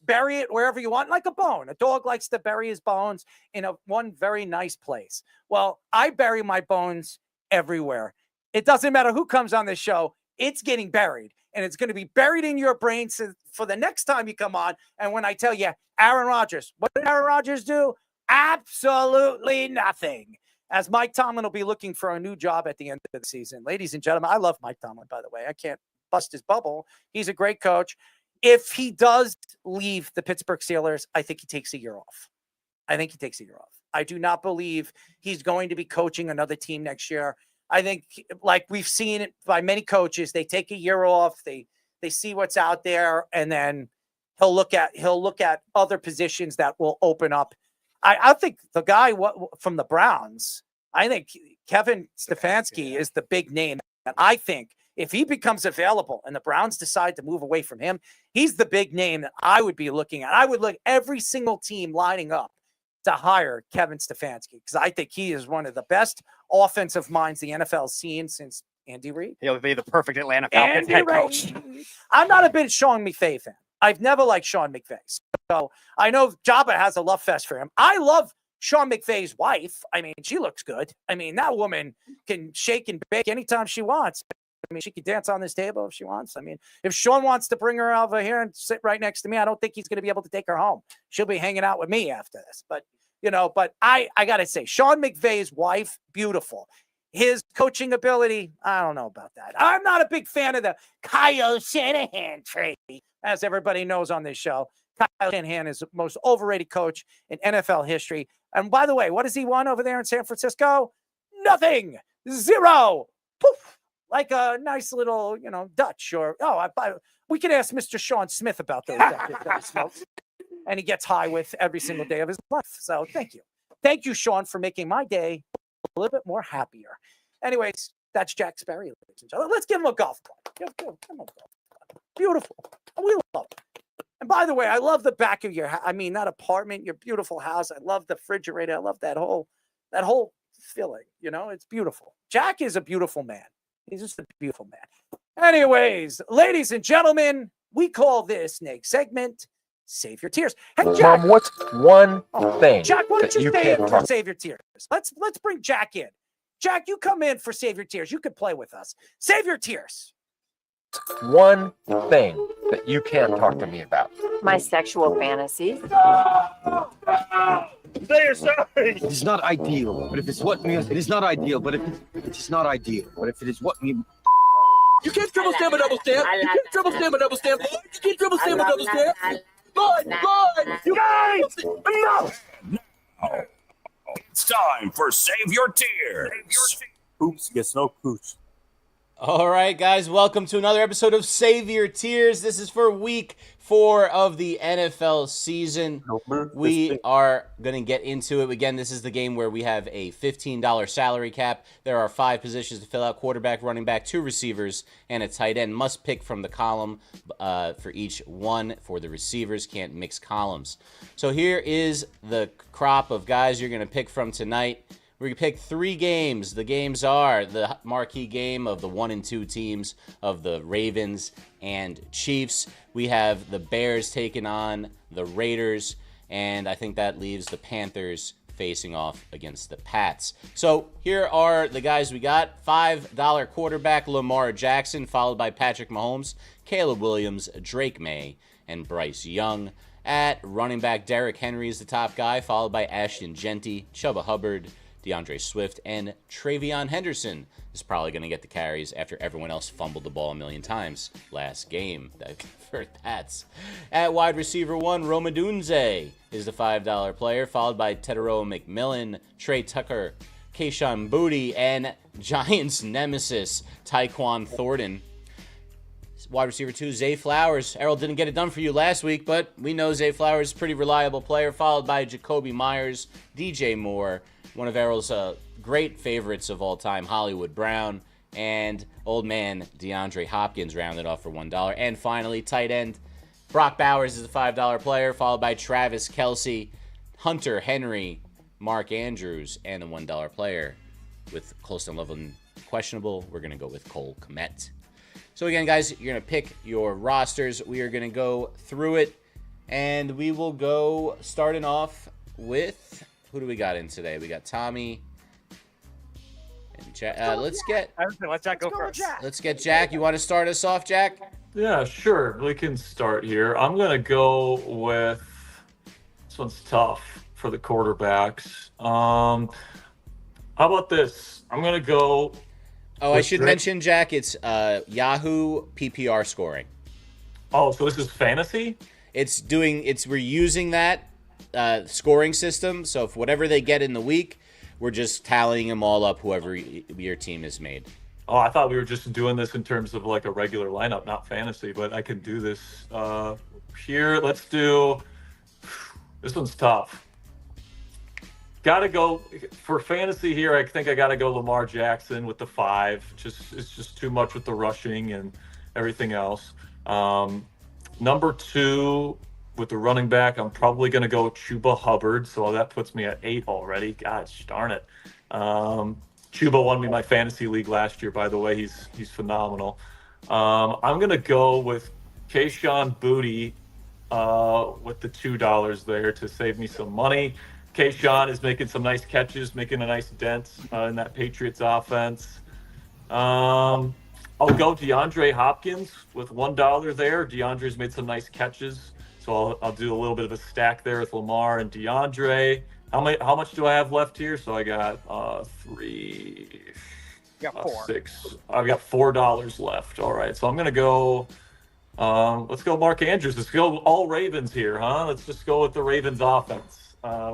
bury it wherever you want, like a bone. A dog likes to bury his bones in one very nice place. Well, I bury my bones everywhere. It doesn't matter who comes on this show. It's getting buried. And it's going to be buried in your brain for the next time you come on. And when I tell you, Aaron Rodgers, what did Aaron Rodgers do? Absolutely nothing. As Mike Tomlin will be looking for a new job at the end of the season. Ladies and gentlemen, I love Mike Tomlin, by the way. I can't bust his bubble. He's a great coach. If he does leave the Pittsburgh Steelers, I think he takes a year off. I do not believe he's going to be coaching another team next year. I think, like we've seen it by many coaches, they take a year off. They see what's out there, and then he'll look at other positions that will open up. I think the guy from the Browns, I think Kevin Stefanski is the big name. And I think if he becomes available and the Browns decide to move away from him, he's the big name that I would be looking at. I would look every single team lining up to hire Kevin Stefanski because I think he is one of the best offensive minds the NFL's seen since Andy Reid. He'll be the perfect Atlanta Falcons head coach. I'm not a big Sean McVay fan. I've never liked Sean McVay. So I know Jabba has a love fest for him. I love Sean McVay's wife. I mean, she looks good. I mean, that woman can shake and bake anytime she wants. I mean, she can dance on this table if she wants. I mean, if Sean wants to bring her over here and sit right next to me, I don't think he's going to be able to take her home. She'll be hanging out with me after this. But, I got to say, Sean McVay's wife, beautiful. His coaching ability, I don't know about that. I'm not a big fan of the Kyle Shanahan trade, as everybody knows on this show. Kyle Shanahan is the most overrated coach in NFL history. And by the way, what has he won over there in San Francisco? Nothing. Zero. Poof. Like a nice little, Dutch or, we could ask Mr. Sean Smith about those Dutches that he smokes. And he gets high with every single day of his life. So thank you. Thank you, Sean, for making my day a little bit more happier. Anyways, that's Jack Sperry, ladies and gentlemen. Let's give him a golf club. Give him a golf club. Beautiful. We love it. And by the way, I love the back of your house. I mean, that apartment, your beautiful house. I love the refrigerator. I love that whole feeling. It's beautiful. Jack is a beautiful man. He's just a beautiful man. Anyways, ladies and gentlemen, we call this next segment Save Your Tears. Hey, Jack. Mom, what's one thing Jack, why don't that you you stay can't in for talk? Save Your Tears? Let's bring Jack in. Jack, you come in for Save Your Tears. You can play with us. Save Your Tears. One thing that you can't talk to me about. My sexual fantasies. Say you're sorry. It is not ideal, but if it's what me, it is not ideal, but if it's not ideal, but if it is what me. You can't triple stamp a double stamp. You can't triple stamp a double stamp. You can't triple stamp a double stamp. Lord, you guys, enough. Now, it's time for Save Your Tears. Oops, gets no cooch. All right, guys, welcome to another episode of Save Your Tears. This is for week 4 of the NFL season. We are going to get into it. Again, this is the game where we have a $15 salary cap. There are 5 positions to fill out: quarterback, running back, 2 receivers, and a tight end. Must pick from the column for each one. For the receivers, can't mix columns. So here is the crop of guys you're going to pick from tonight. We picked 3 games. The games are the marquee game of the 1 and 2 teams of the Ravens and Chiefs. We have the Bears taking on the Raiders, and I think that leaves the Panthers facing off against the Pats. So here are the guys we got. $5 quarterback Lamar Jackson, followed by Patrick Mahomes, Caleb Williams, Drake May, and Bryce Young. At running back, Derrick Henry is the top guy, followed by Ashton Genty, Chuba Hubbard, DeAndre Swift, and Travion Henderson is probably going to get the carries after everyone else fumbled the ball a million times last game for the Pats. At wide receiver 1, Rome Odunze is the $5 player, followed by Tedero McMillan, Trey Tucker, Kayshon Boutte, and Giants nemesis Tyquan Thornton. Wide receiver 2, Zay Flowers. Errol didn't get it done for you last week, but we know Zay Flowers is a pretty reliable player, followed by Jacoby Myers, DJ Moore, one of Errol's great favorites of all time, Hollywood Brown, and old man DeAndre Hopkins rounded off for $1. And finally, tight end, Brock Bowers is the $5 player, followed by Travis Kelce, Hunter Henry, Mark Andrews, and a $1 player with Colston Loveland questionable. We're going to go with Cole Kmet. So again, guys, you're going to pick your rosters. We are going to go through it, and we will go starting off with, who do we got in today? We got Tommy and Jack. Let's let Jack go first. Let's get Jack. You want to start us off, Jack? Yeah, sure. We can start here. I'm going to go with, this one's tough for the quarterbacks. How about this? I'm going to go. Oh, I should mention, Jack, it's Yahoo PPR scoring. Oh, so this is fantasy? We're using that scoring system. So if whatever they get in the week, we're just tallying them all up, whoever your team has made. Oh, I thought we were just doing this in terms of like a regular lineup, not fantasy, but I can do this here. Let's do, this one's tough. Gotta go for fantasy here. I think I gotta go Lamar Jackson with the 5. It's just too much with the rushing and everything else. Number 2 with the running back, I'm probably gonna go Chuba Hubbard. So that puts me at 8 already. Gosh darn it. Chuba won me my fantasy league last year, by the way. He's phenomenal. I'm gonna go with Kayshon Boutte with the $2 there to save me some money. Kayshon is making some nice catches, making a nice dent in that Patriots offense. I'll go DeAndre Hopkins with $1 there. DeAndre's made some nice catches, so I'll do a little bit of a stack there with Lamar and DeAndre. How much do I have left here? So I got 3, you got 4. 6. I've got $4 left. All right, so I'm gonna go. Let's go Mark Andrews. Let's go all Ravens here, huh? Let's just go with the Ravens offense.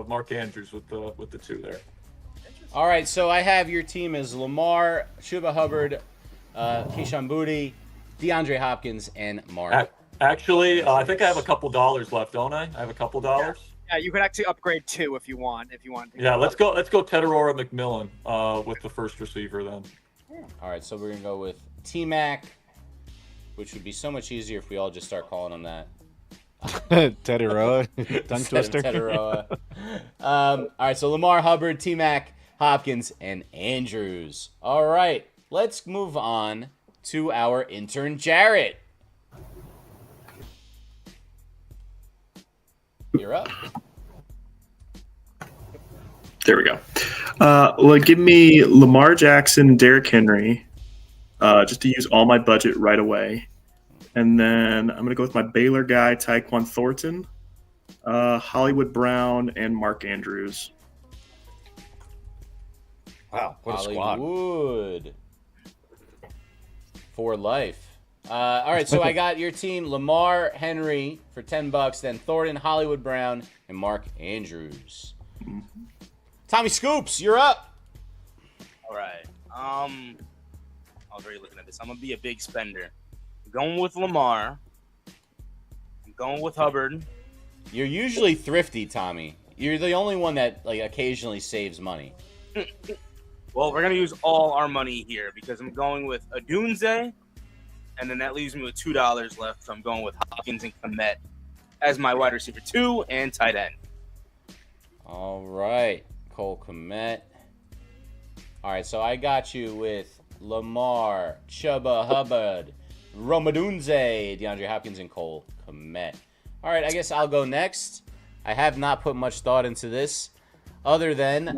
Mark Andrews with the 2 there. All right, so I have your team as Lamar, Chuba Hubbard, Kayshon Boutte, DeAndre Hopkins, and Mark. Actually, I think I have a couple dollars left, don't I? I have a couple dollars. Yeah, you could actually upgrade 2 if you want. Yeah, let's go Tedero McMillan with the first receiver then. All right, so we're gonna go with T-Mac, which would be so much easier if we all just start calling him that. Tedero, tongue twister. Tedero. All right, so Lamar, Hubbard, T-Mac, Hopkins, and Andrews. All right, let's move on to our intern, Jarrett. You're up. There we go. Well, give me Lamar Jackson, Derrick Henry, just to use all my budget right away. And then I'm going to go with my Baylor guy, Tyquan Thornton, Hollywood Brown, and Mark Andrews. Wow, what a squad. Hollywood. For life. All right, so I got your team, Lamar, Henry for $10, then Thornton, Hollywood Brown, and Mark Andrews. Tommy Scoops, you're up. All right. I was already looking at this. I'm gonna be a big spender. I'm going with Lamar. I'm going with Hubbard. You're usually thrifty, Tommy. You're the only one that like occasionally saves money. Well, we're gonna use all our money here because I'm going with Adunze, and then that leaves me with $2 left. So I'm going with Hopkins and Kmet as my wide receiver 2 and tight end. All right, Cole Kmet. All right, so I got you with Lamar, Chuba Hubbard, Romadunze, DeAndre Hopkins, and Cole Kmet. All right, I guess I'll go next. I have not put much thought into this, other than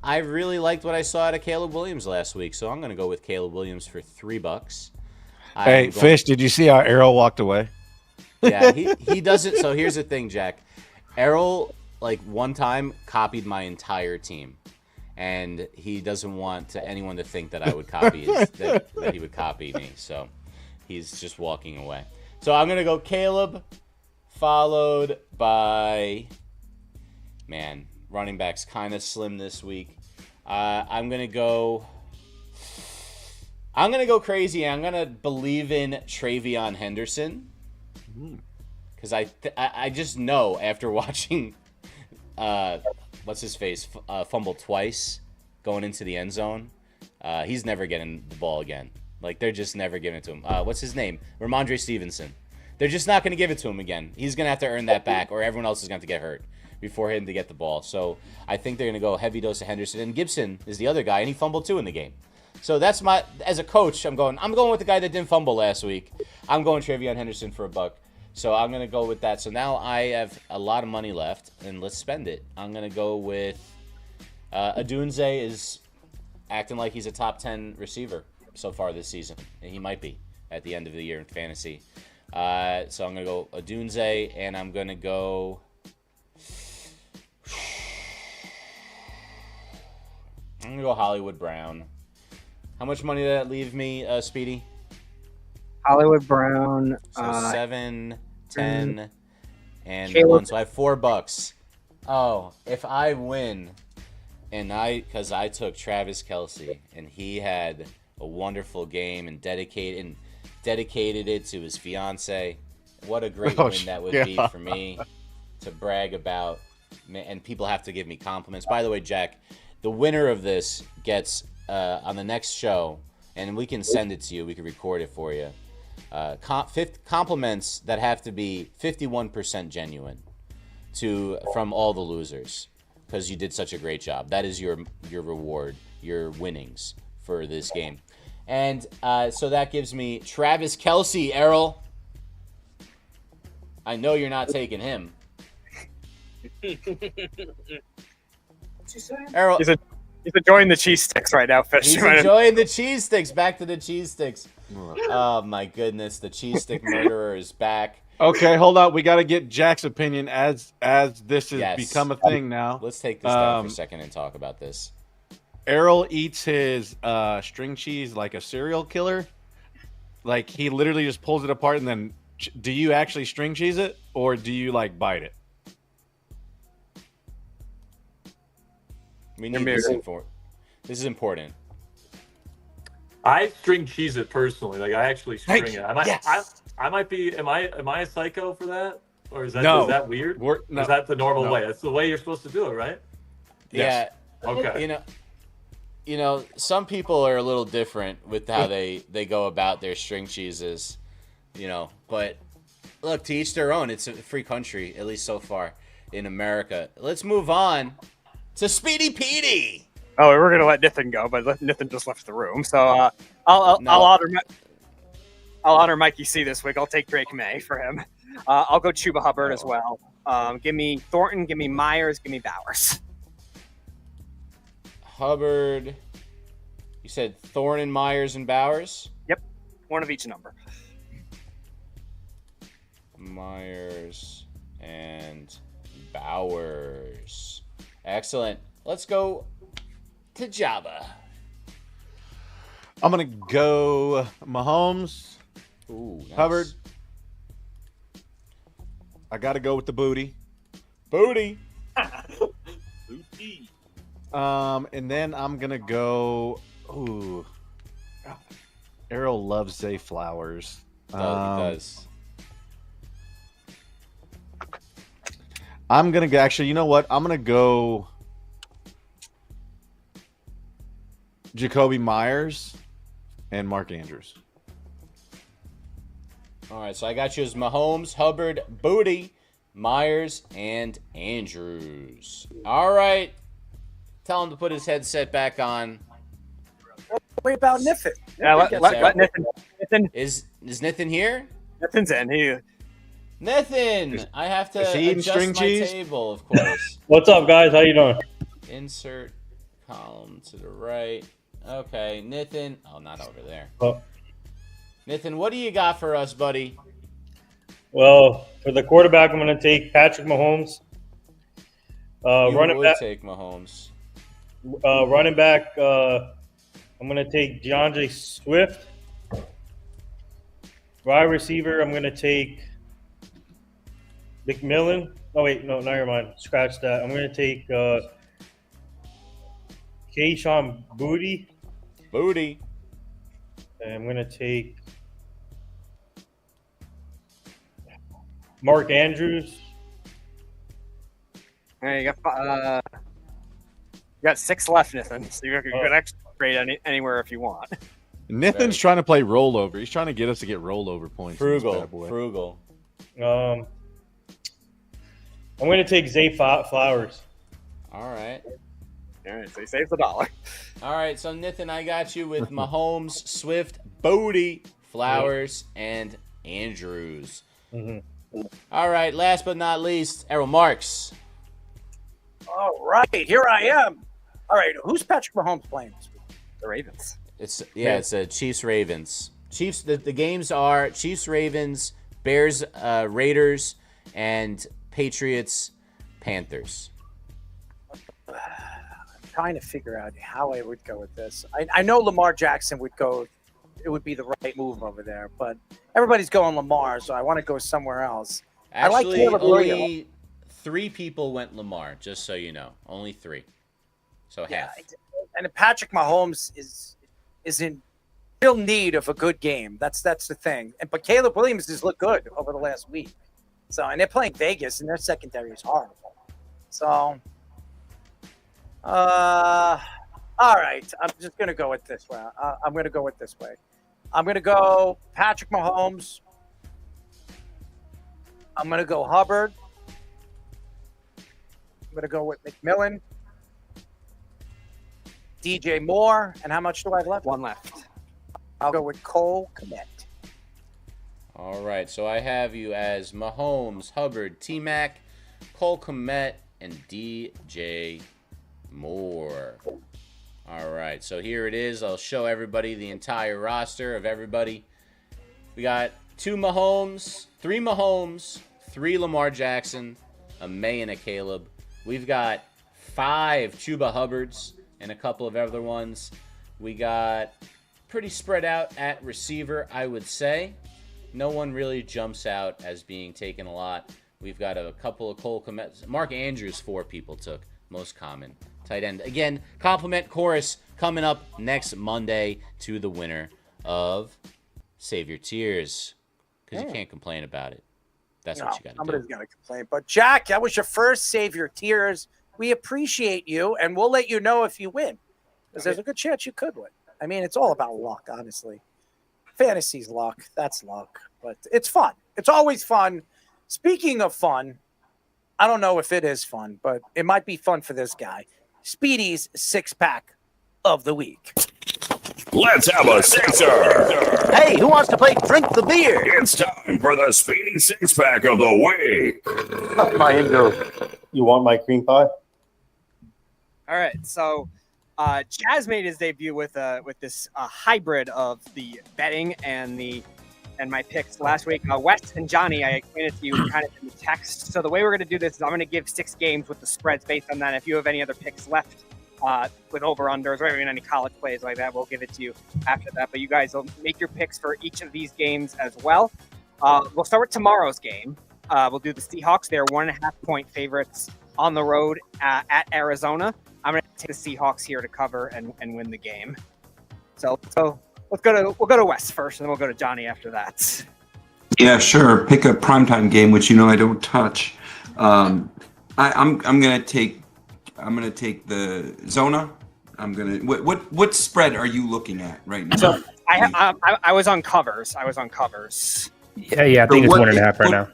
I really liked what I saw out of Caleb Williams last week, so I'm going to go with Caleb Williams for $3. Hey, Fish, did you see how Errol walked away? Yeah, he doesn't. So here's the thing, Jack. Errol, like, one time copied my entire team, and he doesn't want anyone to think that I would copy that he would copy me. So he's just walking away. So I'm gonna go Caleb, followed by running backs kind of slim this week. I'm gonna go crazy. I'm gonna believe in Travion Henderson. Because I just know after watching what's his face fumble twice going into the end zone, he's never getting the ball again. Like, they're just never giving it to him. What's his name? Ramondre Stevenson. They're just not going to give it to him again. He's going to have to earn that back, or everyone else is going to get hurt before him to get the ball. So I think they're going to go heavy dose of Henderson. And Gibson is the other guy, and he fumbled too in the game. So that's as a coach, I'm going with the guy that didn't fumble last week. I'm going Travion Henderson for $1. So I'm going to go with that. So now I have a lot of money left, and let's spend it. I'm going to go with Adunze is acting like he's a top 10 receiver so far this season. And he might be at the end of the year in fantasy. So I'm going to go Adunze, and I'm going to go... I'm going to go Hollywood Brown. How much money did that leave me, Speedy? Hollywood Brown. So 7, 10, and Caleb. 1. So I have $4. Oh, if I win, because I took Travis Kelce, and he had a wonderful game and dedicated it to his fiance. What a great win that would be for me to brag about. And people have to give me compliments. By the way, Jack, the winner of this gets on the next show, and we can send it to you. We can record it for you. Compliments that have to be 51% genuine from all the losers, because you did such a great job. That is your reward, your winnings for this game. And so that gives me Travis Kelce, Errol. I know you're not taking him. Errol, He's enjoying the cheese sticks right now, Fish. he's enjoying the cheese sticks. Back to the cheese sticks. Oh my goodness, the cheese stick murderer is back. Okay, hold on. We got to get Jack's opinion as this has become a thing now. Let's take this down for a second and talk about this. Errol eats his string cheese like a serial killer. Like, he literally just pulls it apart, and then do you actually string cheese it, or do you like bite it? We need this info. This is important. I string cheese it personally. Like, I actually string it. Yes. I might be. Am I a psycho for that, or is that No. is that weird? No. Is that the normal No. way? That's the way you're supposed to do it, right? Yeah. Okay. You know, some people are a little different with how they go about their string cheeses. But look, to each their own. It's a free country, at least so far in America. Let's move on to Speedy Petey. Oh, we're gonna let Nathan go, but Nathan just left the room. So I'll honor Mikey C this week. I'll take Drake May for him. I'll go Chuba Hubbard as well. Give me Thornton. Give me Myers. Give me Bowers. Hubbard. You said Thornton, Myers, and Bowers? Yep, one of each number. Myers and Bowers. Excellent. Let's go to Jabba. I'm going to go Mahomes, Ooh, nice. Hubbard. I got to go with the booty. Booty. And then I'm going to go... Ooh. Errol loves Zay Flowers. He does. I'm gonna go. Actually, you know what? I'm gonna go Jacoby Myers and Mark Andrews. All right, so I got you as Mahomes, Hubbard, Booty, Myers, and Andrews. All right. Tell him to put his headset back on. What about Niffin? Yeah, let Niffin. Is Nithin here? Niffin's in here. Nithin! I have to Is he eating adjust string my cheese? table, of course. What's up, guys? How you doing? Insert column to the right. Okay, Nithin. Oh, not over there. Oh. Nithin, what do you got for us, buddy? Well, for the quarterback, I'm going to take Patrick Mahomes. You Running would back, take Mahomes. running back. I'm going to take DeAndre Swift. Wide receiver, I'm going to take McMillan. Oh wait, no, never mind. Scratch that. I'm going to take Kayshon Boutte. Booty. And I'm going to take Mark Andrews. Hey, you got 6 left, Nathan. So you can extra trade anywhere if you want. Nathan's trying to play rollover. He's trying to get us to get rollover points. Frugal. I'm going to take Zay Flowers. All right. All right, so he saves $1. All right, so Nathan, I got you with Mahomes, Swift, Booty, Flowers, and Andrews. Mm-hmm. All right, last but not least, Errol Marks. All right, here I am. All right, who's Patrick Mahomes playing this week? The Ravens. It's Chiefs Ravens. Chiefs. The games are Chiefs Ravens, Bears Raiders, and Patriots Panthers. I'm trying to figure out how I would go with this. I know Lamar Jackson would go. It would be the right move over there, but everybody's going Lamar, so I want to go somewhere else. Actually, I like only 3 people went Lamar, just so you know. Only 3. So half. And Patrick Mahomes is in real need of a good game. That's the thing. But Caleb Williams has looked good over the last week. So, and they're playing Vegas, and their secondary is horrible. So, all right. I'm just gonna go with this way. I'm gonna go with this way. I'm gonna go Patrick Mahomes. I'm gonna go Hubbard. I'm gonna go with McMillan. DJ Moore, and how much do I have left? 1 left. I'll go with Cole Kmet. All right, so I have you as Mahomes, Hubbard, T-Mac, Cole Kmet, and DJ Moore. All right, so here it is. I'll show everybody the entire roster of everybody. We got 2 Mahomes, 3 Lamar Jackson, a May and a Caleb. We've got 5 Chuba Hubbards and a couple of other ones. We got pretty spread out at receiver, I would say. No one really jumps out as being taken a lot. We've got a couple of Cole Kmet. Mark Andrews, 4 people took. Most common. Tight end. Again, compliment chorus coming up next Monday to the winner of Save Your Tears. Because you can't complain about it. That's what you got to do. Somebody's got to complain. But Jack, that was your first Save Your Tears. We appreciate you, and we'll let you know if you win. Because there's a good chance you could win. I mean, it's all about luck, honestly. Fantasy's luck. That's luck. But it's fun. It's always fun. Speaking of fun, I don't know if it is fun, but it might be fun for this guy. Speedy's 6-pack of the week. Let's have a sixer. Hey, who wants to play Drink the Beer? It's time for the Speedy 6-pack of the week. My Indo. You want my cream pie? All right, so Chaz made his debut with this hybrid of the betting and my picks last week. Wes and Johnny, I explained it to you kind of in the text. So the way we're going to do this is I'm going to give 6 games with the spreads based on that. If you have any other picks left with over-unders or even any college plays like that, we'll give it to you after that. But you guys will make your picks for each of these games as well. We'll start with tomorrow's game. We'll do the Seahawks. They're 1.5-point favorites on the road at Arizona. I'm going to take the Seahawks here to cover and win the game. So we'll go to Wes first, and then we'll go to Johnny after that. Yeah, sure. Pick a primetime game, which I don't touch. I'm gonna take the Zona. What spread are you looking at right now? So I was on covers. Yeah. I think it's 1.5 right now.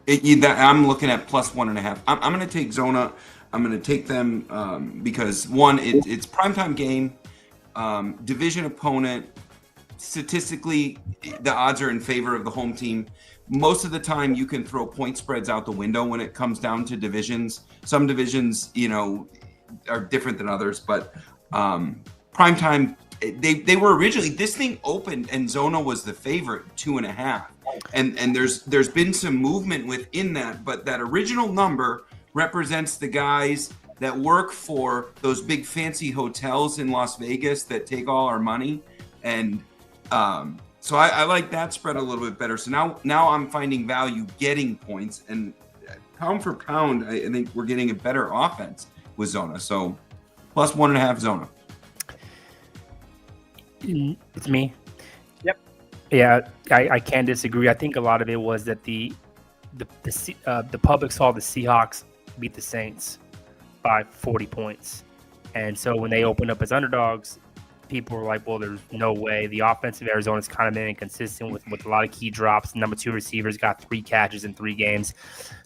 I'm looking at plus 1.5. I'm going to take Zona. I'm going to take them because one, it's primetime game, division opponent. Statistically, the odds are in favor of the home team. Most of the time, you can throw point spreads out the window when it comes down to divisions. Some divisions, are different than others, but primetime. They were originally, this thing opened and Zona was the favorite 2.5, and there's been some movement within that, but that original number represents the guys that work for those big fancy hotels in Las Vegas that take all our money, and so I like that spread a little bit better. So now I'm finding value getting points, and pound for pound, I think we're getting a better offense with Zona. So plus 1.5 Zona. It's me. Yep. Yeah, I can't disagree. I think a lot of it was that the public saw the Seahawks beat the Saints by 40 points, and so when they opened up as underdogs, people were like, "Well, there's no way." The offense of Arizona's kind of been inconsistent with a lot of key drops. Number 2 receivers got 3 catches in 3 games,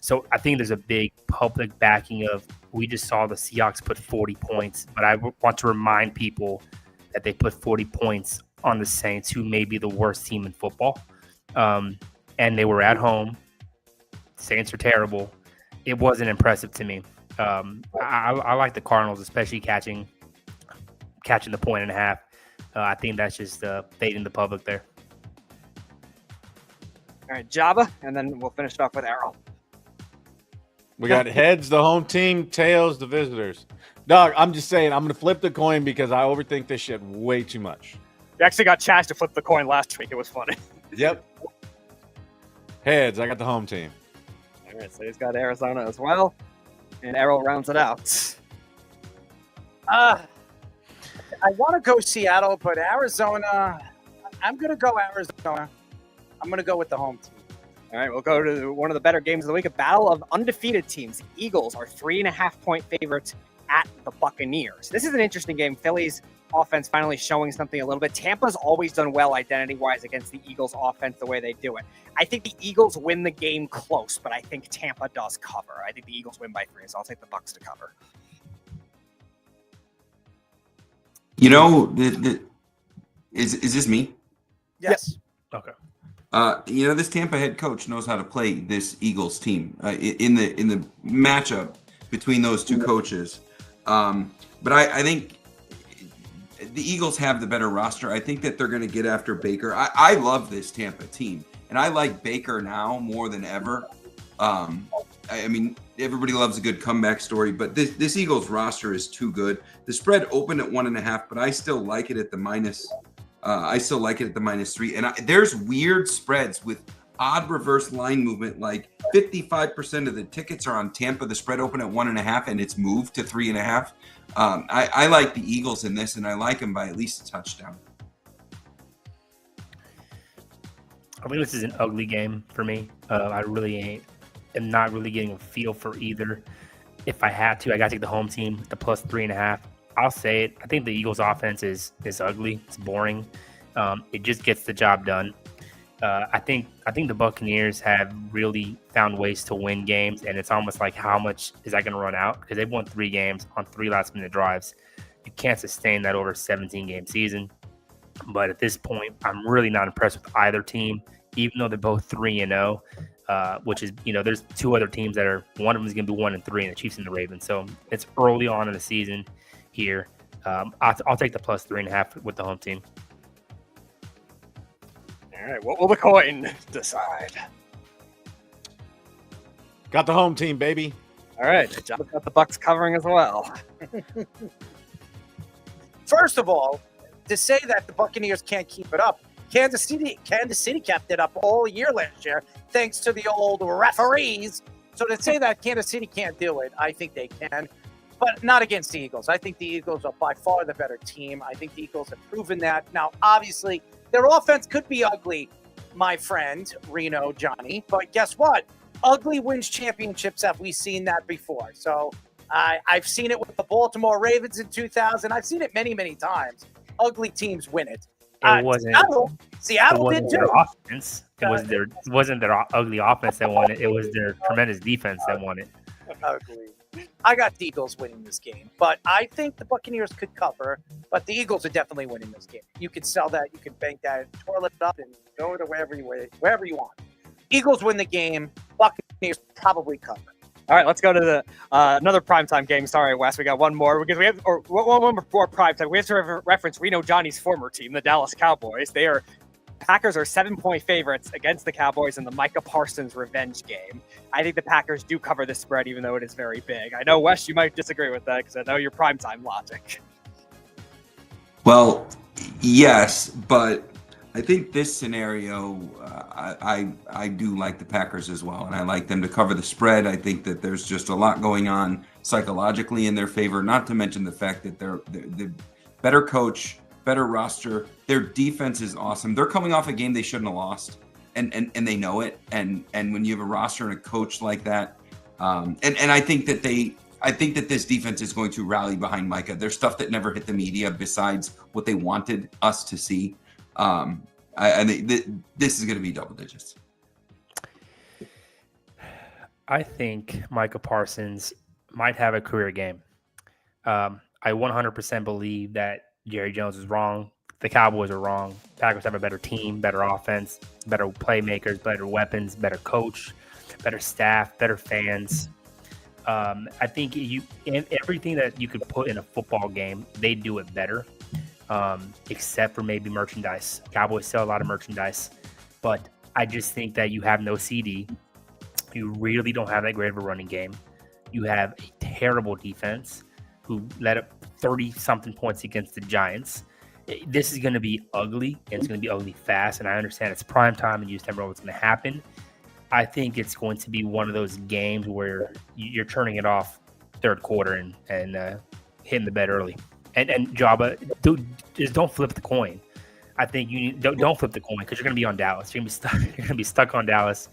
so I think there's a big public backing of. We just saw the Seahawks put 40 points, but I want to remind people that they put 40 points on the Saints, who may be the worst team in football. And they were at home. Saints are terrible. It wasn't impressive to me. I like the Cardinals, especially catching the 1.5. I think that's just fading the public there. All right, Jabba, and then we'll finish it off with Errol. We got heads, the home team, tails, the visitors. Dog, I'm just saying, I'm going to flip the coin because I overthink this shit way too much. You actually got Chaz to flip the coin last week. It was funny. Yep. Heads, I got the home team. All right, so he's got Arizona as well, and Errol rounds it out. I want to go Seattle, but Arizona, I'm going to go Arizona. I'm going to go with the home team. All right, we'll go to one of the better games of the week, a battle of undefeated teams. The Eagles are 3.5-point favorites at the Buccaneers. This is an interesting game. Philly's offense finally showing something a little bit. Tampa's always done well identity-wise against the Eagles' offense the way they do it. I think the Eagles win the game close, but I think Tampa does cover. I think the Eagles win by 3, so I'll take the Bucs to cover. Is this me? Yes. Okay. This Tampa head coach knows how to play this Eagles team in the matchup between those two coaches. But I think the Eagles have the better roster. I think that they're going to get after Baker. I love this Tampa team, and I like Baker now more than ever. I mean, everybody loves a good comeback story, but this Eagles roster is too good. The spread opened at 1.5, but I still like it at the minus. I still like it at the -3. And there's weird spreads with odd reverse line movement. Like 55% of the tickets are on Tampa. The spread opened at 1.5, and it's moved to 3.5. I like the Eagles in this, and I like them by at least a touchdown. I think this is an ugly game for me. I really am not really getting a feel for either. If I had to, I got to take the home team, the plus 3.5. I'll say it. I think the Eagles' offense is ugly. It's boring. It just gets the job done. I think the Buccaneers have really found ways to win games, and it's almost like how much is that going to run out? Because they've won 3 games on 3 last-minute drives. You can't sustain that over a 17-game season. But at this point, I'm really not impressed with either team, even though they're both 3-0. Which is, there's 2 other teams that are, one of them is going to be 1-3, and the Chiefs and the Ravens. So it's early on in the season here. I'll take the plus 3.5 with the home team. All right, what will the coin decide? Got the home team, baby. All right, John got the Bucs covering as well. First of all, to say that the Buccaneers can't keep it up, Kansas City kept it up all year last year, thanks to the old referees. So to say that Kansas City can't do it, I think they can. but not against the Eagles. I think the Eagles are by far the better team. I think the Eagles have proven that. Now, obviously, their offense could be ugly, my friend, Reno Johnny, but guess what? Ugly wins championships. Have we seen that before? So I've seen it with the Baltimore Ravens in 2000. I've seen it many, many times. Ugly teams win it. It wasn't. Seattle it did wasn't too. their offense. It wasn't their ugly offense that won it. It was their tremendous defense that won it. Ugly. I got the Eagles winning this game, but I think the Buccaneers could cover. But the Eagles are definitely winning this game. You could sell that. You could bank that. Twirl it up and go to wherever you want. Eagles win the game. Buccaneers probably cover. All right, let's go to the another primetime game. Sorry, Wes, we got one more because we have one before primetime. We have to reference Reno Johnny's former team, the Dallas Cowboys. Packers are 7-point favorites against the Cowboys in the Micah Parsons revenge game. I think the Packers do cover this spread, even though it is very big. I know, Wes, you might disagree with that because I know your primetime logic. Well, yes, but I think this scenario, I do like the Packers as well, and I like them to cover the spread. I think that there's just a lot going on psychologically in their favor, not to mention the fact that they're better coach, better roster. Their defense is awesome. They're coming off a game they shouldn't have lost, and they know it. And when you have a roster and a coach like that, and I think that this defense is going to rally behind Micah. There's stuff that never hit the media besides what they wanted us to see. I think this is going to be double digits. I think Micah Parsons might have a career game. I 100% believe that Jerry Jones is wrong. The Cowboys are wrong. Packers have a better team, better offense, better playmakers, better weapons, better coach, better staff, better fans. I think everything that you could put in a football game, they do it better. Except for maybe merchandise. Cowboys sell a lot of merchandise, but I just think that you have no CD. You really don't have that great of a running game. You have a terrible defense who let up 30-something points against the Giants. This is going to be ugly, and it's going to be ugly fast, and I understand it's prime time and you just never know what's going to happen. I think it's going to be one of those games where you're turning it off third quarter and hitting the bed early. And Jabba, just don't flip the coin. I think you don't flip the coin because you're going to be on Dallas. You're going to be stuck on Dallas.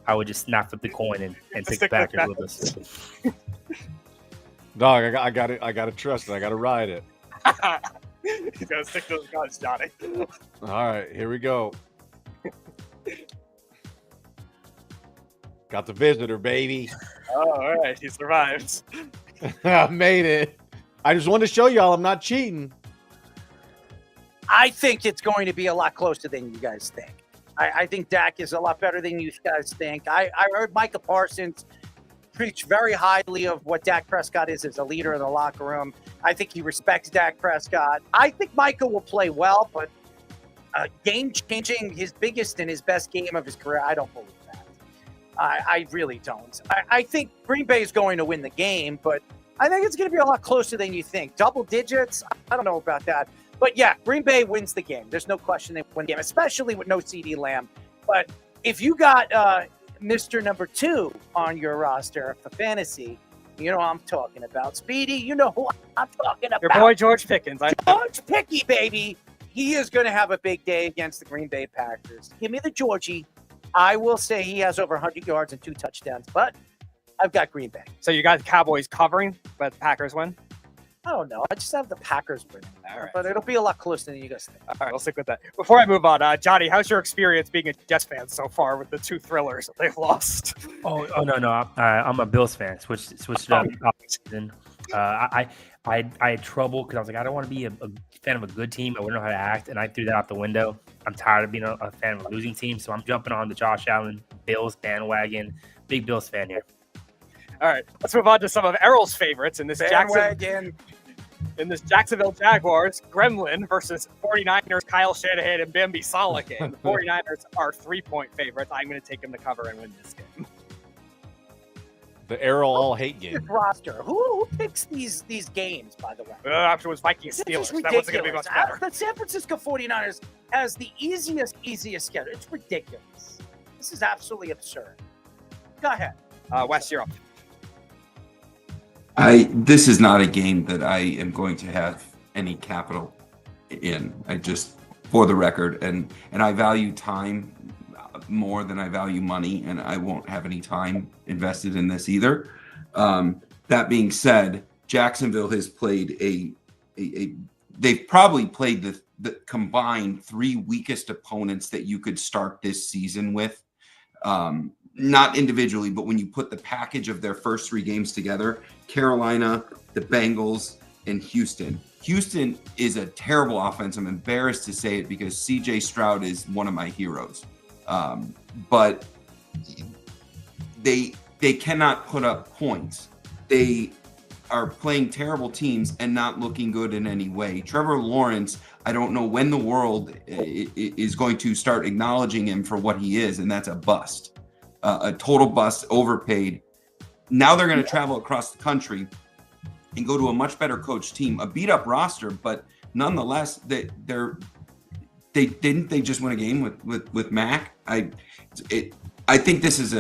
I would just not flip the coin and take the Packers with us. Dog, I got it. I got to trust it. I got to ride it. He's got to stick those guns, Johnny. All right, here we go. Got the visitor, baby. Oh, all right, he survived. I made it. I just wanted to show y'all I'm not cheating. I think it's going to be a lot closer than you guys think. I think Dak is a lot better than you guys think. I heard Micah Parsons preach very highly of what Dak Prescott is as a leader in the locker room. I think he respects Dak Prescott. I think Micah will play well, but game-changing, his biggest and his best game of his career, I don't believe that. I really don't. I think Green Bay is going to win the game, but I think it's going to be a lot closer than you think. Double digits? I don't know about that. But yeah, Green Bay wins the game. There's no question they win the game, especially with no CeeDee Lamb. But if you got Mr. Number 2 on your roster for fantasy, you know who I'm talking about. Speedy, you know who I'm talking about. Your boy George Pickens. George Picky, baby. He is going to have a big day against the Green Bay Packers. Give me the Georgie. I will say he has over 100 yards and 2 touchdowns, but I've got Green Bay. So you got the Cowboys covering, but the Packers win? I don't know. I just have the Packers winning. All right. But it'll be a lot closer than you guys think. All right, we'll stick with that. Before I move on, Johnny, how's your experience being a Jets fan so far with the 2 thrillers that they've lost? Oh no. I'm a Bills fan. Switched it up. I had trouble because I was like, I don't want to be a fan of a good team. I wouldn't know how to act, and I threw that out the window. I'm tired of being a fan of a losing team, so I'm jumping on the Josh Allen Bills bandwagon. Big Bills fan here. All right, let's move on to some of Errol's favorites in this Jacksonville Jaguars Gremlin versus 49ers Kyle Shanahan and Bambi Sala game. The 49ers are 3-point favorites. I'm going to take them to cover and win this game. The Errol all hate game. Roster. Who picks these games, by the way? Afterwards, Vikings Steelers. That wasn't going to be much better. The San Francisco 49ers has the easiest schedule. It's ridiculous. This is absolutely absurd. Go ahead. Wes, you're up. This is not a game that I am going to have any capital in. I just, for the record, and I value time more than I value money, and I won't have any time invested in this either. That being said, Jacksonville has played they've probably played the combined 3 weakest opponents that you could start this season with. Not individually, but when you put the package of their first 3 games together, Carolina, the Bengals, and Houston. Houston is a terrible offense. I'm embarrassed to say it because CJ Stroud is one of my heroes. But they cannot put up points. They are playing terrible teams and not looking good in any way. Trevor Lawrence, I don't know when the world is going to start acknowledging him for what he is, and that's a bust. A total bust, overpaid. Now they're going to travel across the country and go to a much better coached team, a beat up roster, but nonetheless, they just win a game with Mac. I think this is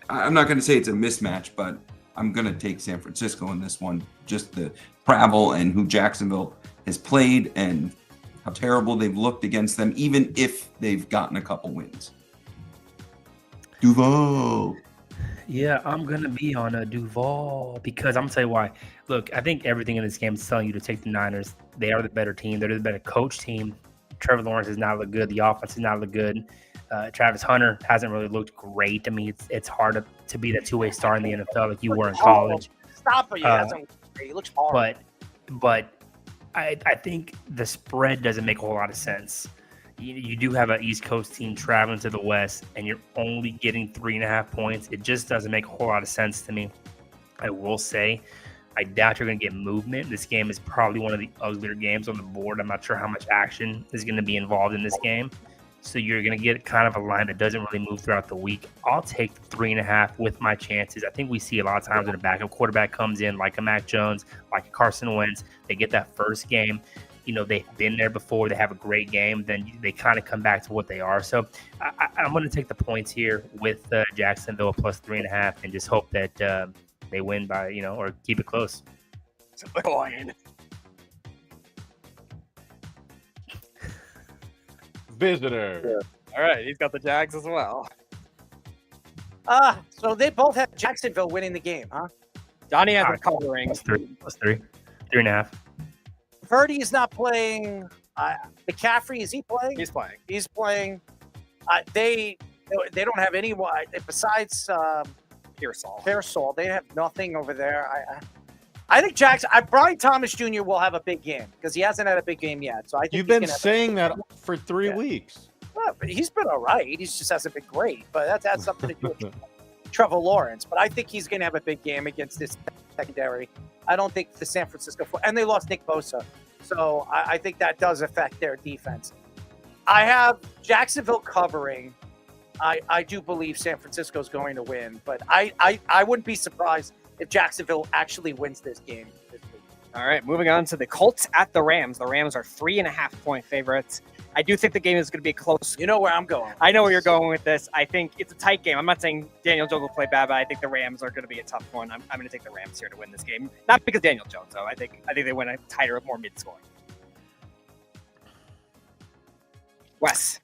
I'm not going to say it's a mismatch, but I'm going to take San Francisco in this one. Just the travel and who Jacksonville has played and how terrible they've looked against them, even if they've gotten a couple wins. Duval. Yeah, I'm going to be on a Duval because I'm going to tell you why. Look, I think everything in this game is telling you to take the Niners. They are the better team. They're the better coach team. Trevor Lawrence has not looked good. The offense has not looked good. Travis Hunter hasn't really looked great. I mean, it's hard to be that two-way star in the NFL like you were in college. Stop it. He looks hard. But I think the spread doesn't make a whole lot of sense. You do have an East Coast team traveling to the West, and you're only getting 3.5 points. It just doesn't make a whole lot of sense to me. I will say, I doubt you're going to get movement. This game is probably one of the uglier games on the board. I'm not sure how much action is going to be involved in this game. So you're going to get kind of a line that doesn't really move throughout the week. I'll take the 3.5 with my chances. I think we see a lot of times when a backup quarterback comes in, like a Mac Jones, like a Carson Wentz, they get that first game. You know, they've been there before. They have a great game. Then they kind of come back to what they are. So I'm going to take the points here with Jacksonville plus 3.5 and just hope that they win by, or keep it close. Visitor. Yeah. All right, he's got the Jags as well. So they both have Jacksonville winning the game, huh? Johnny has a covering. Plus 3.5. Purdy is not playing. McCaffrey, is he playing? He's playing. He's playing. They don't have anyone besides Pearsall. They have nothing over there. I think Brian Thomas Jr. will have a big game because he hasn't had a big game yet. So I think you've been saying that for 3 weeks. Well, but he's been all right. He just hasn't been great. But that's something to do with Trevor Lawrence. But I think he's going to have a big game against this secondary. I don't think the San Francisco and they lost Nick Bosa, so I think that does affect their defense. I have Jacksonville covering. I do believe San Francisco is going to win, but I wouldn't be surprised if Jacksonville actually wins this game this week. All right, moving on to the Colts at the Rams. The Rams are 3.5-point favorites. I do think the game is going to be close. You know where I'm going. I know where you're going with this. I think it's a tight game. I'm not saying Daniel Jones will play bad, but I think the Rams are going to be a tough one. I'm going to take the Rams here to win this game. Not because Daniel Jones, though. I think they win a tighter, more mid-scoring. Wes.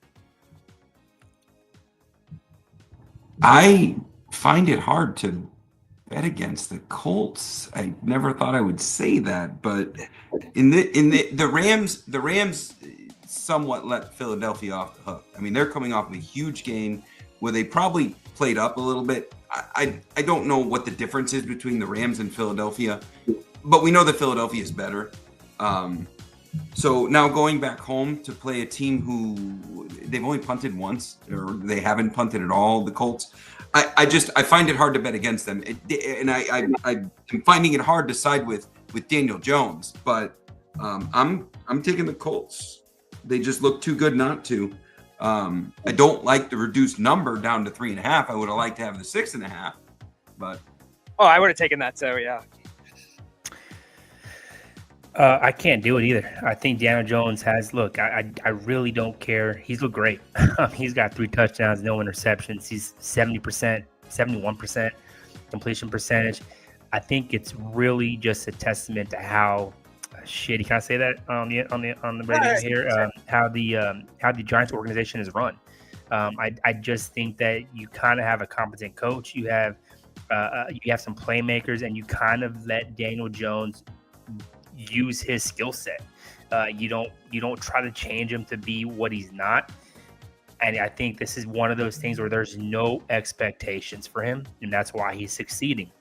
I find it hard to bet against the Colts. I never thought I would say that, but in the Rams somewhat let Philadelphia off the hook. I mean, they're coming off of a huge game where they probably played up a little bit. I don't know what the difference is between the Rams and Philadelphia, but we know that Philadelphia is better. So now going back home to play a team who they've only punted once, or they haven't punted at all, the Colts. I find it hard to bet against them, and I'm finding it hard to side with Daniel Jones. But I'm taking the Colts. They just look too good not to. I don't like the reduced number down to 3.5. I would have liked to have the 6.5, but I would have taken that too. Yeah. I can't do it either. I think Daniel Jones has. Look, I really don't care. He's looked great. He's got 3 touchdowns, no interceptions. He's 70%, 71% completion percentage. I think it's really just a testament to how shitty. Can I say that on the radio here? How the Giants organization is run. I just think that you kind of have a competent coach. You have some playmakers, and you kind of let Daniel Jones use his skill set. You don't try to change him to be what he's not. And I think this is one of those things where there's no expectations for him, and that's why he's succeeding.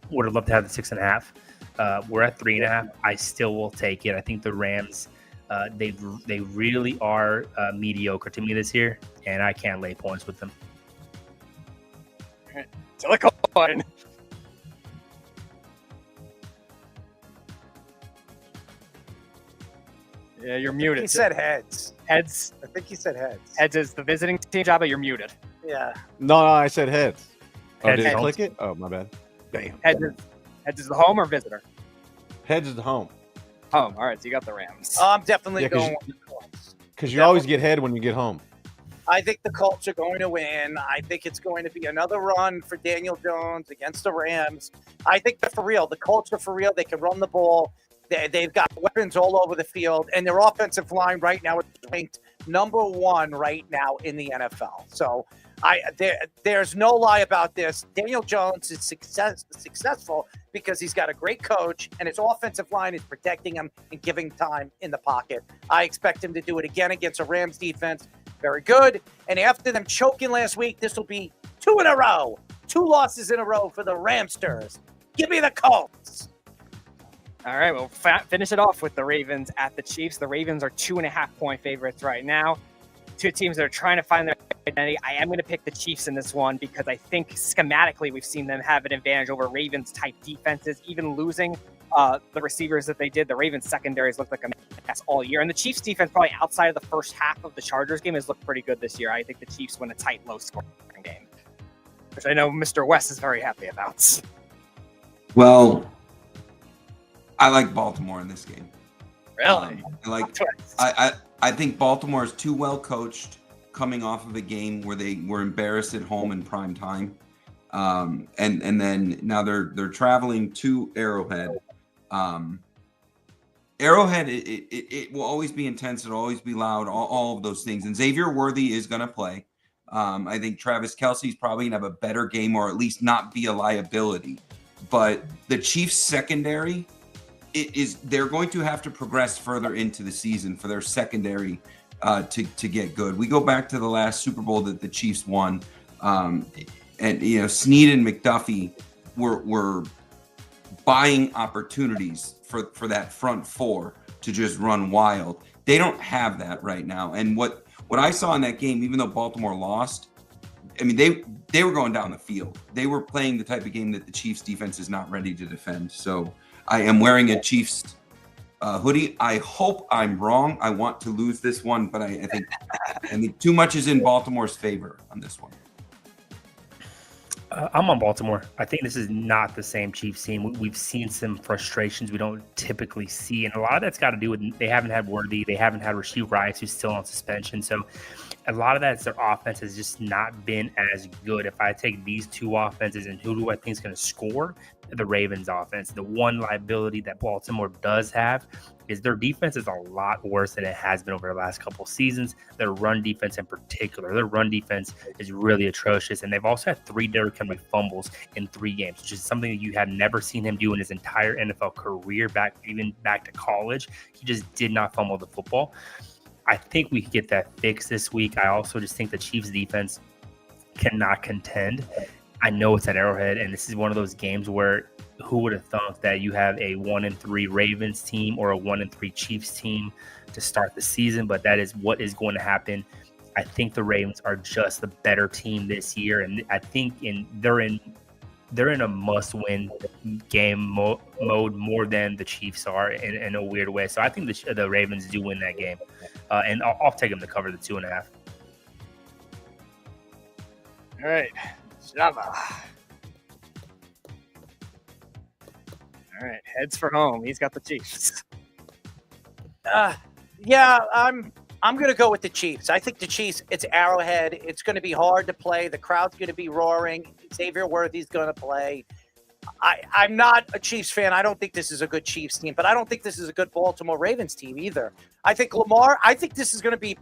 Would have loved to have the 6.5. We're at 3.5. I still will take it. I think the Rams, they really are mediocre to me this year, and I can't lay points with them. All right. So let's go on. Yeah, you're muted. He said heads. Heads. I think he said heads. Heads is the visiting team job, but you're muted. Yeah. No, I said heads. Oh, Heads. did it click it? Oh, my bad. Damn. Heads is the home or visitor? Heads is the home. Home. All right, so you got the Rams. I'm definitely Yeah, going with the Colts. Because you always get head when you get home. I think the Colts are going to win. I think it's going to be another run for Daniel Jones against the Rams. I think they're for real. The Colts are for real. They can run the ball. They've got weapons all over the field, and their offensive line right now is ranked number 1 right now in the NFL. So there's no lie about this. Daniel Jones is successful because he's got a great coach, and his offensive line is protecting him and giving time in the pocket. I expect him to do it again against a Rams defense. Very good. And after them choking last week, this will be 2 in a row. 2 losses in a row for the Ramsters. Give me the Colts. All right, we'll finish it off with the Ravens at the Chiefs. The Ravens are 2.5-point favorites right now. Two teams that are trying to find their identity. I am going to pick the Chiefs in this one because I think schematically we've seen them have an advantage over Ravens-type defenses, even losing the receivers that they did. The Ravens secondaries looked like a mess all year. And the Chiefs defense, probably outside of the first half of the Chargers game, has looked pretty good this year. I think the Chiefs win a tight, low-scoring game, which I know Mr. West is very happy about. Well, I like Baltimore in this game. Really? I think Baltimore is too well coached coming off of a game where they were embarrassed at home in prime time. And then now they're traveling to Arrowhead. Arrowhead, it will always be intense. It'll always be loud, all of those things. And Xavier Worthy is going to play. I think Travis Kelce's probably going to have a better game, or at least not be a liability. But the Chiefs secondary, they're going to have to progress further into the season for their secondary to get good. We go back to the last Super Bowl that the Chiefs won, and Snead and McDuffie were buying opportunities for that front four to just run wild. They don't have that right now. And what I saw in that game, even though Baltimore lost, I mean, they were going down the field. They were playing the type of game that the Chiefs defense is not ready to defend. So I am wearing a Chiefs hoodie. I hope I'm wrong. I want to lose this one, but I think too much is in Baltimore's favor on this one. I'm on Baltimore. I think this is not the same Chiefs team. We've seen some frustrations we don't typically see, and a lot of that's got to do with they haven't had Worthy, they haven't had Rasheed Rice, who's still on suspension. So a lot of that is their offense has just not been as good. If I take these two offenses and who do I think is going to score, the Ravens offense. The one liability that Baltimore does have is their defense is a lot worse than it has been over the last couple of seasons. Their run defense in particular, their run defense is really atrocious. And they've also had 3 Derrick Henry fumbles in 3 games, which is something that you have never seen him do in his entire NFL career, even back to college. He just did not fumble the football. I think we could get that fixed this week. I also just think the Chiefs defense cannot contend. I know it's at Arrowhead, and this is one of those games where who would have thought that you have a 1-3 Ravens team or a 1-3 Chiefs team to start the season, but that is what is going to happen. I think the Ravens are just the better team this year, and I think they're in a must-win game mode more than the Chiefs are in a weird way. So I think the Ravens do win that game, and I'll take them to cover the 2.5. All right. Java. All right, heads for home. He's got the Chiefs. Yeah, I'm going to go with the Chiefs. I think the Chiefs, it's Arrowhead. It's going to be hard to play. The crowd's going to be roaring. Xavier Worthy's going to play. I'm not a Chiefs fan. I don't think this is a good Chiefs team, but I don't think this is a good Baltimore Ravens team either. I think this is going to be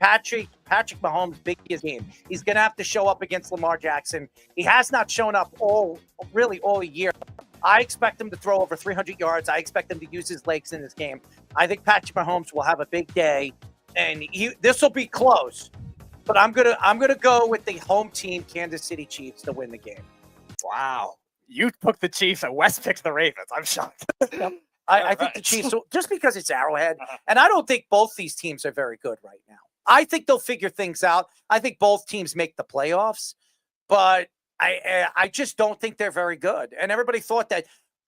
Patrick Mahomes' biggest game. He's going to have to show up against Lamar Jackson. He has not shown up all year. I expect him to throw over 300 yards. I expect him to use his legs in this game. I think Patrick Mahomes will have a big day, and this will be close. But I'm gonna go with the home team, Kansas City Chiefs, to win the game. Wow. You took the Chiefs and Wes picked the Ravens. I'm shocked. I think the Chiefs, just because it's Arrowhead, and I don't think both these teams are very good right now. I think they'll figure things out. I think both teams make the playoffs, but I just don't think they're very good. And everybody thought that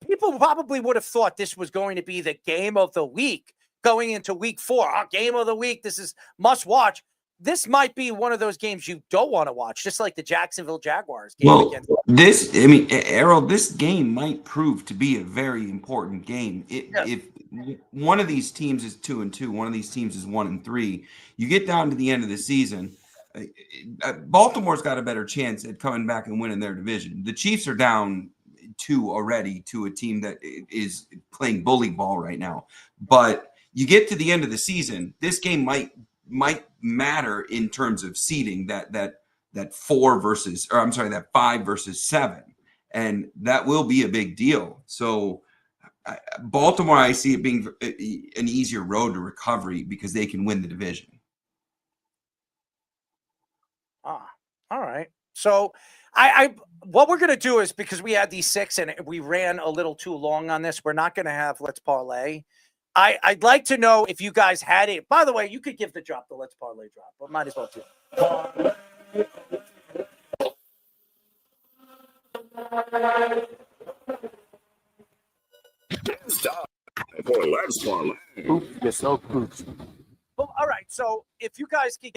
people probably would have thought this was going to be the game of the week going into week 4. Our game of the week. This is must watch. This might be one of those games you don't want to watch, just like the Jacksonville Jaguars game against. Errol, this game might prove to be a very important game. If one of these teams is 2-2, one of these teams is 1-3, you get down to the end of the season. Baltimore's got a better chance at coming back and winning their division. The Chiefs are down 2 already to a team that is playing bully ball right now. But you get to the end of the season, this game might matter in terms of seeding that 5 versus 7, and that will be a big deal. So Baltimore, I see it being an easier road to recovery because they can win the division. All right. So what we're going to do is, because we had these 6 and we ran a little too long on this, we're not going to have Let's Parlay. I'd like to know if you guys had it. By the way, you could give the Let's Parlay drop, but might as well too. Stop for Let's Parlay. You're so pooped. Well, all right. So if you guys can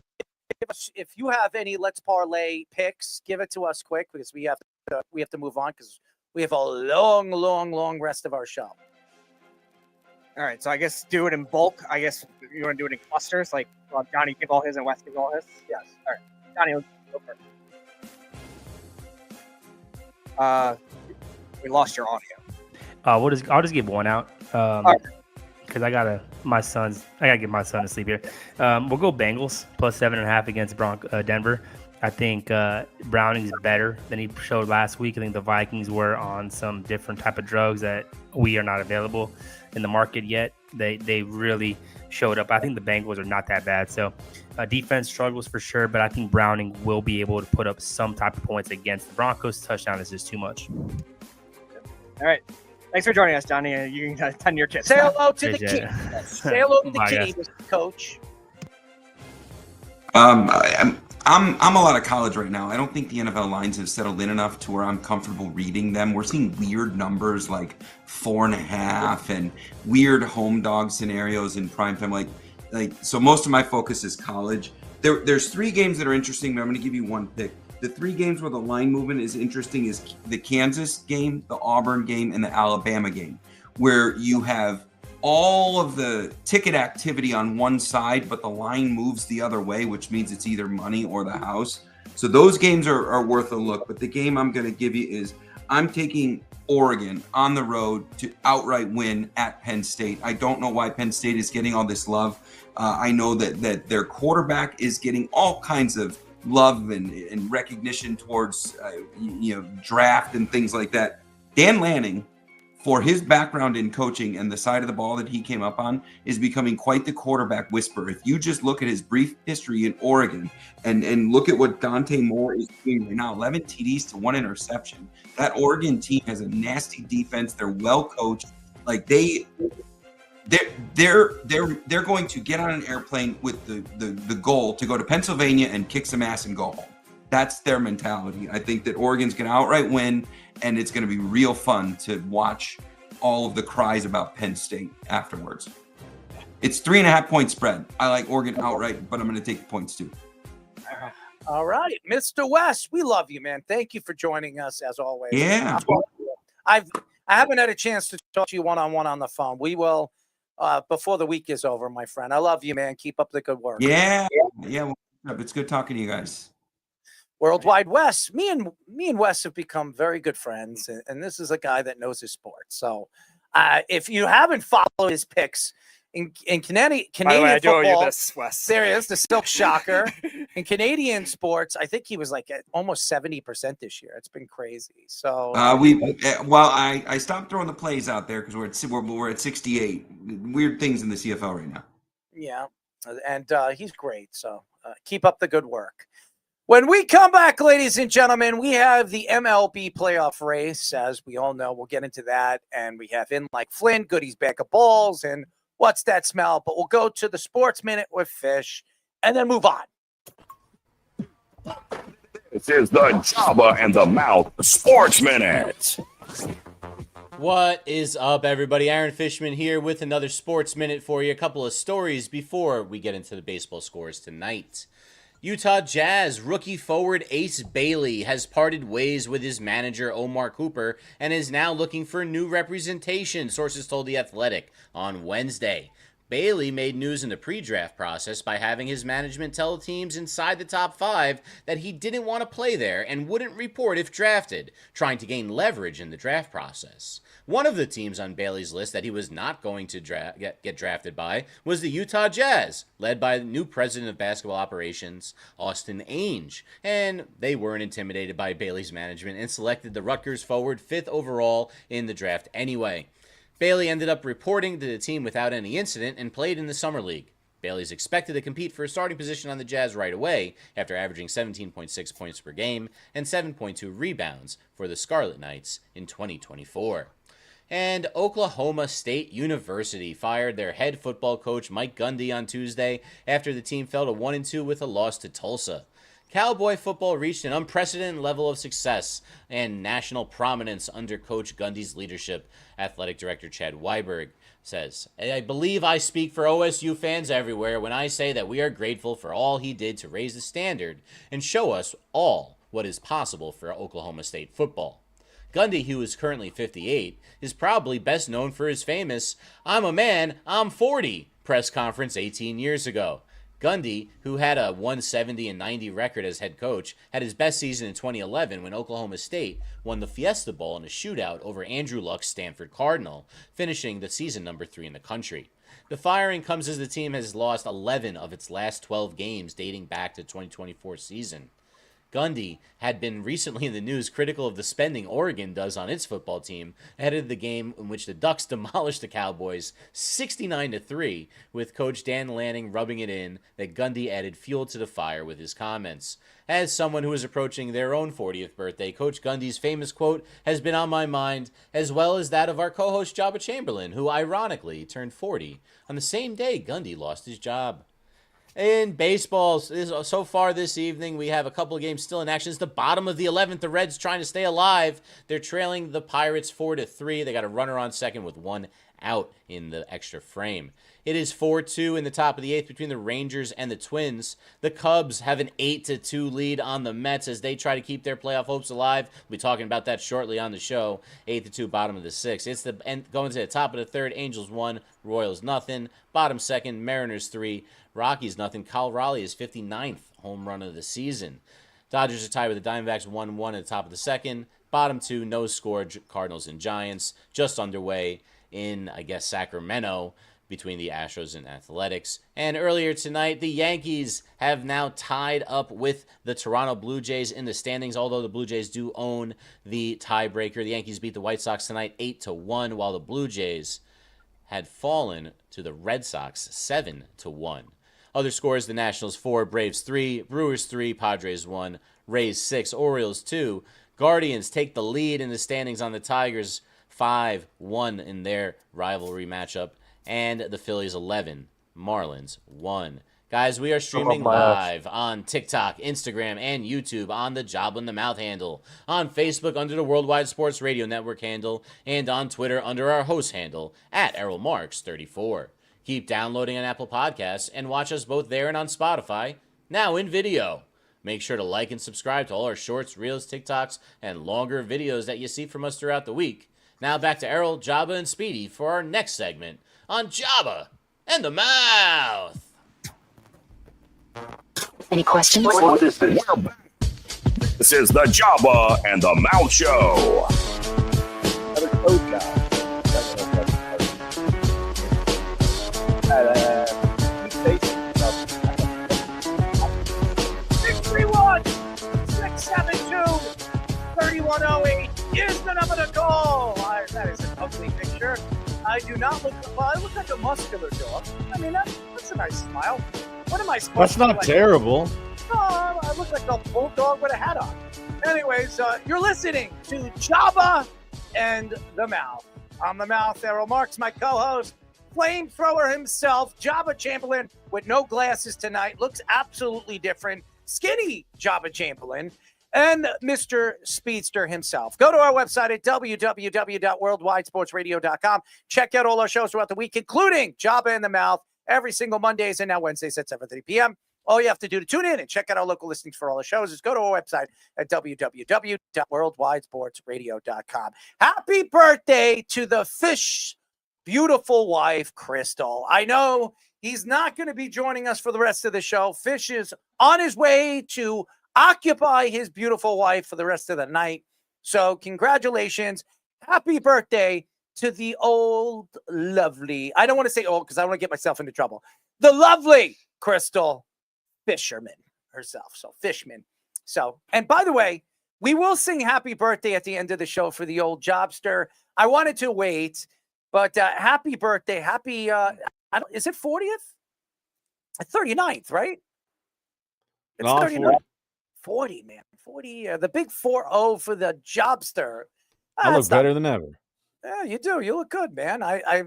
give us, if you have any Let's Parlay picks, give it to us quick, because we have to move on, because we have a long rest of our show. All right, so I guess do it in bulk. I guess you want to do it in clusters, like Johnny give all his and Wes give all his. Yes. All right, Johnny, let's go first. We lost your audio. I'll just give one out because I gotta get my son to sleep here. We'll go Bengals plus 7.5 against Denver. I think Browning's better than he showed last week. I think the Vikings were on some different type of drugs that we are not available in the market yet. They really showed up. I think the Bengals are not that bad. So defense struggles for sure, but I think Browning will be able to put up some type of points against the Broncos. Touchdown is just too much. All right. Thanks for joining us, Johnny. You can tend your kids. Say hello to the kid. Say hello to the kid, Coach. I'm a lot of college right now. I don't think the NFL lines have settled in enough to where I'm comfortable reading them. We're seeing weird numbers like 4.5 and weird home dog scenarios in primetime. So most of my focus is college. There's 3 games that are interesting, but I'm going to give you one pick. The 3 games where the line movement is interesting is the Kansas game, the Auburn game, and the Alabama game, where you have all of the ticket activity on one side, but the line moves the other way, which means it's either money or the house. So those games are worth a look. But the game I'm going to give you is I'm taking Oregon on the road to outright win at Penn State. I don't know why Penn State is getting all this love. I know that their quarterback is getting all kinds of love and recognition towards draft and things like that. Dan Lanning, for his background in coaching and the side of the ball that he came up on, is becoming quite the quarterback whisperer. If you just look at his brief history in Oregon and look at what Dante Moore is doing right now, 11 TDs to 1 interception. That Oregon team has a nasty defense. They're well coached. Like they're going to get on an airplane with the goal to go to Pennsylvania and kick some ass and go home. That's their mentality. I think that Oregon's going to outright win, and it's going to be real fun to watch all of the cries about Penn State afterwards. It's 3.5 point spread. I like Oregon outright, but I'm going to take the points too. All right, Mr. West, we love you, man. Thank you for joining us as always. Yeah. I haven't had a chance to talk to you one-on-one on the phone. We will before the week is over, my friend. I love you, man. Keep up the good work. Yeah. Well, it's good talking to you guys. Worldwide Wes. Me and Wes have become very good friends, and this is a guy that knows his sport. So, if you haven't followed his picks in Canadian By the way, I do owe football, you this, Wes. there he is, the Silk Shocker. In Canadian sports, I think he was like at almost 70% this year. It's been crazy. So I stopped throwing the plays out there because we're at 68. Weird things in the CFL right now. yeah, and he's great. So keep up the good work. When we come back, ladies and gentlemen, we have the MLB playoff race. As we all know, we'll get into that. And we have in like Flynn, Goody's bag of balls, and what's that smell? But we'll go to the Sports Minute with Fish and then move on. This is the Jabba and the Mouth Sports Minute. What is up, everybody? Aaron Fishman here with another Sports Minute for you. A couple of stories before we get into the baseball scores tonight. Utah Jazz rookie forward Ace Bailey has parted ways with his manager Omar Cooper and is now looking for new representation, sources told The Athletic on Wednesday. Bailey made news in the pre-draft process by having his management tell teams inside the top 5 that he didn't want to play there and wouldn't report if drafted, trying to gain leverage in the draft process. One of the teams on Bailey's list that he was not going to get drafted by was the Utah Jazz, led by the new president of basketball operations, Austin Ainge, and they weren't intimidated by Bailey's management and selected the Rutgers forward 5th overall in the draft anyway. Bailey ended up reporting to the team without any incident and played in the Summer League. Bailey's expected to compete for a starting position on the Jazz right away after averaging 17.6 points per game and 7.2 rebounds for the Scarlet Knights in 2024. And Oklahoma State University fired their head football coach Mike Gundy on Tuesday after the team fell to 1-2 with a loss to Tulsa. Cowboy football reached an unprecedented level of success and national prominence under Coach Gundy's leadership, Athletic Director Chad Weiberg says. I believe I speak for OSU fans everywhere when I say that we are grateful for all he did to raise the standard and show us all what is possible for Oklahoma State football. Gundy, who is currently 58, is probably best known for his famous "I'm a man, I'm 40" press conference 18 years ago. Gundy, who had a 170-90 record as head coach, had his best season in 2011 when Oklahoma State won the Fiesta Bowl in a shootout over Andrew Luck's Stanford Cardinal, finishing the season number 3 in the country. The firing comes as the team has lost 11 of its last 12 games dating back to the 2024 season. Gundy had been recently in the news critical of the spending Oregon does on its football team ahead of the game in which the Ducks demolished the Cowboys 69-3, with Coach Dan Lanning rubbing it in that Gundy added fuel to the fire with his comments. As someone who is approaching their own 40th birthday, Coach Gundy's famous quote has been on my mind, as well as that of our co-host Jabba Chamberlain, who ironically turned 40 on the same day Gundy lost his job. In baseball, so far this evening, we have a couple of games still in action. It's the bottom of the 11th. The Reds trying to stay alive. They're trailing the Pirates 4-3. They got a runner on second with 1 out in the extra frame. It is 4-2 in the top of the 8th between the Rangers and the Twins. The Cubs have an 8-2 lead on the Mets as they try to keep their playoff hopes alive. We'll be talking about that shortly on the show. 8-2, bottom of the 6th. It's going to the top of the 3rd. Angels 1, Royals nothing. Bottom 2nd, Mariners 3, Rockies nothing. Kyle Raleigh is 59th home run of the season. Dodgers are tied with the Diamondbacks 1-1 at the top of the 2nd. Bottom 2, no score, Cardinals and Giants. Just underway in, Sacramento between the Astros and Athletics. And earlier tonight, the Yankees have now tied up with the Toronto Blue Jays in the standings, although the Blue Jays do own the tiebreaker. The Yankees beat the White Sox tonight 8-1, while the Blue Jays had fallen to the Red Sox 7-1. Other scores, the Nationals 4, Braves 3, Brewers 3, Padres 1, Rays 6, Orioles 2. Guardians take the lead in the standings on the Tigers 5-1 in their rivalry matchup. And the Phillies 11, Marlins 1. Guys, we are streaming live on TikTok, Instagram, and YouTube on the Job in the Mouth handle, on Facebook under the Worldwide Sports Radio Network handle, and on Twitter under our host handle, @ErrolMarks34. Keep downloading on Apple Podcasts and watch us both there and on Spotify, now in video. Make sure to like and subscribe to all our shorts, reels, TikToks, and longer videos that you see from us throughout the week. Now back to Errol, Jabba, and Speedy for our next segment on Jabba and the Mouth. Any questions? What is this? This is the Jabba and the Mouth Show. One 672 3108 is the number to call. That is an ugly picture. I do not look. Well, I look like a muscular dog. I mean, that's a nice smile. What am I supposed That's to not do? Like, terrible. no, I look like a bulldog with a hat on. Anyways, you're listening to Jabba and the Mouth. I'm the Mouth. Errol Marks, my co-host, flamethrower himself, Jabba Chamberlain with no glasses tonight. Looks absolutely different. Skinny Jabba Chamberlain. And Mr. Speedster himself. Go to our website at www.worldwidesportsradio.com. Check out all our shows throughout the week, including Jabba in the Mouth, every single Mondays and now Wednesdays at 7:30 p.m. All you have to do to tune in and check out our local listings for all the shows is go to our website at www.worldwidesportsradio.com. Happy birthday to the Fish beautiful wife, Crystal. I know he's not going to be joining us for the rest of the show. Fish is on his way to occupy his beautiful wife for the rest of the night. So congratulations. Happy birthday to the old lovely. I don't want to say old because I don't want to get myself into trouble. The lovely Crystal Fisherman herself. So Fishman. So, and by the way, we will sing happy birthday at the end of the show for the old jobster. I wanted to wait, but happy birthday. Happy, is it 40th? 39th, right? It's 39th. 40, man. 40. The big 4-0 for the jobster. I look better than ever. Yeah, you do. You look good, man. I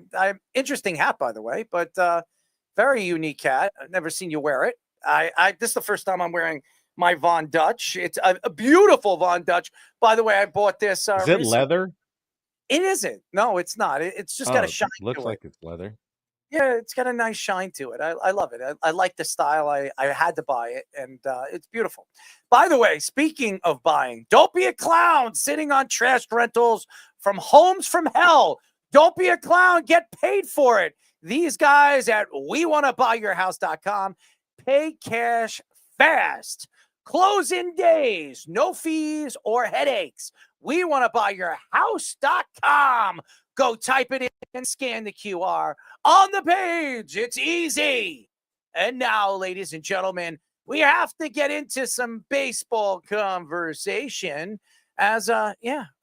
interesting hat, by the way, but very unique hat. I've never seen you wear it. This is the first time I'm wearing my Von Dutch. It's a beautiful Von Dutch. By the way, I bought this. Is it leather? It isn't. No, it's not. It's just got a shine. Looks to like it. it's leather. Yeah, it's got a nice shine to it. I love it. I like the style. I had to buy it, and it's beautiful. By the way, speaking of buying, don't be a clown sitting on trash rentals from Homes from Hell. Don't be a clown. Get paid for it. These guys at WeWannaBuyYourHouse.com pay cash fast. Closing days, no fees or headaches. WeWannaBuyYourHouse.com. Go type it in and scan the QR on the page. It's easy. And now, ladies and gentlemen, we have to get into some baseball conversation as a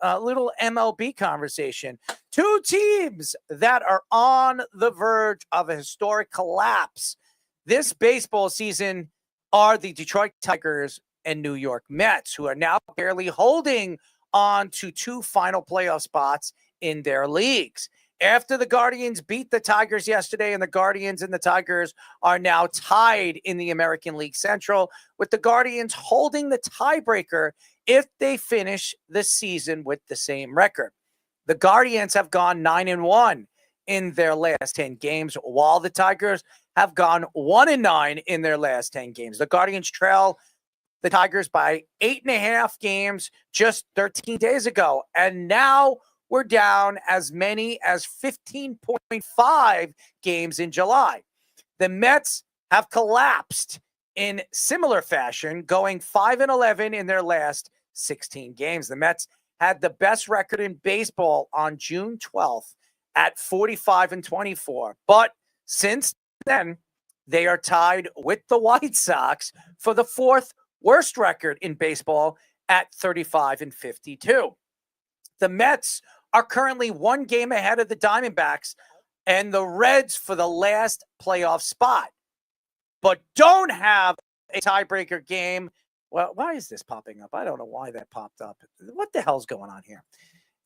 little MLB conversation. Two teams that are on the verge of a historic collapse this baseball season are the Detroit Tigers and New York Mets, who are now barely holding on to two final playoff spots in their leagues. After the Guardians beat the Tigers yesterday, and the Guardians and the Tigers are now tied in the American League Central, with the Guardians holding the tiebreaker if they finish the season with the same record. The Guardians have gone 9-1 in their last 10 games, while the Tigers have gone 1-9 in their last 10 games. The Guardians trail the Tigers by 8.5 games just 13 days ago, and now we're down as many as 15.5 games in July. The Mets have collapsed in similar fashion, going 5-11 in their last 16 games. The Mets had the best record in baseball on June 12th at 45-24. But since then, they are tied with the White Sox for the fourth worst record in baseball at 35-52. The Mets are currently one game ahead of the Diamondbacks and the Reds for the last playoff spot, but don't have a tiebreaker game. Well, why is this popping up? I don't know why that popped up. What the hell's going on here?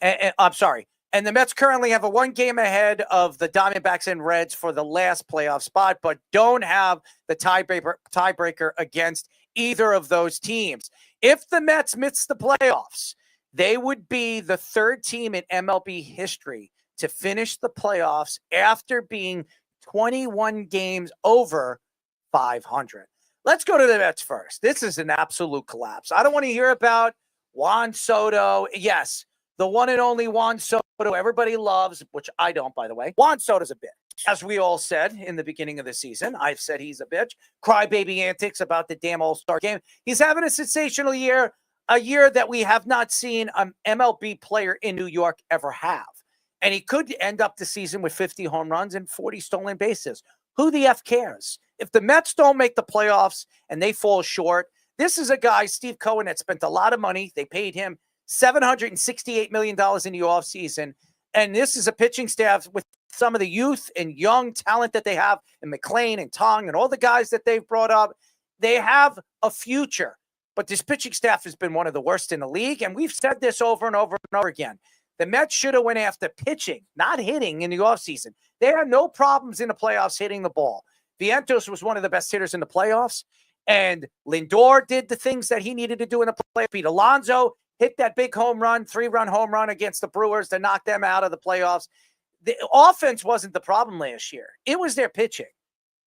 And I'm sorry. And the Mets currently have a one game ahead of the Diamondbacks and Reds for the last playoff spot, but don't have the tiebreaker against either of those teams. If the Mets miss the playoffs, they would be the third team in MLB history to finish the playoffs after being 21 games over 500. Let's go to the Mets first. This is an absolute collapse. I don't want to hear about Juan Soto. Yes, the one and only Juan Soto everybody loves, which I don't, by the way. Juan Soto's a bitch. As we all said in the beginning of the season, I've said he's a bitch. Crybaby antics about the damn All-Star game. He's having a sensational year. a year that we have not seen an MLB player in New York ever have. And he could end up the season with 50 home runs and 40 stolen bases. Who the F cares? If the Mets don't make the playoffs and they fall short, this is a guy, Steve Cohen, that spent a lot of money. They paid him $768 million in the offseason. And this is a pitching staff with some of the youth and young talent that they have, and McClain and Tong and all the guys that they've brought up. They have a future. But this pitching staff has been one of the worst in the league. And we've said this over and over and over again. The Mets should have went after pitching, not hitting in the offseason. They had no problems in the playoffs hitting the ball. Vientos was one of the best hitters in the playoffs. And Lindor did the things that he needed to do in the playoffs. Pete Alonso hit that big home run, 3-run home run against the Brewers to knock them out of the playoffs. The offense wasn't the problem last year. It was their pitching.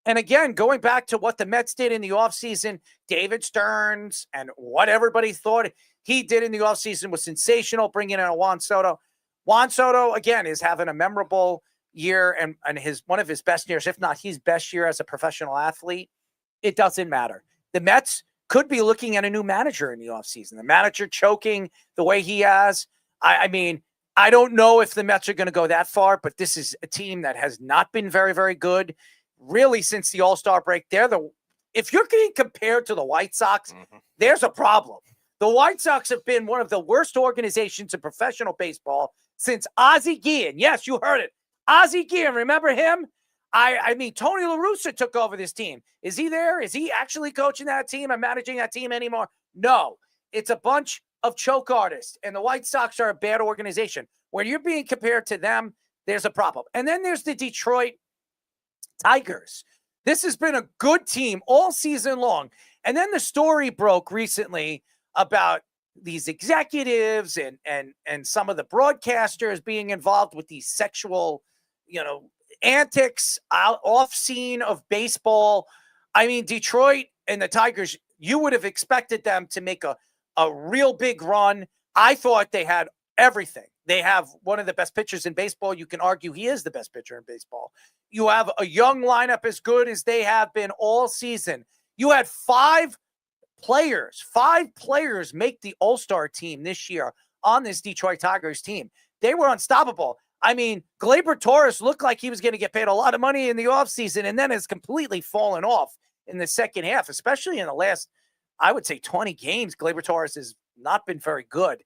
And again, going back to what the Mets did in the offseason, David Stearns and what everybody thought he did in the offseason was sensational, bringing in a Juan Soto. Juan Soto, again, is having a memorable year and one of his best years, if not his best year as a professional athlete. It doesn't matter. The Mets could be looking at a new manager in the offseason. The manager choking the way he has. I mean, I don't know if the Mets are going to go that far, but this is a team that has not been very, very good really since the All-Star break. If you're getting compared to the White Sox, there's a problem. The White Sox have been one of the worst organizations in professional baseball since Ozzie Guillen. Yes, you heard it. Ozzie Guillen, remember him? I mean, Tony La Russa took over this team. Is he there? Is he actually coaching that team and managing that team anymore? No. It's a bunch of choke artists, and the White Sox are a bad organization. When you're being compared to them, there's a problem. And then there's the Detroit Tigers. This has been a good team all season long. And then the story broke recently about these executives and some of the broadcasters being involved with these sexual, antics off scene of baseball. I mean, Detroit and the Tigers, you would have expected them to make a real big run. I thought they had everything. They have one of the best pitchers in baseball. You can argue he is the best pitcher in baseball. You have a young lineup as good as they have been all season. You had five players make the All-Star team this year on this Detroit Tigers team. They were unstoppable. I mean, Gleyber Torres looked like he was going to get paid a lot of money in the offseason and then has completely fallen off in the second half, especially in the last, I would say, 20 games. Gleyber Torres has not been very good.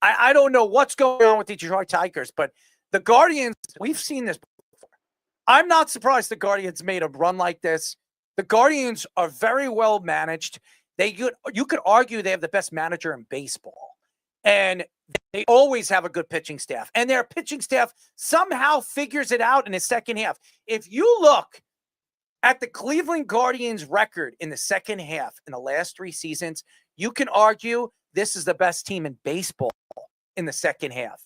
I don't know what's going on with the Detroit Tigers, but the Guardians, we've seen this before. I'm not surprised the Guardians made a run like this. The Guardians are very well managed. You could argue they have the best manager in baseball. And they always have a good pitching staff. And their pitching staff somehow figures it out in the second half. If you look at the Cleveland Guardians record in the second half in the last 3 seasons, you can argue this is the best team in baseball in the second half.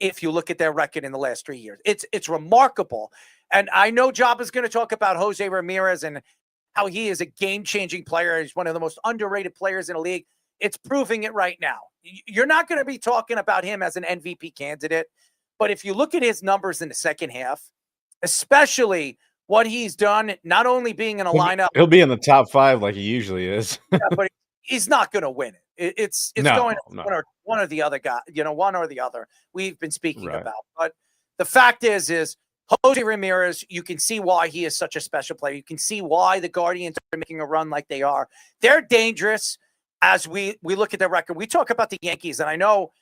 If you look at their record in the last 3 years, it's remarkable. And I know Job is going to talk about Jose Ramirez and how he is a game-changing player. He's one of the most underrated players in the league. It's proving it right now. You're not going to be talking about him as an MVP candidate, but if you look at his numbers in the second half, especially what he's done, not only being in a lineup. He'll be in the top 5 like he usually is. Yeah, but he's not going to win it. It's going one or the other guy, one or the other we've been speaking about. But the fact is Jose Ramirez, you can see why he is such a special player. You can see why the Guardians are making a run like they are. They're dangerous as we look at their record. We talk about the Yankees, and I know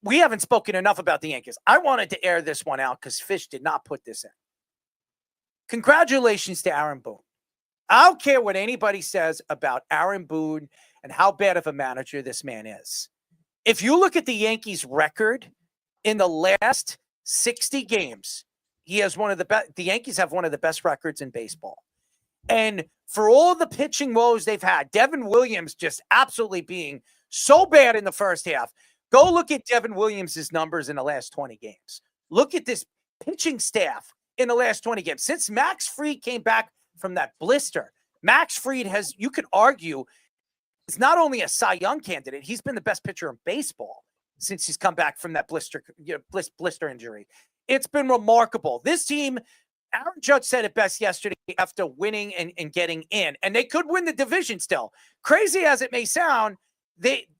we haven't spoken enough about the Yankees. I wanted to air this one out because Fish did not put this in. Congratulations to Aaron Boone. I don't care what anybody says about Aaron Boone and how bad of a manager this man is. If you look at the Yankees' record in the last 60 games, he has one of the best. The Yankees have one of the best records in baseball. And for all the pitching woes they've had, Devin Williams just absolutely being so bad in the first half. Go look at Devin Williams' numbers in the last 20 games. Look at this pitching staff in the last 20 games. Since Max Fried came back from that blister, Max Fried has, you could argue, is not only a Cy Young candidate, he's been the best pitcher in baseball since he's come back from that blister injury. It's been remarkable. This team, Aaron Judge said it best yesterday after winning and getting in, and they could win the division still. Crazy as it may sound,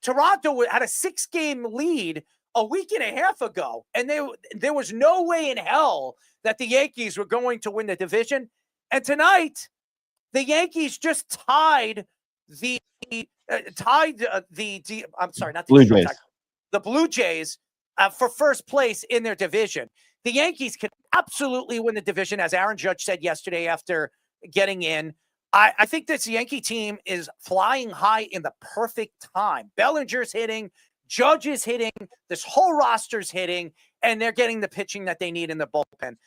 Toronto had a 6-game lead a week and a half ago, and there was no way in hell that the Yankees were going to win the division. And tonight, the Yankees just tied the Blue Jays. The Blue Jays for first place in their division. The Yankees can absolutely win the division, as Aaron Judge said yesterday after getting in. I think this Yankee team is flying high in the perfect time. Bellinger's hitting, Judge is hitting, this whole roster's hitting, and they're getting the pitching that they need in the bullpen.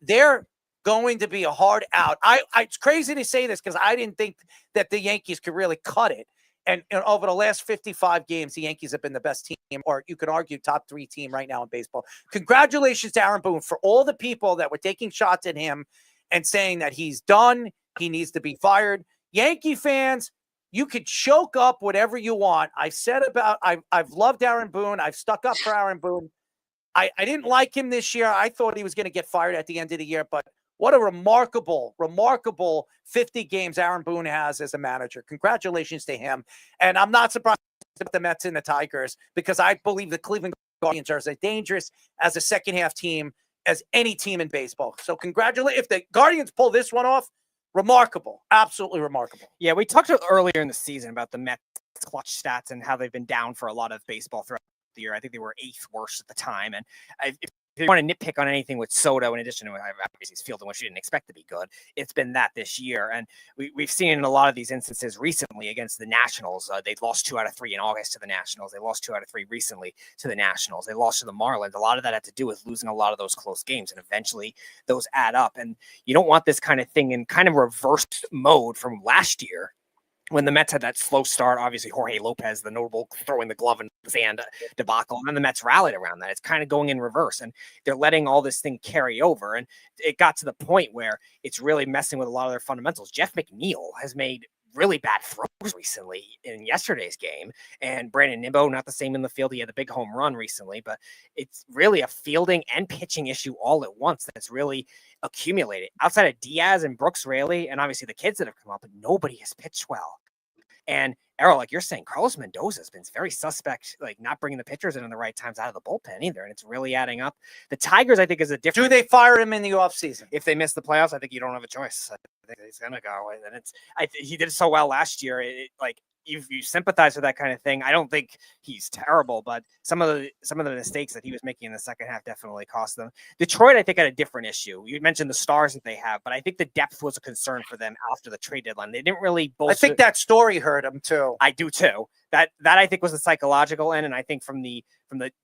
They're going to be a hard out. It's crazy to say this because I didn't think that the Yankees could really cut it. And over the last 55 games, the Yankees have been the best team, or you could argue top 3 team right now in baseball. Congratulations to Aaron Boone for all the people that were taking shots at him and saying that he's done, he needs to be fired. Yankee fans, you could choke up whatever you want. I've loved Aaron Boone. I've stuck up for Aaron Boone. I didn't like him this year. I thought he was going to get fired at the end of the year, but what a remarkable 50 games Aaron Boone has as a manager. Congratulations to him. And I'm not surprised about the Mets and the Tigers because I believe the Cleveland Guardians are as dangerous as a second-half team as any team in baseball. So congratulations. If the Guardians pull this one off, remarkable. Absolutely remarkable. Yeah, we talked earlier in the season about the Mets clutch stats and how they've been down for a lot of baseball throughout the year. I think they were 8th worst at the time. And if you want to nitpick on anything with Soto, in addition to obviously his fielding, which you didn't expect to be good, it's been that this year. And we've seen in a lot of these instances recently against the Nationals. They lost 2 out of 3 in August to the Nationals. They lost 2 out of 3 recently to the Nationals. They lost to the Marlins. A lot of that had to do with losing a lot of those close games, and eventually those add up. And you don't want this kind of thing in kind of reversed mode from last year, when the Mets had that slow start. Obviously Jorge Lopez, the notable throwing the glove in the sand debacle, and then the Mets rallied around that. It's kind of going in reverse, and they're letting all this thing carry over. And it got to the point where it's really messing with a lot of their fundamentals. Jeff McNeil has made really bad throws recently in yesterday's game, and Brandon Nimmo, not the same in the field. He had a big home run recently, but it's really a fielding and pitching issue all at once that's really accumulated. Outside of Diaz and Brooks Raley, and obviously the kids that have come up, nobody has pitched well. And Errol, like you're saying, Carlos Mendoza has been very suspect, like not bringing the pitchers in the right times out of the bullpen either. And it's really adding up. The Tigers, I think, is a different. Do they fire him in the offseason? If they miss the playoffs, I think you don't have a choice. I think he's going to go. And he did so well last year. You sympathize with that kind of thing. I don't think he's terrible, but some of the mistakes that he was making in the second half definitely cost them. Detroit, I think, had a different issue. You mentioned the stars that they have, but I think the depth was a concern for them after the trade deadline. They didn't really bolster. I think that story hurt them too. I do too. That I think was the psychological end, and I think from the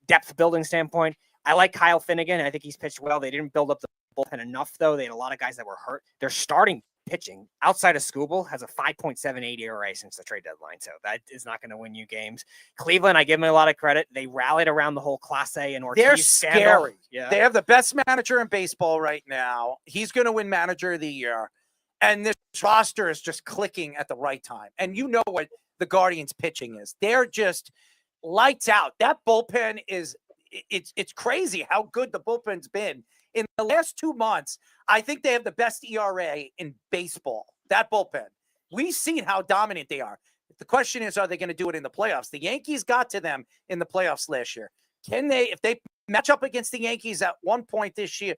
depth building standpoint, I like Kyle Finnegan. I think he's pitched well. They didn't build up the bullpen enough, though. They had a lot of guys that were hurt. They're starting pitching outside of Skubal has a 5.78 ERA since the trade deadline. So that is not going to win you games. Cleveland, I give them a lot of credit. They rallied around the whole Class A and Ortiz. They're scandal. scary. Yeah. They have the best manager in baseball right now. He's going to win manager of the year. And this roster is just clicking at the right time. And you know what the Guardians pitching is. They're just lights out. That bullpen is it's crazy how good the bullpen's been. In the last 2 months, I think they have the best ERA in baseball, that bullpen. We've seen how dominant they are. The question is, are they going to do it in the playoffs? The Yankees got to them in the playoffs last year. Can they, if they match up against the Yankees at one point this year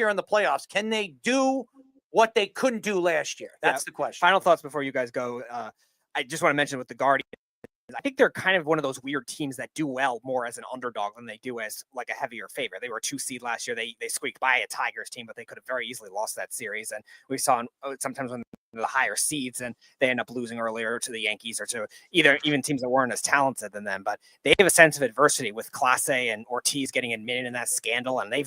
in the playoffs, can they do what they couldn't do last year? That's the question. Final thoughts before you guys go. I just want to mention with the Guardians, I think they're kind of one of those weird teams that do well more as an underdog than they do as like a heavier favorite. They were a 2 seed last year. They squeaked by a Tigers team, but they could have very easily lost that series. And we saw sometimes when the higher seeds and they end up losing earlier to the Yankees or to even teams that weren't as talented than them. But they have a sense of adversity with Class A and Ortiz getting admitted in that scandal. And they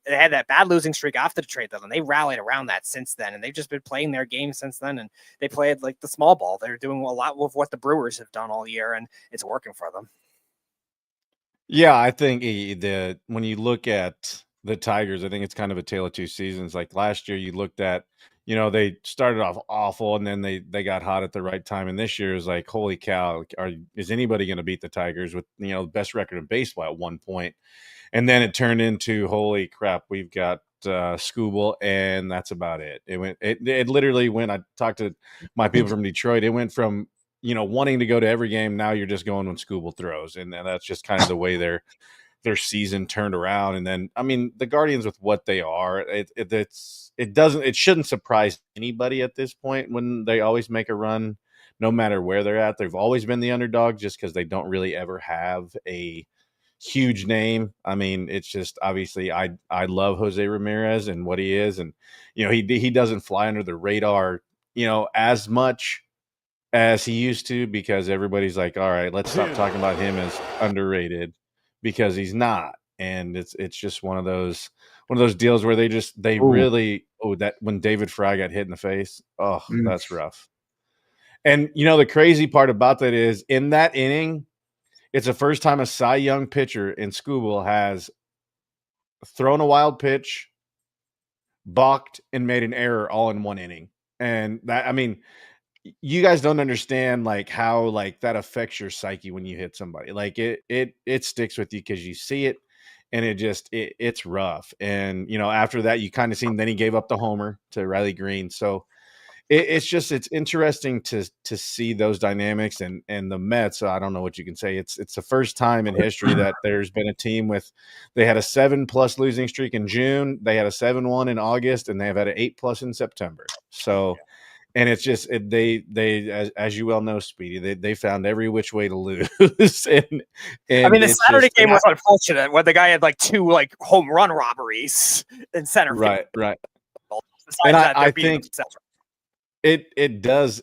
had that bad losing streak after the trade deadline. They rallied around that since then. And they've just been playing their game since then. And they played like the small ball. They're doing a lot of what the Brewers have done all year, and it's working for them. Yeah, I think when you look at the Tigers, I think it's kind of a tale of two seasons. Like last year, you looked at, they started off awful and then they got hot at the right time. And this year is like, holy cow, is anybody going to beat the Tigers with, the best record in baseball at one point? And then it turned into, holy crap, we've got Skubal, and that's about it. It literally went, I talked to my people from Detroit, it went from wanting to go to every game. Now you're just going when Scooble throws, and that's just kind of the way their season turned around. And then, I mean, the Guardians with what they are, it shouldn't surprise anybody at this point when they always make a run, no matter where they're at. They've always been the underdog just because they don't really ever have a huge name. I mean, it's just obviously I love Jose Ramirez and what he is, and he doesn't fly under the radar as much as he used to, because everybody's like, all right, let's stop talking about him as underrated, because he's not. And it's just one of those deals where they really that when David Fry got hit in the face, that's rough. And the crazy part about that is, in that inning, it's the first time a Cy Young pitcher in Scooble has thrown a wild pitch, balked, and made an error all in one inning. And that, I mean, you guys don't understand how that affects your psyche when you hit somebody. It sticks with you because you see it, and it's rough. And after that, you kind of seen, then he gave up the homer to Riley Green. So it's interesting to see those dynamics and the Mets. I don't know what you can say. It's the first time in history that there's been a team they had a 7+ losing streak in June. They had a 7-1 in August, and they've had an 8+ in September. So. And it's just they as you well know, Speedy, they found every which way to lose. and I mean, the Saturday game was unfortunate, where the guy had 2 home run robberies in center field. Right. Besides And that, I think it does.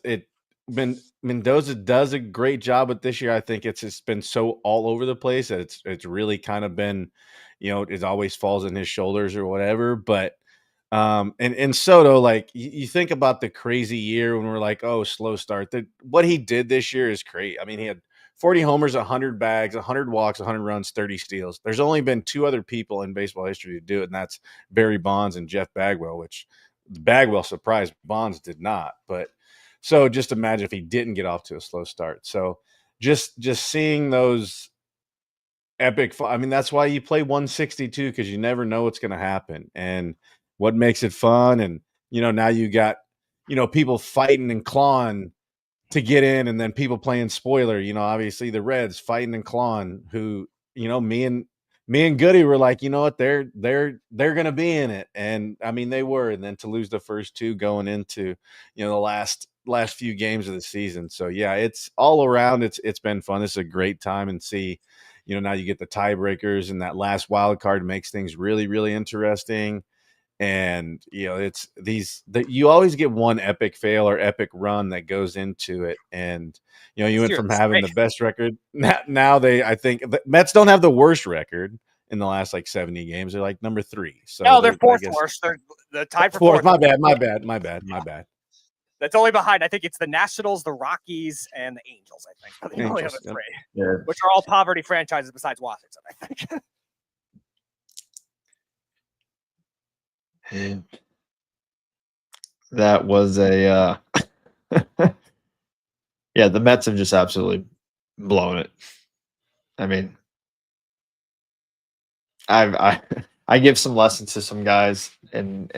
Mendoza does a great job with this year. I think it's just been so all over the place that it's really kind of been, it always falls in his shoulders or whatever. But and Soto, you think about the crazy year when we're like, oh, slow start. What he did this year is great. I mean, he had 40 homers, 100 bags, 100 walks, 100 runs, 30 steals. There's only been 2 other people in baseball history to do it, and that's Barry Bonds and Jeff Bagwell, which Bagwell surprised, Bonds did not. But so just imagine if he didn't get off to a slow start. So just seeing those epic, I mean, that's why you play 162, because you never know what's going to happen. And what makes it fun, and now you got people fighting and clawing to get in, and then people playing spoiler. Obviously the Reds fighting and clawing. Who me and Goody were like, you know what, they're gonna be in it, and I mean they were. And then to lose the first 2 going into the last few games of the season. So yeah, it's all around. It's been fun. This is a great time, and see now you get the tiebreakers, and that last wild card makes things really, really interesting. And it's you always get one epic fail or epic run that goes into it. And you went from having the best record. Now I think the Mets don't have the worst record in the last 70 games. They're number 3. So no, they're 4th worst. They're the tied for 4th. My bad. That's only behind, I think it's the Nationals, the Rockies, and the Angels. I think they only have 3, which are all poverty franchises besides Washington, I think. That was a yeah, the Mets have just absolutely blown it. I mean, I give some lessons to some guys and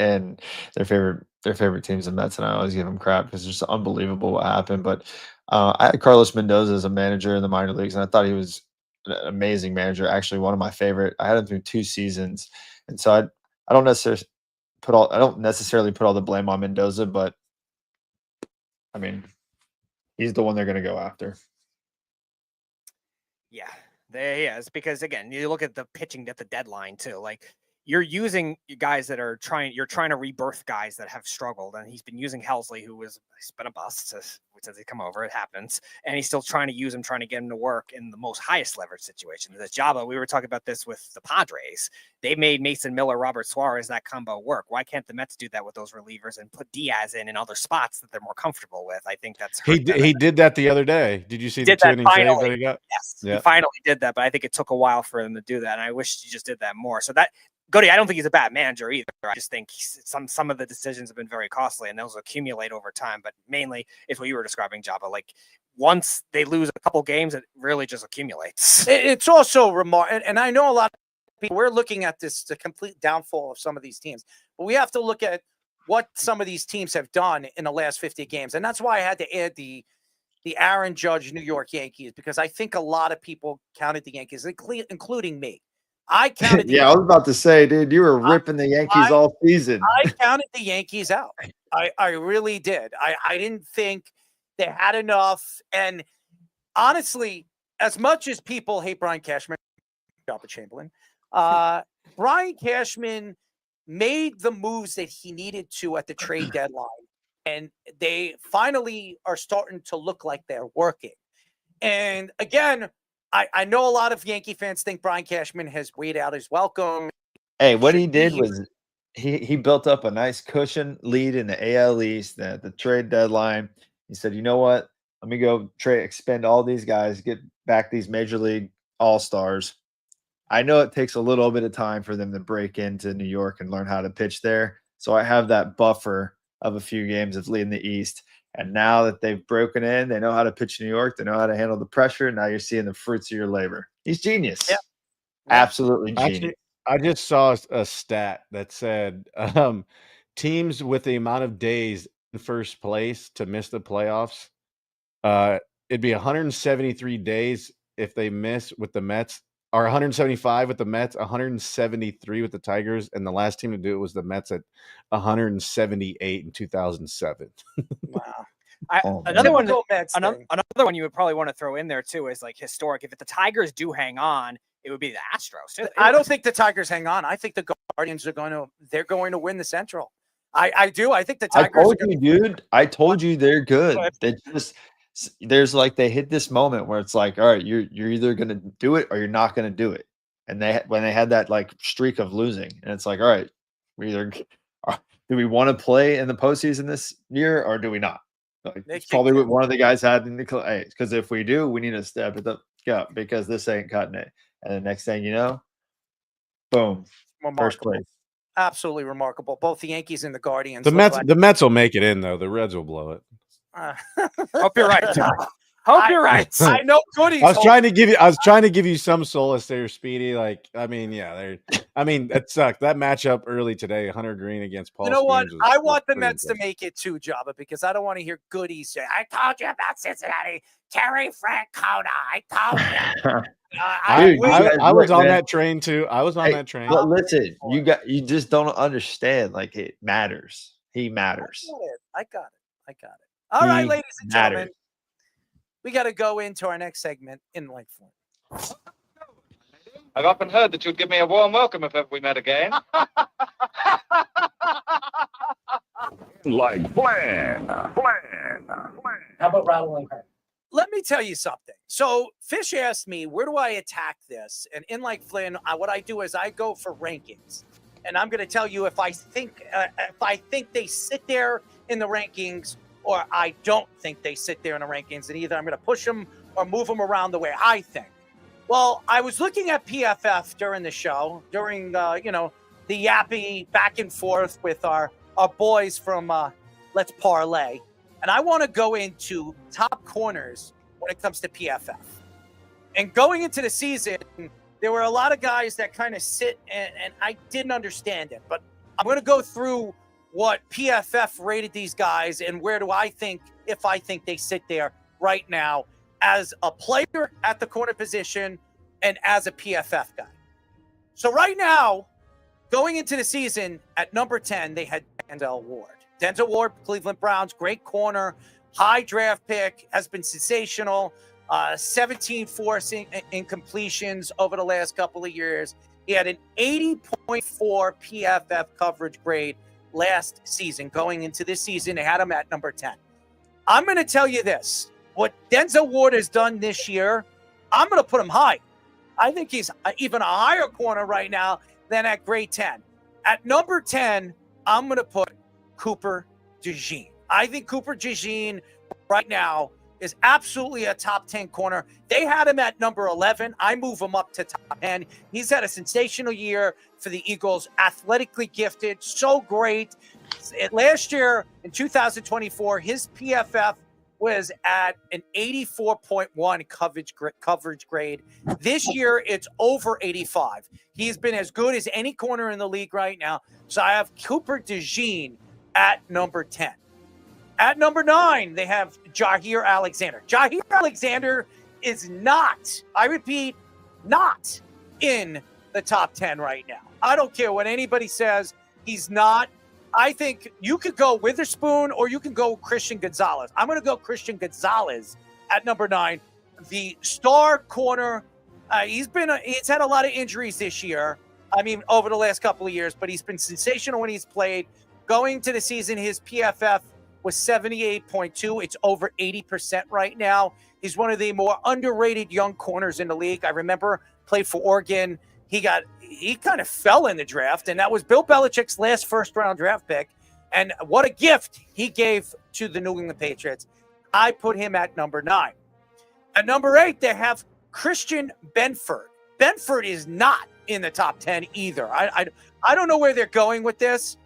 their favorite teams, the Mets, and I always give them crap because it's just unbelievable what happened. But I had Carlos Mendoza as a manager in the minor leagues, and I thought he was an amazing manager. Actually, one of my favorite. I had him through 2 seasons, and so I don't necessarily put all the blame on Mendoza, but I mean, he's the one they're going to go after. Yeah, there he is. Because again, you look at the pitching at the deadline too. You're using guys that are you're trying to rebirth guys that have struggled, and he's been using Helsley, he's been a bust since he come over. It happens, and he's still trying to use him, trying to get him to work in the most highest leverage situation. The Java, we were talking about this with the Padres. They made Mason Miller, Robert Suarez, that combo work. Why can't the Mets do that with those relievers and put Diaz in other spots that they're more comfortable with? I think that's he did that the other day. Did you see the 2-inning save that he got? Yes, yeah. He finally did that, but I think it took a while for him to do that, and I wish he just did that more. So that. Goody, I don't think he's a bad manager either. I just think some of the decisions have been very costly, and those accumulate over time. But mainly, it's what you were describing, Java. Once they lose a couple games, it really just accumulates. It's also remarkable, and I know a lot of people, we're looking at the complete downfall of some of these teams, but we have to look at what some of these teams have done in the last 50 games, and that's why I had to add the the Aaron Judge New York Yankees, because I think a lot of people counted the Yankees, including me. I counted the Yeah, I was about to say, dude, you were ripping the Yankees all season. I counted the Yankees out. I really did. I didn't think they had enough. And honestly, as much as people hate Brian Cashman, Chamberlain, Brian Cashman made the moves that he needed to at the trade deadline. And they finally are starting to look like they're working. And again, I know a lot of Yankee fans think Brian Cashman has weighed out his welcome. Hey, what he did was he built up a nice cushion lead in the AL East at the trade deadline. He said, you know what? Let me go expend all these guys, get back these major league all-stars. I know it takes a little bit of time for them to break into New York and learn how to pitch there. So I have that buffer of a few games of leading the East. And now that they've broken in, they know how to pitch New York. They know how to handle the pressure. Now you're seeing the fruits of your labor. He's genius. Yeah. Absolutely genius. Actually, I just saw a stat that said teams with the amount of days in first place to miss the playoffs, it'd be 173 days if they miss with the Mets, or 175 with the Mets, 173 with the Tigers, and the last team to do it was the Mets at 178 in 2007. Wow. Another one you would probably want to throw in there too is like historic. If the Tigers do hang on, it would be the Astros too. I don't think the Tigers hang on. I think the Guardians are going to win the Central. I do. I think the Tigers. I told you, dude. I told you they're good. They just they hit this moment where it's like, all right, you're either gonna do it or you're not gonna do it. And when they had that like streak of losing, and it's like, all right, we either do we want to play in the postseason this year or do we not? Like, it's probably what one of the guys had in the because if we do, we need to step it up because this ain't cutting it. And the next thing you know, boom, first place. Absolutely remarkable. Both the Yankees and the Guardians. The Mets will make it in though. The Reds will blow it. Hope you're right, John. Hope you're right. I know goodies. I was trying to give you some solace there, Speedy. Like, I mean, yeah, that sucked. That matchup early today, Hunter Green against Paul. You know what? Skeens I want the Mets to make it too, Jabba, because I don't want to hear goodies say, "I told you about Cincinnati, Terry Francona. I told you." I was on that train too. I was on that train. But listen, you just don't understand. Like, it matters. He matters. I got it. All right, ladies and gentlemen, we got to go into our next segment in like form. I've often heard that you'd give me a warm welcome if ever we met again. Like plan. How about rattling her? Let me tell you something. So Fish asked me, where do I attack this? And in like Flynn, what I do is I go for rankings. And I'm going to tell you if I think they sit there in the rankings or I don't think they sit there in the rankings. And either I'm going to push them or move them around the way I think. Well, I was looking at PFF during the show, during the yappy back and forth with our boys from Let's Parlay. And I want to go into top corners when it comes to PFF. And going into the season, there were a lot of guys that kind of sit and I didn't understand it. But I'm going to go through what PFF rated these guys and where do I think, if I think they sit there right now as a player at the corner position and as a PFF guy. So right now, going into the season at number 10, they had Denzel Ward. Denzel Ward, Cleveland Browns, great corner, high draft pick, has been sensational. 17 forcing incompletions over the last couple of years. He had an 80.4 PFF coverage grade last season. Going into this season, they had him at number 10. I'm going to tell you this. What Denzel Ward has done this year, I'm going to put him high. I think he's even a higher corner right now than at grade 10. At number 10, I'm going to put Cooper DeJean. I think Cooper DeJean right now is absolutely a top 10 corner. They had him at number 11. I move him up to top 10. He's had a sensational year for the Eagles, athletically gifted, so great. Last year in 2024, his PFF was at an 84.1 coverage grade. This year, it's over 85. He's been as good as any corner in the league right now. So I have Cooper DeJean at number 10. At number 9, they have Jahmyr Alexander. Jahmyr Alexander is not, I repeat, not in the top 10 right now. I don't care what anybody says. He's not. I think you could go Witherspoon or you can go Christian Gonzalez. I'm going to go Christian Gonzalez at number 9. The star corner. He's had a lot of injuries this year. I mean, over the last couple of years, but he's been sensational when he's played. Going to the season, his PFF was 78.2. It's over 80% right now. He's one of the more underrated young corners in the league. I remember played for Oregon. He kind of fell in the draft, and that was Bill Belichick's last first-round draft pick. And what a gift he gave to the New England Patriots. I put him at number 9. At number 8, they have Christian Benford. Benford is not in the top 10 either. I don't know where they're going with this.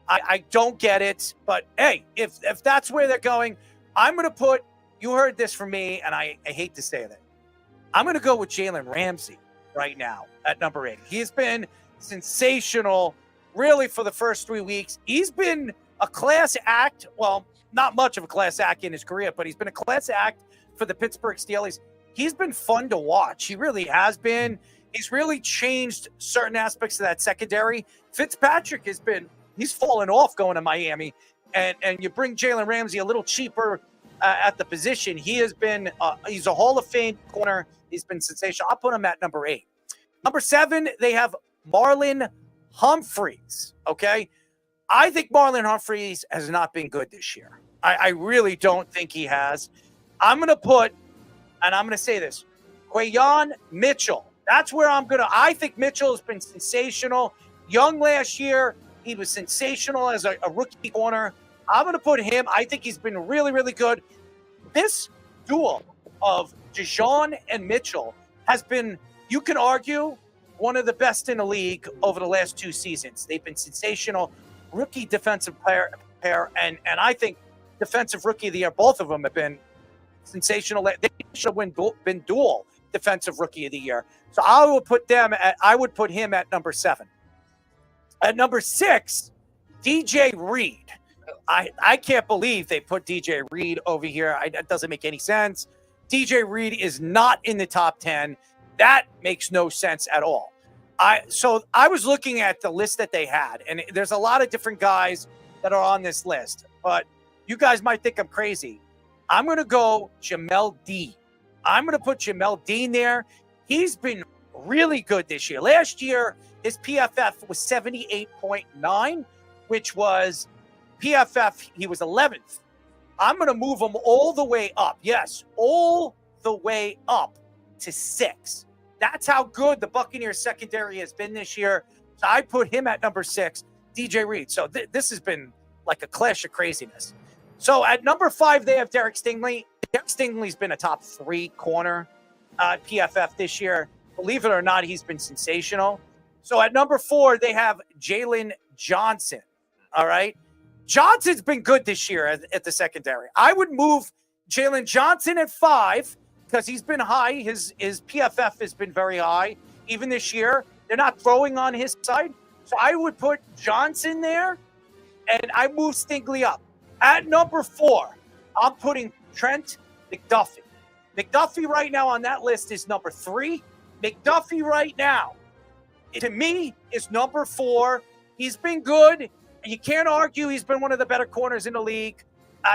I don't get it. But, hey, if that's where they're going, I'm going to put – you heard this from me, and I hate to say that. I'm going to go with Jalen Ramsey right now at number 8. He's been sensational really for the first 3 weeks. He's been a class act. Well, not much of a class act in his career, but he's been a class act for the Pittsburgh Steelers. He's been fun to watch. He really has been. He's really changed certain aspects of that secondary. Fitzpatrick he's fallen off going to Miami, and you bring Jalen Ramsey a little cheaper at the position. He has been he's a Hall of Fame corner. He's been sensational. I'll put him at number 8. Number 7, they have Marlon Humphreys. Okay, I think Marlon Humphreys has not been good this year. I really don't think he has. I'm going to put, and I'm going to say this, Quayon Mitchell. That's where I think Mitchell has been sensational. Young last year, he was sensational as a rookie corner. I'm going to put him. I think he's been really, really good. This duel of Dijon and Mitchell has been, you can argue, one of the best in the league over the last 2 seasons. They've been sensational. Rookie defensive pair, and I think defensive rookie of the year, both of them have been sensational. They should have been dual defensive rookie of the year. So I would put him at number 7. At number 6, DJ Reed. I can't believe they put DJ Reed over here. That doesn't make any sense. DJ Reed is not in the top 10. That makes no sense at all. So I was looking at the list that they had, and there's a lot of different guys that are on this list, but you guys might think I'm crazy. I'm going to go Jamel Dean. I'm going to put Jamel Dean there. He's been really good this year. Last year, his PFF was 78.9, which was PFF. He was 11th. I'm going to move him all the way up. Yes, all the way up to 6. That's how good the Buccaneers secondary has been this year. So I put him at number 6, DJ Reed. So this has been like a clash of craziness. So at number 5, they have Derek Stingley. Derek Stingley's been a top 3 corner PFF this year. Believe it or not, he's been sensational. So at number 4, they have Jalen Johnson. All right. Johnson's been good this year at the secondary. I would move Jalen Johnson at 5 because he's been high. His PFF has been very high. Even this year, they're not throwing on his side. So I would put Johnson there, and I move Stingley up. At number 4, I'm putting Trent McDuffie. McDuffie right now on that list is number 3. McDuffie right now, to me, is number 4. He's been good. You can't argue he's been one of the better corners in the league.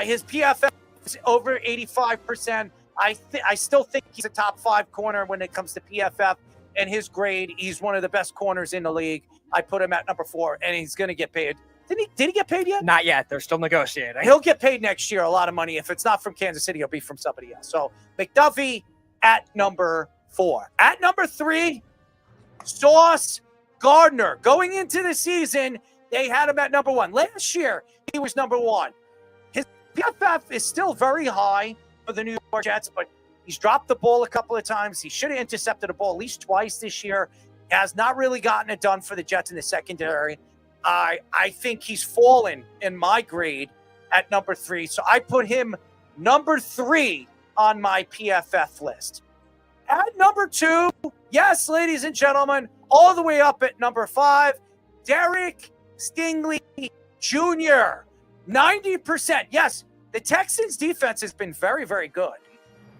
His PFF is over 85%. I still think he's a top 5 corner when it comes to PFF and his grade. He's one of the best corners in the league. I put him at number 4, and he's going to get paid. Did he get paid yet? Not yet. They're still negotiating. He'll get paid next year a lot of money. If it's not from Kansas City, it'll be from somebody else. So McDuffie at number 4. At number 3, Sauce Gardner. Going into the season, they had him at number 1. Last year, he was number 1. His PFF is still very high for the New York Jets, but he's dropped the ball a couple of times. He should have intercepted a ball at least twice this year. Has not really gotten it done for the Jets in the secondary. I think he's fallen in my grade at number 3. So I put him number 3 on my PFF list. At number 2, yes, ladies and gentlemen, all the way up at number 5, Derek Stingley Jr. 90%. Yes, The Texans defense has been very, very good.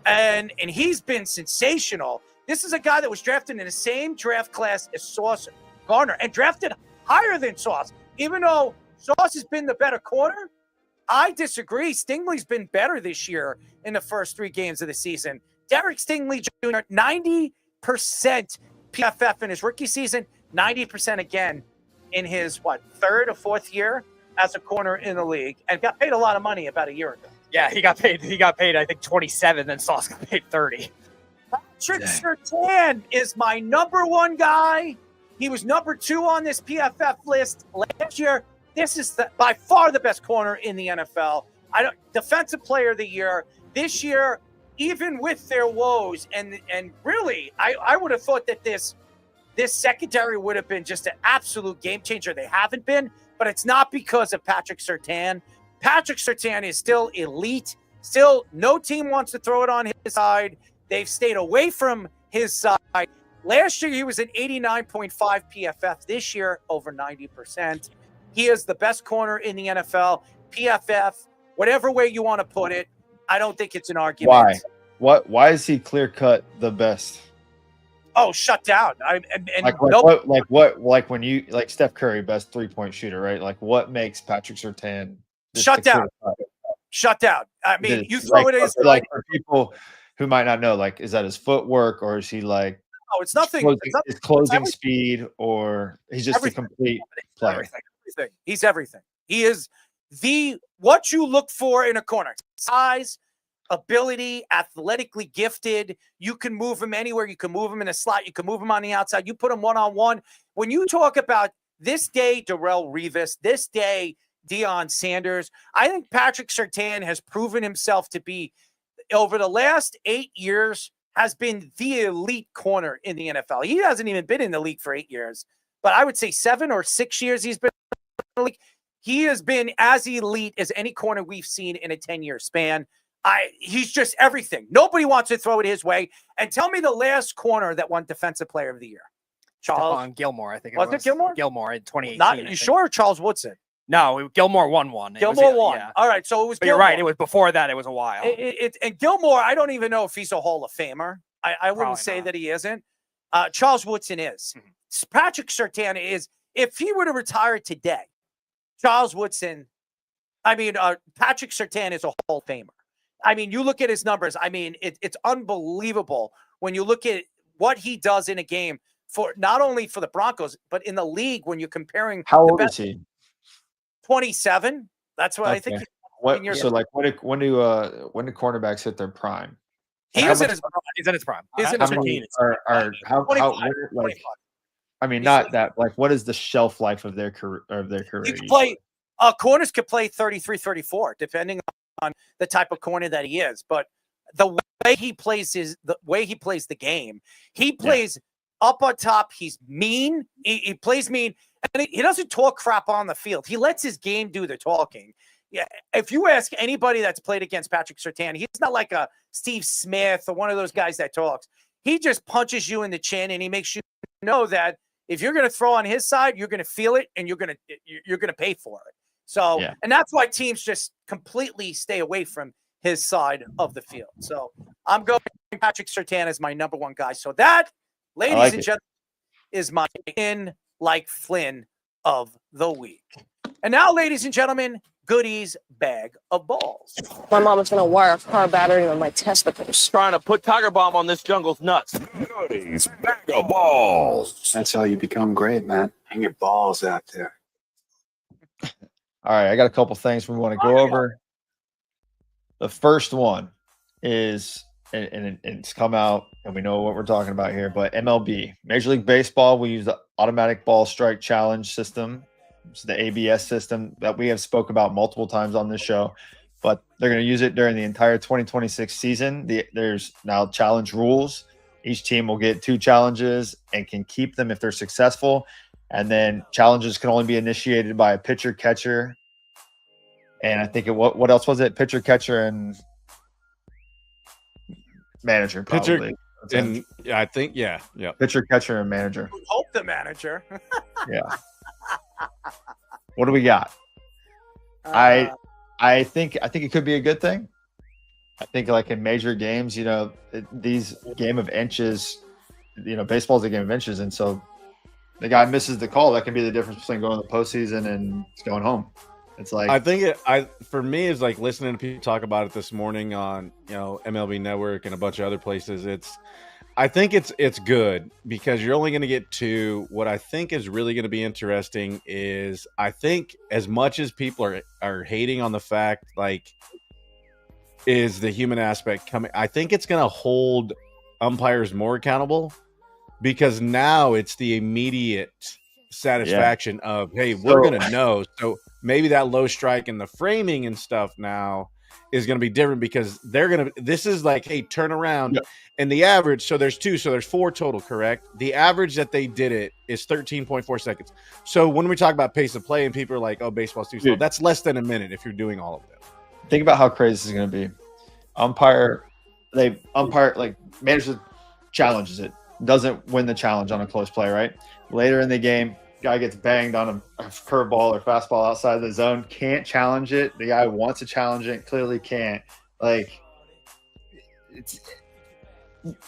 And he's been sensational. This is a guy that was drafted in the same draft class as Sauce Gardner and drafted higher than Sauce. Even though Sauce has been the better corner, I disagree. Stingley's been better this year in the first 3 games of the season. Derek Stingley Jr., 90% PFF in his rookie season, 90% again in his, 3rd or 4th year as a corner in the league, and got paid a lot of money about a year ago. Yeah, he got paid, I think, 27, then Sauce got paid 30. Patrick Surtain is my number 1 guy. He was number 2 on this PFF list last year. This is by far the best corner in the NFL. Defensive player of the year. This year, even with their woes, and really, I would have thought that this secondary would have been just an absolute game changer. They haven't been, but it's not because of Patrick Surtain. Patrick Surtain is still elite. Still, no team wants to throw it on his side. They've stayed away from his side. Last year, he was an 89.5 PFF. This year, over 90%. He is the best corner in the NFL. PFF, whatever way you want to put it, I don't think it's an argument. Why? Why is he clear cut the best? Oh, shut down. Like when you like Steph Curry, best 3-point shooter, right? Like what makes Patrick Surtain shut down? Shut down. I mean, you throw it as like for people who might not know, like, is that his footwork or is he like? Oh, it's nothing. His closing speed, or he's just a complete player. Everything. He's everything. He is what you look for in a corner: size, ability, athletically gifted. You can move him anywhere. You can move him in a slot. You can move him on the outside. You put him one-on-one. When you talk about this day, Darrelle Revis, this day, Deion Sanders, I think Patrick Surtain has proven himself to be, over the last 8 years, has been the elite corner in the NFL. He hasn't even been in the league for 8 years, but I would say 7 or 6 years he's been in the league. He has been as elite as any corner we've seen in a 10-year span. He's just everything. Nobody wants to throw it his way. And tell me the last corner that won Defensive Player of the Year. Stephon Gilmore, I think was it Gilmore? Gilmore in 2018. Not you sure? Charles Woodson. No, Gilmore won one. Gilmore won. Yeah. All right, so it was. But Gilmore. You're right. It was before that. It was a while. And Gilmore, I don't even know if he's a Hall of Famer. I wouldn't say that he isn't. Charles Woodson is. Mm-hmm. Patrick Surtain is. If he were to retire today, Charles Woodson. Patrick Surtain is a Hall of Famer. I mean, you look at his numbers. I mean, it's unbelievable when you look at what he does in a game for not only for the Broncos but in the league. When you're comparing, how old is he? 27. That's what I think. When do cornerbacks hit their prime? He's in his prime. He's in his prime. Not that. Like, what is the shelf life of their career? You can play. Corners could play 33, 34, depending on the type of corner that he is. But the way he plays the game, he plays up on top. He's mean. He plays mean. And he doesn't talk crap on the field. He lets his game do the talking. Yeah, if you ask anybody that's played against Patrick Surtain, he's not like a Steve Smith or one of those guys that talks. He just punches you in the chin, and he makes you know that if you're going to throw on his side, you're going to feel it, and you're going to pay for it. So, and that's why teams just completely stay away from his side of the field. So I'm going Patrick Surtain as my number 1 guy. So that, ladies and gentlemen, is my in like Flynn of the week. And now, ladies and gentlemen, Goody's bag of balls. My mom was going to wire a car battery on my testicles. Trying to put Tiger Bomb on this jungle's nuts. Goody's bag of balls. That's how you become great, man. Hang your balls out there. All right, I got a couple things we want to go over. The first one is, and it's come out, and we know what we're talking about here, but MLB, Major League Baseball, we use the automatic ball strike challenge system. It's the ABS system that we have spoke about multiple times on this show, but they're going to use it during the entire 2026 season. There's now challenge rules. Each team will get 2 challenges and can keep them if they're successful. And then challenges can only be initiated by a pitcher, catcher, and I think what else was it? Pitcher, catcher, and manager. Probably. Pitcher, and I think pitcher, catcher, and manager. Hope the manager. Yeah. What do we got? I I think it could be a good thing. I think like in major games, these game of inches, baseball's a game of inches, and so the guy misses the call. That can be the difference between going to the postseason and going home. It's like I think for me is like listening to people talk about it this morning on MLB Network and a bunch of other places. I think it's good because you're only going to get two. What I think is really going to be interesting is I think as much as people are hating on the fact is the human aspect coming, I think it's going to hold umpires more accountable because now it's the immediate satisfaction of, hey, we're going to know. So maybe that low strike and the framing and stuff now is going to be different because this is like, hey, turn around. Yeah. And the average, so there's two, so there's four total, correct? The average that they did it is 13.4 seconds. So when we talk about pace of play and people are like, oh, baseball's too slow, that's less than a minute if you're doing all of them. Think about how crazy this is going to be. Manager challenges it, doesn't win the challenge on a close play, right? Later in the game, guy gets banged on a curveball or fastball outside the zone, can't challenge it. The guy wants to challenge it, clearly can't.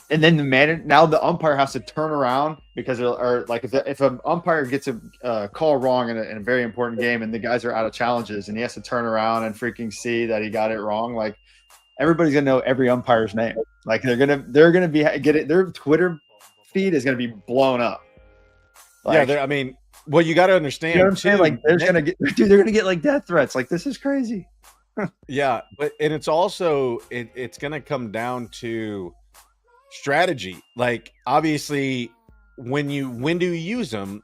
And then now the umpire has to turn around because if an umpire gets a call wrong in a very important game and the guys are out of challenges and he has to turn around and freaking see that he got it wrong, everybody's gonna know every umpire's name. They're gonna be their Twitter feed is gonna be blown up. Well, you got to understand. You know what I'm saying? They're gonna get death threats. This is crazy. Yeah, and it's also it's gonna come down to strategy. Obviously, when do you use them?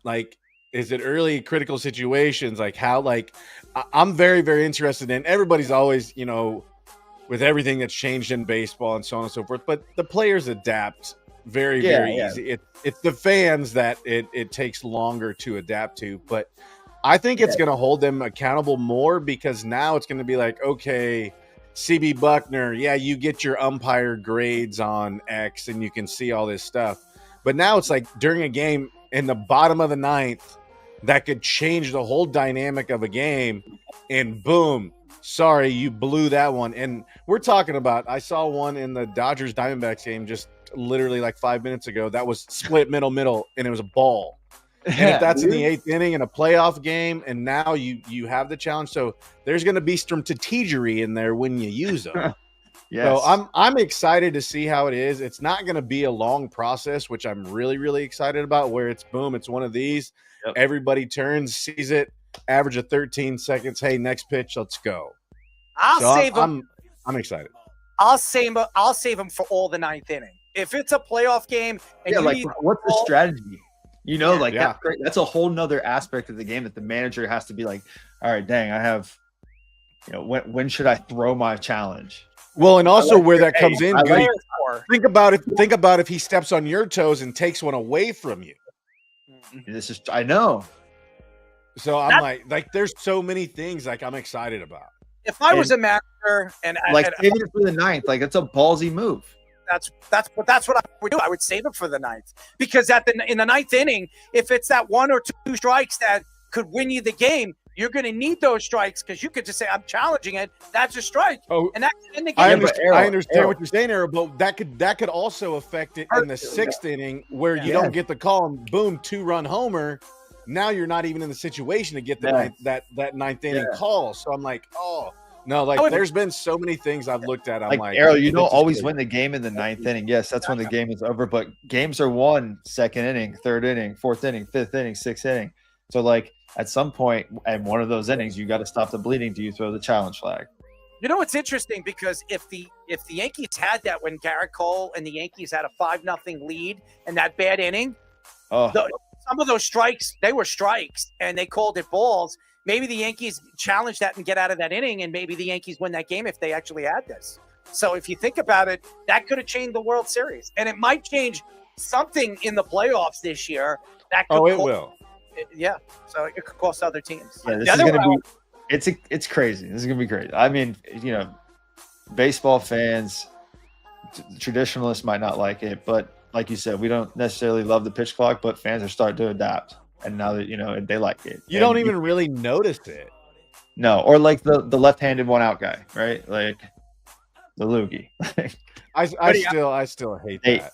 Is it early critical situations? I'm very, very interested in. Everybody's always, with everything that's changed in baseball and so on and so forth. But the players adapt very, very easy. It's the fans that it takes longer to adapt to. But I think it's going to hold them accountable more because now it's going to be like, okay, CB Buckner, you get your umpire grades on X and you can see all this stuff. But now it's like during a game in the bottom of the ninth that could change the whole dynamic of a game and boom, sorry, you blew that one. And we're talking about, I saw one in the Dodgers Diamondbacks game just literally 5 minutes ago that was split middle, and it was a ball. And if that's in the eighth inning in a playoff game, and now you have the challenge, so there's going to be strategery in there when you use them. Yes. So I'm excited to see how it is. It's not going to be a long process, which I'm really, really excited about. Where it's boom, it's one of these. Yep. Everybody turns, sees it, average of 13 seconds. Hey, next pitch, let's go. I'm excited. I'll save them for all the ninth inning. If it's a playoff game, and what's the strategy? That's a whole nother aspect of the game that the manager has to be like, all right, dang, I have, when should I throw my challenge? Well, and also where that comes in, think about if he steps on your toes and takes one away from you. I know. So I'm there's so many things I'm excited about. If I was a manager and saving it for the ninth, it's a ballsy move. That's what I would do. I would save it for the ninth because in the ninth inning, if it's that one or two strikes that could win you the game, you're going to need those strikes because you could just say, I'm challenging it. That's a strike. Oh, and that's in the game. I understand what you're saying, Aaron, but that could also affect it in the sixth inning where you don't get the call and boom, 2-run homer. Now you're not even in the situation to get the ninth inning call. So I'm like, oh. No, there's been so many things I've looked at. I'm Errol, you don't always win the game in the ninth inning. Yes, that's when the game is over. But games are won second inning, third inning, fourth inning, fifth inning, sixth inning. So, at some point in one of those innings, you got to stop the bleeding. Do you throw the challenge flag? You know, it's interesting because if the Yankees had that when Garrett Cole and the Yankees had a 5-0 lead in that bad inning, some of those strikes, they were strikes, and they called it balls. Maybe the Yankees challenge that and get out of that inning, and maybe the Yankees win that game if they actually had this. So if you think about it, that could have changed the World Series. And it might change something in the playoffs this year. That could it will. Yeah. So it could cost other teams. Yeah, this is going to be – it's crazy. This is going to be crazy. I mean, baseball fans, traditionalists might not like it, but like you said, we don't necessarily love the pitch clock, but fans are starting to adapt. And now that, they like it. You don't even really notice it. No, or like the left-handed one out guy, right? Like the loogie. I still hate that.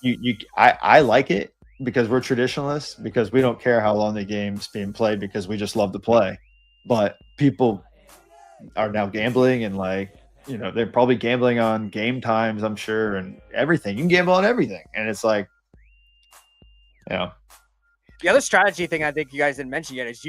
I like it because we're traditionalists, because we don't care how long the game's being played, because we just love to play. But people are now gambling, and like, you know, they're probably gambling on game times, I'm sure, and everything. You can gamble on everything, and it's like, you know. The other strategy thing I think you guys didn't mention yet is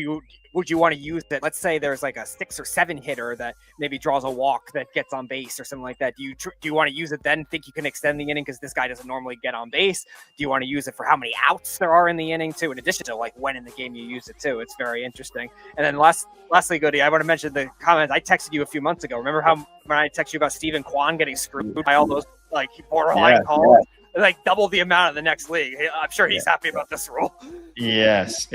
would you want to use that? Let's say there's like a 6 or 7 hitter that maybe draws a walk that gets on base or something like that. Do you want to use it then? Think you can extend the inning because this guy doesn't normally get on base? Do you want to use it for how many outs there are in the inning too? In addition to like when in the game you use it too, it's very interesting. And then lastly, Goody, I want to mention the comment I texted you a few months ago. Remember how when I texted you about Stephen Kwan getting screwed by all those like borderline calls? Yeah. Like double the amount of the next league. I'm sure he's happy about this rule. Yes.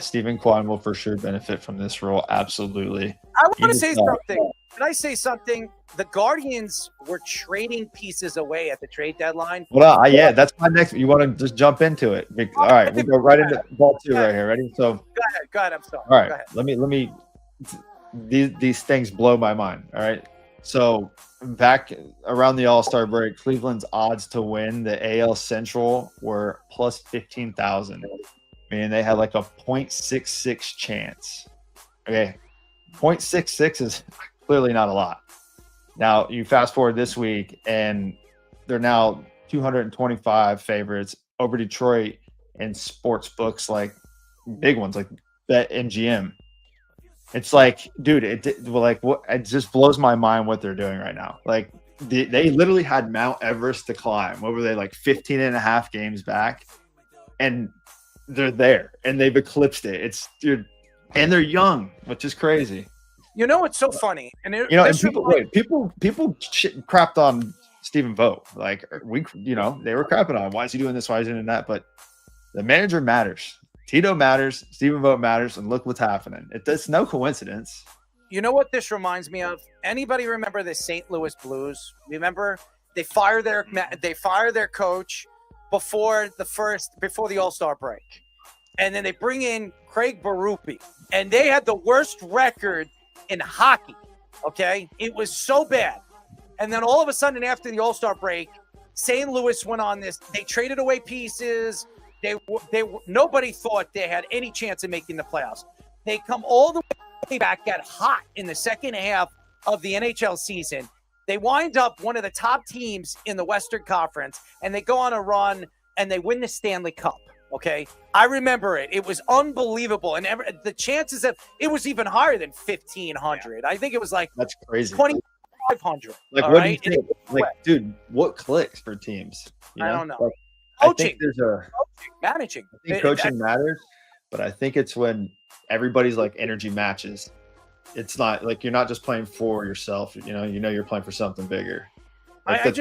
Stephen Kwan will for sure benefit from this rule. Absolutely. I want to say something. Can I say something? The Guardians were trading pieces away at the trade deadline. Well, yeah, that's my next. You want to just jump into it? All right, we'll go right into ball 2 right here. Ready? So go ahead. I'm sorry. All right. Let me. These things blow my mind. All right. So back around the All-Star break, Cleveland's odds to win the AL Central were plus 15,000. I mean, they had like a 0.66 chance. Okay. 0.66 is clearly not a lot. Now, you fast forward this week, and they're now 225 favorites over Detroit in sports books, like big ones like BetMGM. It's like, dude, it just blows my mind what they're doing right now. Like, they literally had Mount Everest to climb. What were they, like 15 and a half games back? And they're there, and they've eclipsed it. And they're young, which is crazy. You know, it's so funny. And people crapped on Stephen Vogt. Like, they were crapping on him. Why is he doing this? Why is he doing that? But the manager matters. Tito matters, Stephen Vogt matters, and look what's happening. It's no coincidence. You know what this reminds me of? Anybody remember the St. Louis Blues? Remember they fire their coach before the All-Star break, and then they bring in Craig Berube, and they had the worst record in hockey. Okay, it was so bad, and then all of a sudden after the All-Star break, St. Louis went on this. They traded away pieces. Nobody thought they had any chance of making the playoffs. They come all the way back, get hot in the second half of the NHL season. They wind up one of the top teams in the Western Conference, and they go on a run, and they win the Stanley Cup. Okay, I remember it. It was unbelievable, and the chances of it was even higher than 1,500. I think it was like that's crazy. 2,500. Like, what do you think? Like, dude, what clicks for teams? I don't know. Like, coaching. I think there's managing. I think coaching matters, but I think it's when everybody's like energy matches. It's not like you're not just playing for yourself. You're playing for something bigger. Like I've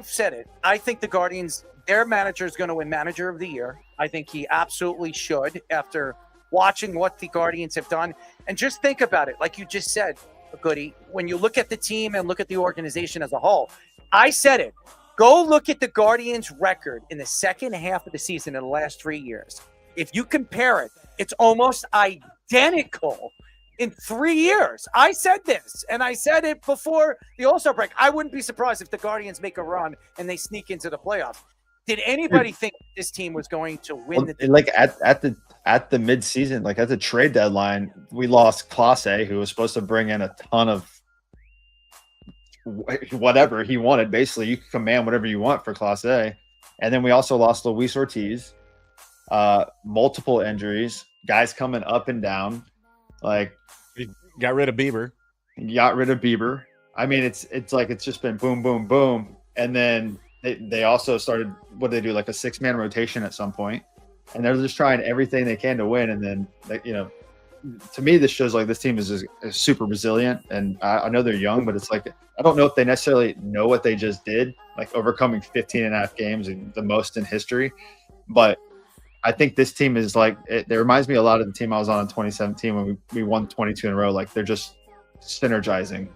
said it. I think the Guardians, their manager is going to win Manager of the Year. I think he absolutely should after watching what the Guardians have done. And just think about it, like you just said, Goody. When you look at the team and look at the organization as a whole, I said it. Go look at the Guardians' record in the second half of the season in the last 3 years. If you compare it, it's almost identical in 3 years. I said this, and I said it before the All-Star break. I wouldn't be surprised if the Guardians make a run and they sneak into the playoffs. Did anybody think this team was going to win the like at the mid-season, like at the trade deadline, we lost Clase, who was supposed to bring in a ton of whatever he wanted. Basically, you can command whatever you want for Class A. And then we also lost Luis Ortiz, multiple injuries, guys coming up and down. Like, got rid of Bieber. I mean, it's like it's just been boom, boom, boom. And then they also started, what do they do, like a 6-man rotation at some point, and they're just trying everything they can to win. And then, to me, this shows like this team is super resilient. And I know they're young, but it's like, I don't know if they necessarily know what they just did, like overcoming 15 and a half games, and the most in history. But I think this team is like, it reminds me a lot of the team I was on in 2017 when we won 22 in a row. Like, they're just synergizing.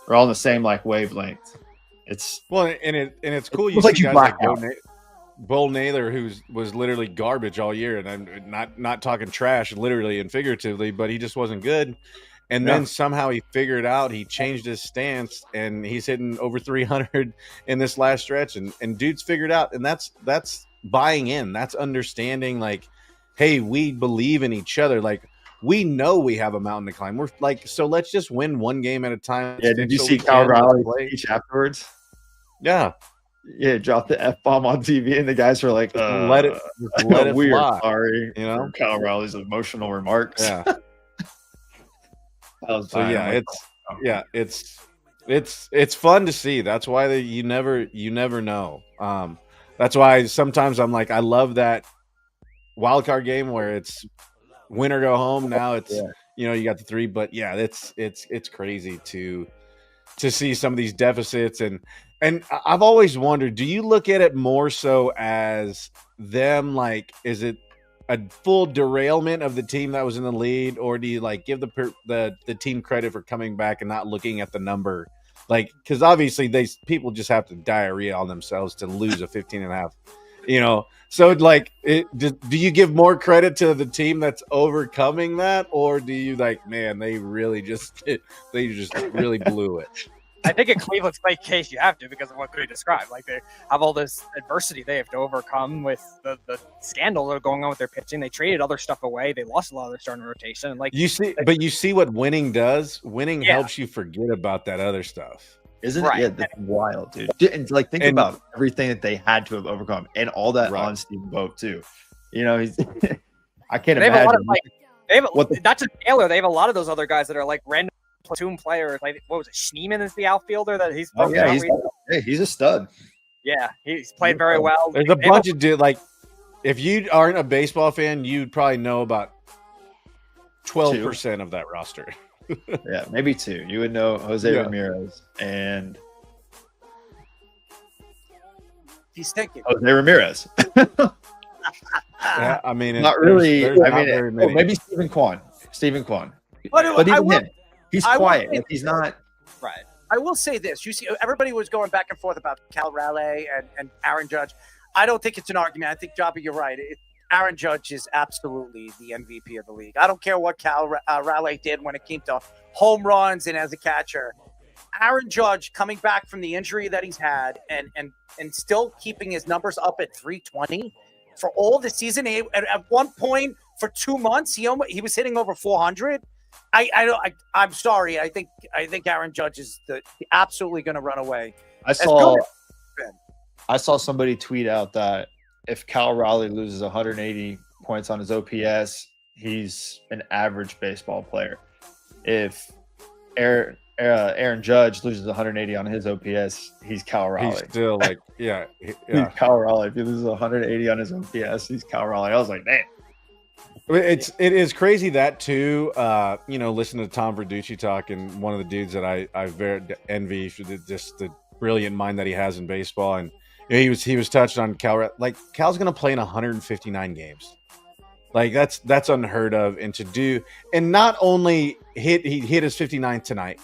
We're all on the same like wavelength. It's well, and it's cool. You see like guys like Bull Naylor, who was literally garbage all year, and I'm not talking trash, literally and figuratively, but he just wasn't good. And then somehow he figured out, he changed his stance, and he's hitting over 300 in this last stretch. And dude's figured out, and that's buying in. That's understanding, like, hey, we believe in each other. Like, we know we have a mountain to climb. We're like, so let's just win one game at a time. Yeah, did you see Kyle Riley's speech afterwards? Yeah. Yeah, dropped the F-bomb on TV, and the guys were like, let it we fly. are sorry, you know, for Kyle Riley's emotional remarks. Yeah. So yeah, it's fun to see. That's why you never know. That's why sometimes I'm like, I love that wild card game where it's win or go home. Now it's you know, you got the 3, but yeah, it's crazy to see some of these deficits. And I've always wondered, do you look at it more so as them, like, is it a full derailment of the team that was in the lead, or do you like give the team credit for coming back and not looking at the number? Like, because obviously people just have to diarrhea on themselves to lose a 15.5, you know. So like, do you give more credit to the team that's overcoming that, or do you like, man, they just really blew it? I think in Cleveland's case you have to, because of what Cody described. Like, they have all this adversity they have to overcome with the scandal that are going on with their pitching. They traded other stuff away. They lost a lot of their starting rotation. And like, you see what winning does. Winning helps you forget about that other stuff. Isn't it? Yeah, that's wild, dude. And like, think about everything that they had to have overcome, and all that on Stephen Vogt too. You know, he's I can't they imagine. have a lot of, like, they have not just Taylor. They have a lot of those other guys that are like random platoon players. Like, what was it? Schneemann is the outfielder that he's. He's a stud. Yeah, he's played very well. There's a bunch of dude, like, if you aren't a baseball fan, you'd probably know about 12% of that roster. Yeah, maybe 2. You would know Jose Ramirez and he's thinking Jose Ramirez. Yeah, I mean, not really. There's Maybe Stephen Kwan. But even him, he's quiet. Like, he's not. Right. I will say this. You see, everybody was going back and forth about Cal Raleigh and Aaron Judge. I don't think it's an argument. I think, Jobby, you're right. Aaron Judge is absolutely the MVP of the league. I don't care what Cal Raleigh did when it came to home runs and as a catcher. Aaron Judge coming back from the injury that he's had and still keeping his numbers up at 320 for all the season. At one point for 2 months, he was hitting over 400. I'm sorry. I think Aaron Judge is absolutely going to run away. I saw somebody tweet out that if Cal Raleigh loses 180 points on his OPS, he's an average baseball player. If Aaron Judge loses 180 on his OPS, he's Cal Raleigh. He's still like, yeah. He's Cal Raleigh. If he loses 180 on his OPS, he's Cal Raleigh. I was like, man. It is crazy that too. You know, listen to Tom Verducci talk, and one of the dudes that I very envy for just the brilliant mind that he has in baseball. And you know, he was touched on Cal. Like, Cal's going to play in 159 games. Like, that's unheard of. And to do, and not only he hit his 59th tonight.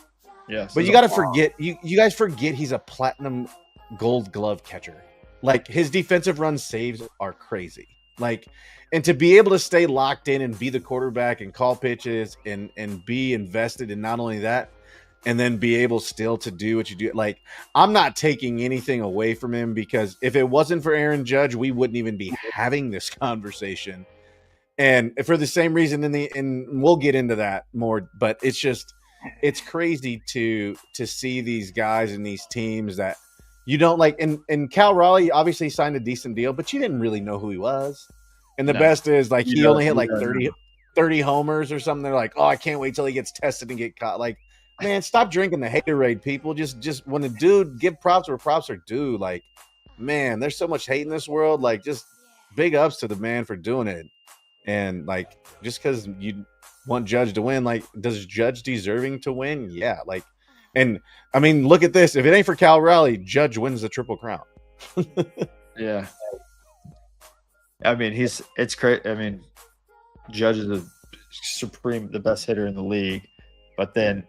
Yeah, but you got to forget, you guys forget he's a platinum Gold Glove catcher. Like, his defensive run saves are crazy. Like, and to be able to stay locked in and be the quarterback and call pitches and be invested in not only that, and then be able still to do what you do. Like, I'm not taking anything away from him, because if it wasn't for Aaron Judge, we wouldn't even be having this conversation. And for the same reason, and we'll get into that more, but it's crazy to see these guys and these teams that you don't like. And Cal Raleigh obviously signed a decent deal, but you didn't really know who he was. And the best is, like, he only hit like 30 homers or something. They're like, oh, I can't wait till he gets tested and get caught. Like, man, stop drinking the haterade, people. Just when a dude, give props where props are due. Like, man, there's so much hate in this world. Like, just big ups to the man for doing it. And, like, just because you want Judge to win, like, does Judge deserving to win? Yeah. Like, and I mean, look at this. If it ain't for Cal Raleigh, Judge wins the Triple Crown. Yeah. I mean, it's great. I mean, Judge is the best hitter in the league, but then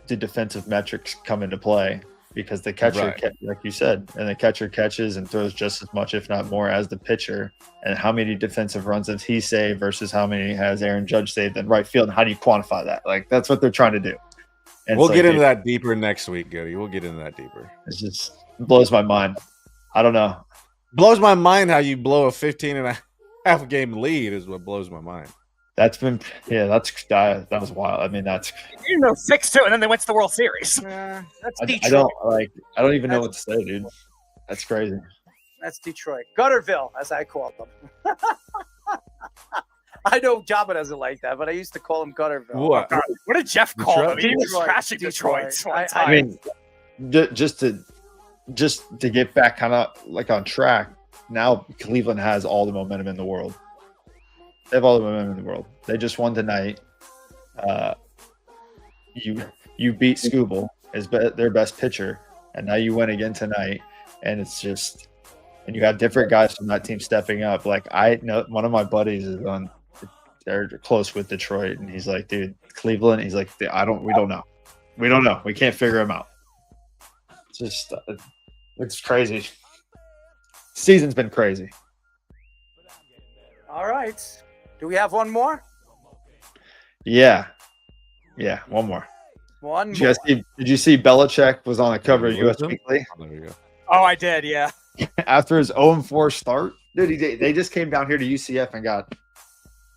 the defensive metrics come into play. because the catcher, Right. like you said, and the catcher catches and throws just as much, if not more, as the pitcher. And how many defensive runs does he save versus how many has Aaron Judge saved in right field? And how do you quantify that? Like, that's what they're trying to do. And We'll it's get like, into dude, that deeper next week, Goody. We'll get into that deeper. It just blows my mind. I don't know. Blows my mind how you blow a 15 and a half game lead is what blows my mind. That was wild. I mean, that's 6-2, and then they went to the World Series. That's Detroit. I don't even know what to say, dude. That's crazy. That's Detroit. Gutterville, as I call them. I know Jabba doesn't like that, but I used to call him Gutterville. What? What did Jeff call him? He was Detroit. crashing Detroit. I mean, just to get back kind of like on track. Now Cleveland has all the momentum in the world. They have all the momentum in the world. They just won tonight. You beat Scooble, their best pitcher, and now you win again tonight. And it's just, and you have different guys from that team stepping up. Like, I know one of my buddies is on, they're close with Detroit, and he's like, dude, Cleveland. He's like, we don't know. We can't figure them out. It's just, it's crazy. Season's been crazy. All right. Do we have one more? Yeah, one more. Did you see Belichick was on the cover of US Weekly? There we go. Oh, I did, yeah. After his 0-4 start, dude, they just came down here to UCF and got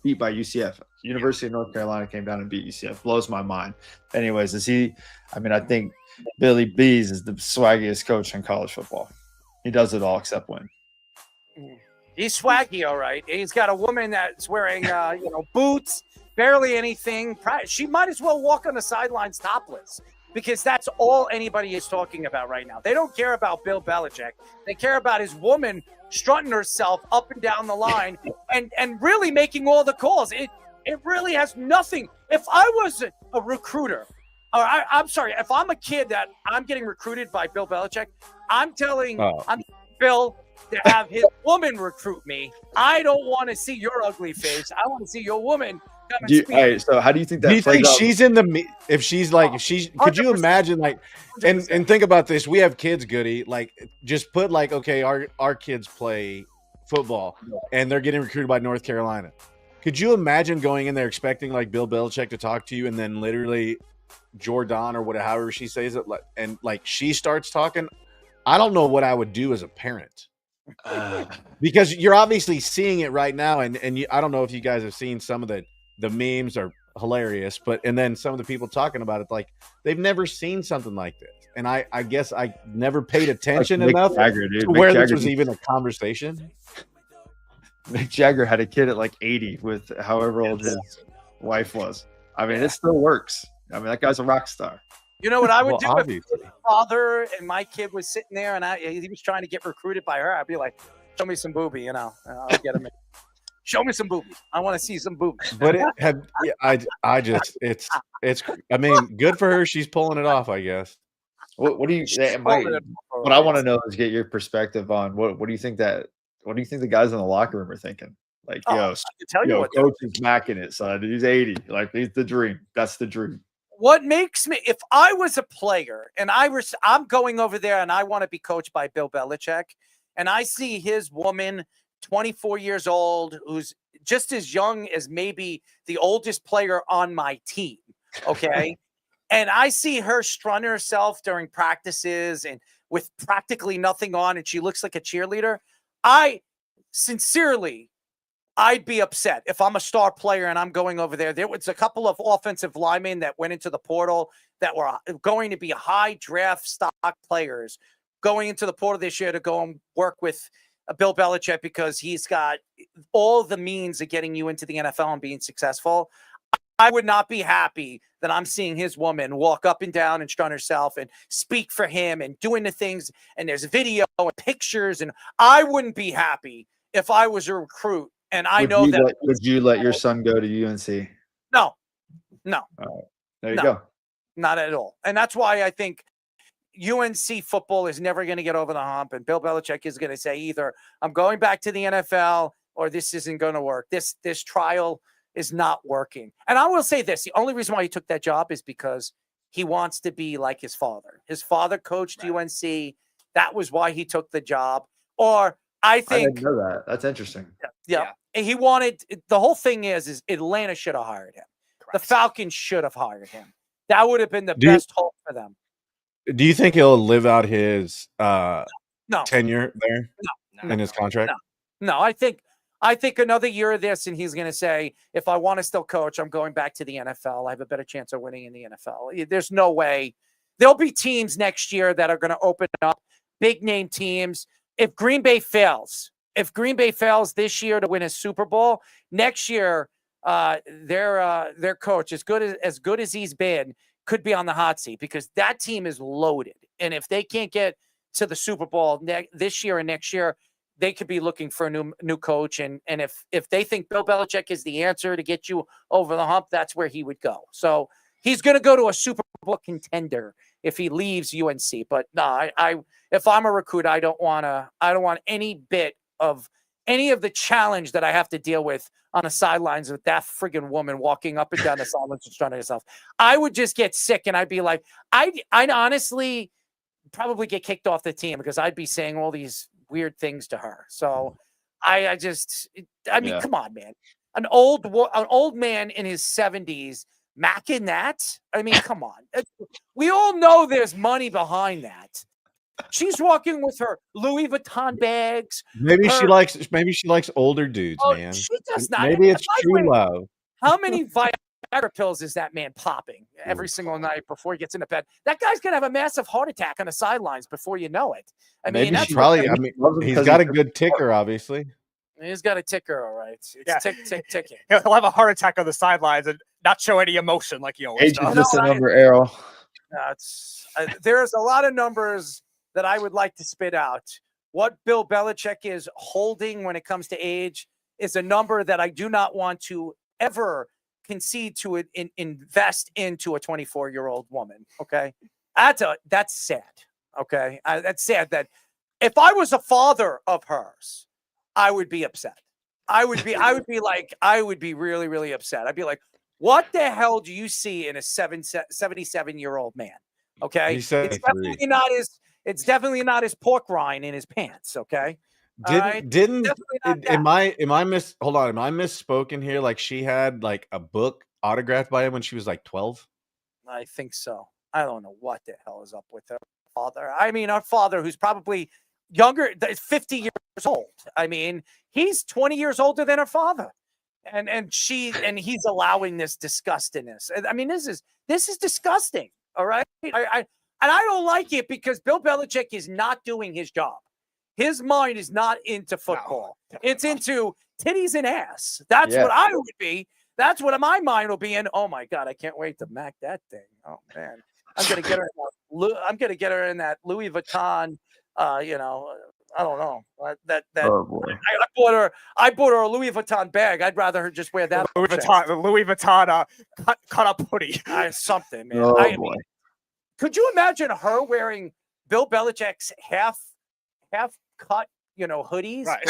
beat by UCF. University of North Carolina came down and beat UCF. Blows my mind. Anyways, I think Billy Bees is the swaggiest coach in college football. He does it all except win. He's swaggy, all right. He's got a woman that's wearing, boots, barely anything. She might as well walk on the sidelines topless, because that's all anybody is talking about right now. They don't care about Bill Belichick. They care about his woman strutting herself up and down the line and really making all the calls. It really has nothing. If I was a recruiter, or I'm sorry, if I'm a kid that I'm getting recruited by Bill Belichick, I'm telling Bill to have his woman recruit me. I don't want to see your ugly face. I want to see your woman come and speak. All right, so how do you think that Do you plays think out? she's in the if she's like if she's could you imagine like and think about this, we have kids, Goody, like just put like, okay, our kids play football and they're getting recruited by North Carolina. Could you imagine going in there expecting like Bill Belichick to talk to you and then literally Jordan or whatever, however she says it, and like she starts talking? I don't know what I would do as a parent. Because you're obviously seeing it right now, and I don't know if you guys have seen some of the memes are hilarious, and then some of the people talking about it, like they've never seen something like this, and I guess I never paid attention enough to where this was even a conversation. Mick Jagger had a kid at like 80 with however old his wife was. I mean, it still works. I mean, that guy's a rock star. You know what I would do obviously. if my father and my kid was sitting there and he was trying to get recruited by her? I'd be like, show me some boobie, I'll get him in. Show me some boobies. I want to see some boobies. But I just it's I mean, good for her. She's pulling it off, I guess. What do you? What I want to know is get your perspective on what do you think the guys in the locker room are thinking? Like, I can tell you what coach is macking it, son. He's 80. Like, he's the dream. That's the dream. What makes me, if I was a player and I'm going over there and I want to be coached by Bill Belichick, and I see his woman, 24 years old, who's just as young as maybe the oldest player on my team, okay? And I see her strutting herself during practices and with practically nothing on, and she looks like a cheerleader. I'd be upset if I'm a star player and I'm going over there. There was a couple of offensive linemen that went into the portal that were going to be high draft stock players going into the portal this year to go and work with Bill Belichick because he's got all the means of getting you into the NFL and being successful. I would not be happy that I'm seeing his woman walk up and down and strut herself and speak for him and doing the things. And there's video and pictures. And I wouldn't be happy if I was a recruit. And I know that. Would you let your son go to UNC? No. All right. There you go. Not at all. And that's why I think UNC football is never going to get over the hump. And Bill Belichick is going to say either I'm going back to the NFL or this isn't going to work. This trial is not working. And I will say this. The only reason why he took that job is because he wants to be like his father. His father coached UNC. That was why he took the job. Or I I think didn't know that. That's interesting. yeah. And he wanted the whole thing is Atlanta should have hired him. The Falcons should have hired him. That would have been the best hope for them. Do you think he'll live out his No. tenure there in his contract? No, I think another year of this, and he's going to say, if I want to still coach, I'm going back to the NFL. I have a better chance of winning in the NFL. There's no way. There'll be teams next year that are going to open up, big name teams. If Green Bay fails this year to win a Super Bowl, next year their coach, as good as he's been, could be on the hot seat because that team is loaded. And if they can't get to the Super Bowl this year and next year, they could be looking for a new coach. And if they think Bill Belichick is the answer to get you over the hump, that's where he would go. So he's going to go to a Super Bowl contender if he leaves UNC. But no, if I'm a recruit, I don't want any bit of any of the challenge that I have to deal with on the sidelines with that friggin' woman walking up and down the sidelines and trying to herself. I would just get sick and I'd be like, I'd honestly probably get kicked off the team because I'd be saying all these weird things to her. So I mean, come on, man. An old man in his 70s macking that. I mean, come on. We all know there's money behind that. She's walking with her Louis Vuitton bags. Maybe she likes older dudes, man. She does not. Maybe it's true love. How many Viagra pills is that man popping every single night before he gets into bed? That guy's gonna have a massive heart attack on the sidelines before you know it. I mean, Maybe he's got a good ticker, obviously. He's got a ticker, all right. It's ticking. He'll have a heart attack on the sidelines and not show any emotion like he always does. Age is just a number, Errol. There's a lot of numbers that I would like to spit out. What Bill Belichick is holding when it comes to age is a number that I do not want to ever concede to it invest into a 24-year-old woman. Okay. That's sad. Okay. That's sad that if I was a father of hers, I would be upset. I would be really, really upset. I'd be like, what the hell do you see in a 77-year-old man? Okay. It's definitely not his pork rind in his pants. Okay. Am I misspoken here? Like she had like a book autographed by him when she was like 12? I think so. I don't know what the hell is up with her father. I mean, our father, who's probably younger, 50 years old. I mean, he's 20 years older than her father. And he's allowing this disgustingness. I mean, this is disgusting. All right. And I don't like it because Bill Belichick is not doing his job. His mind is not into football. It's into titties and ass. That's what I would be. That's what my mind will be in. Oh my God, I can't wait to mac that thing. Oh man, I'm gonna get her in that Louis Vuitton. I don't know that. Oh boy. I bought her a Louis Vuitton bag. I'd rather her just wear that. Louis Vuitton cut up hoodie. Something, man. Oh boy. Could you imagine her wearing Bill Belichick's half cut, hoodies? Right.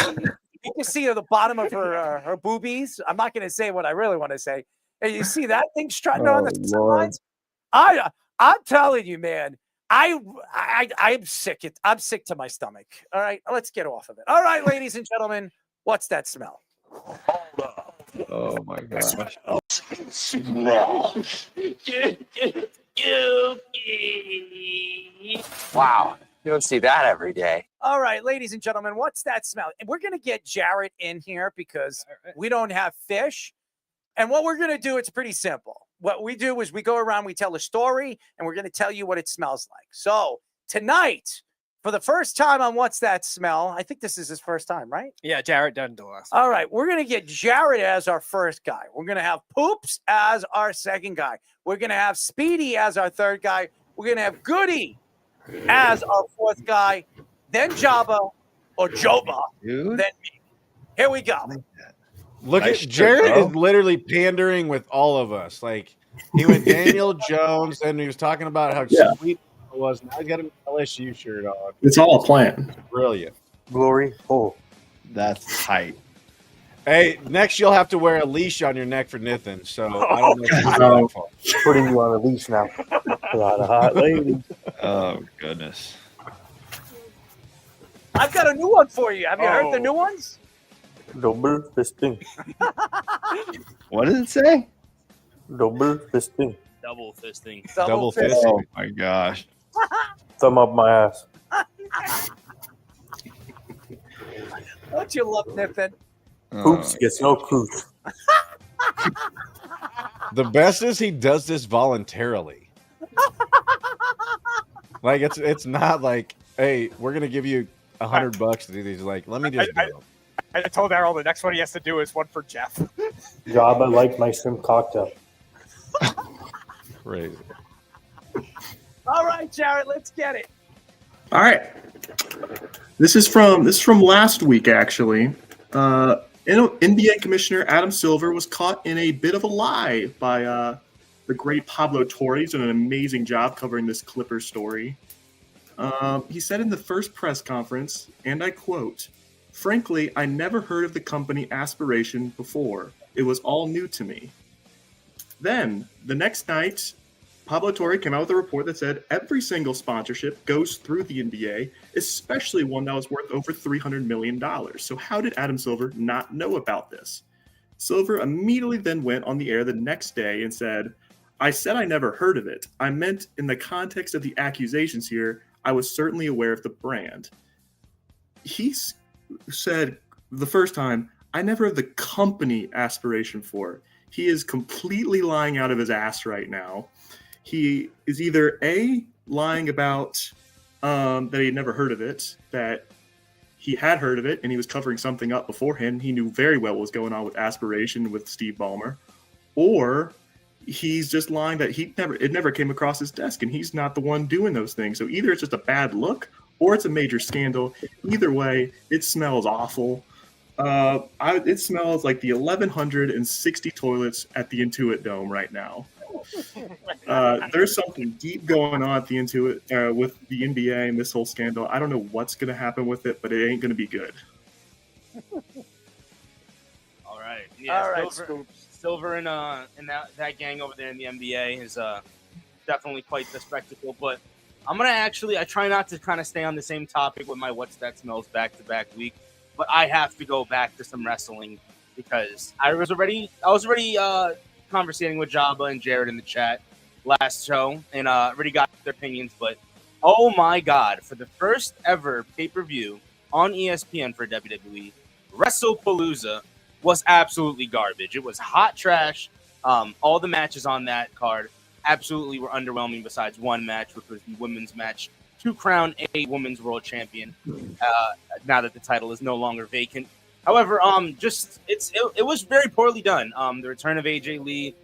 You can see the bottom of her boobies. I'm not going to say what I really want to say. And you see that thing strutting on the sidelines? I'm telling you, man. I'm sick. I'm sick to my stomach. All right, let's get off of it. All right, ladies and gentlemen, what's that smell? Oh my gosh. Wow. You don't see that every day. All right, ladies and gentlemen, what's that smell? And we're going to get Jarrett in here because we don't have fish. And what we're going to do, it's pretty simple. What we do is we go around, we tell a story, and we're going to tell you what it smells like. So tonight, for the first time on What's That Smell, I think this is his first time, right? Yeah, Jarrett done to us. All right, we're going to get Jarrett as our first guy. We're going to have Poops as our second guy. We're going to have Speedy as our third guy. We're going to have Goody as our fourth guy. Then Jabba or Joba. Then me. Here we go. Look at Jarrett is literally pandering with all of us. Like he went Daniel Jones and he was talking about how sweet it was. Now he's got an LSU shirt on. It's all a plan. Brilliant. Glory. Oh, that's tight. Hey, next you'll have to wear a leash on your neck for Nathan. So I don't know if you Oh, that far. putting you on a leash now. A lot of hot ladies. Oh goodness. I've got a new one for you. Have you heard the new ones? Double fisting. What did it say? Double fisting. Double fisting. Double fisting. Oh my gosh. Thumb up my ass. Don't you love Nathan? Hoops gets no cooch. The best is he does this voluntarily. Like it's not like, hey, we're gonna give you $100 to do these. Like, let me just do them. I told Errol the next one he has to do is one for Jeff. Job, I like my shrimp cocktail. Crazy. All right, Jared, let's get it. All right. This is from last week, actually. NBA Commissioner Adam Silver was caught in a bit of a lie by the great Pablo Torre. He's done an amazing job covering this Clippers story. He said in the first press conference, and I quote, "Frankly, I never heard of the company Aspiration before. It was all new to me." Then, the next night, Pablo Torre came out with a report that said every single sponsorship goes through the NBA, especially one that was worth over $300 million. So how did Adam Silver not know about this? Silver immediately then went on the air the next day and said, "I said I never heard of it. I meant in the context of the accusations here, I was certainly aware of the brand." He said the first time, "I never have the company Aspiration for." He is completely lying out of his ass right now. He is either A, lying about that he had never heard of it, that he had heard of it and he was covering something up beforehand. He knew very well what was going on with Aspiration with Steve Ballmer, or he's just lying that it never came across his desk and he's not the one doing those things. So either it's just a bad look or it's a major scandal. Either way, it smells awful. It smells like the 1,160 toilets at the Intuit Dome right now. There's something deep going on at the Intuit with the NBA and this whole scandal. I don't know what's going to happen with it, but it ain't going to be good. All right. Yeah, All right, Silver and that gang over there in the NBA is definitely quite the spectacle. But I'm gonna I try not to kind of stay on the same topic with my What's That Smells back-to-back week, but I have to go back to some wrestling because I was already conversating with Jabba and Jared in the chat last show and already got their opinions. But oh my God, for the first ever pay-per-view on ESPN for WWE, WrestlePalooza was absolutely garbage. It was hot trash. All the matches on that card absolutely were underwhelming besides one match, which was the women's match to crown a women's world champion now that the title is no longer vacant. However, it was very poorly done. The return of AJ Lee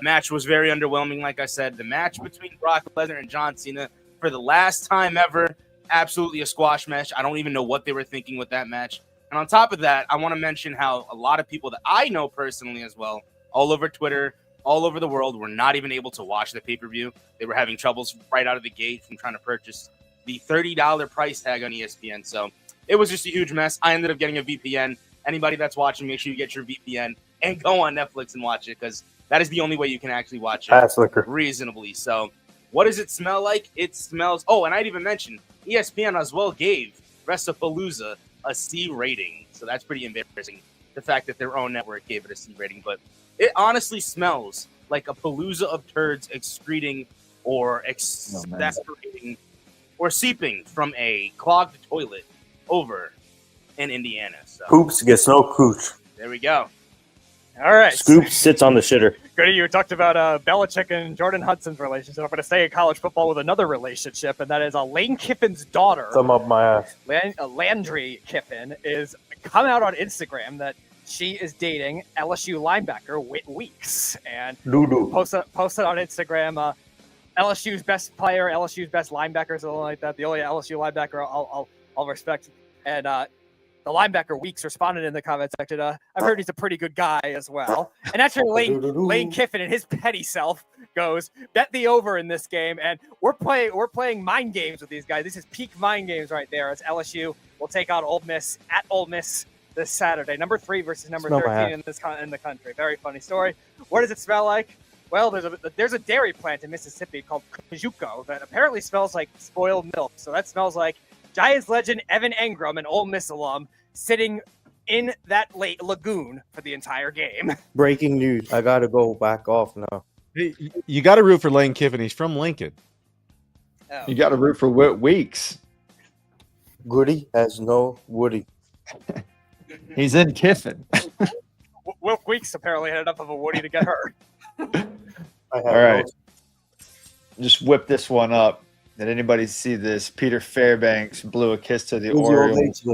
match was very underwhelming. Like I said, the match between Brock Lesnar and John Cena for the last time ever, absolutely a squash match. I don't even know what they were thinking with that match. And on top of that, I want to mention how a lot of people that I know personally as well, all over Twitter, all over the world, were not even able to watch the pay-per-view. They were having troubles right out of the gate from trying to purchase the $30 price tag on ESPN. So it was just a huge mess. I ended up getting a VPN. Anybody that's watching, make sure you get your VPN and go on Netflix and watch it because that is the only way you can actually watch it reasonably. So what does it smell like? It smells... Oh, and I'd even mention ESPN as well gave WrestlePalooza a C rating. So that's pretty embarrassing, the fact that their own network gave it a C rating. But it honestly smells like a palooza of turds excreting or exasperating or seeping from a clogged toilet over in Indiana. So Hoops gets no cooch. there we go. All right. Scoop sits on the shitter. Goody, you talked about Belichick and Jordan Hudson's relationship. I'm going to stay in college football with another relationship, and that is Lane Kiffin's daughter. Thumb up my ass. Landry Kiffin is come out on Instagram that she is dating LSU linebacker Whit Weeks, and posted on Instagram LSU's best player, LSU's best linebacker, something like that. The only LSU linebacker I'll respect, and the linebacker Weeks responded in the comment section. I've heard he's a pretty good guy as well. And actually, Lane Kiffin and his petty self goes, bet the over in this game, and we're playing mind games with these guys. This is peak mind games right there. As LSU will take on Ole Miss at Ole Miss this Saturday. Number 3 versus number Smell my 13 in the country. Very funny story. What does it smell like? Well, there's a dairy plant in Mississippi called Kajuko that apparently smells like spoiled milk. So that smells like Giants legend Evan Engram, an Ole Miss alum, sitting in that lagoon for the entire game. Breaking news. I got to go back off now. Hey, you got to root for Lane Kiffin. He's from Lincoln. Oh. You got to root for Weeks. Goody has no Woody. He's in Kiffin. Will Weeks apparently had enough of a Woody to get hurt. All right. Just whip this one up. Did anybody see this? Peter Fairbanks blew a kiss to the Orioles.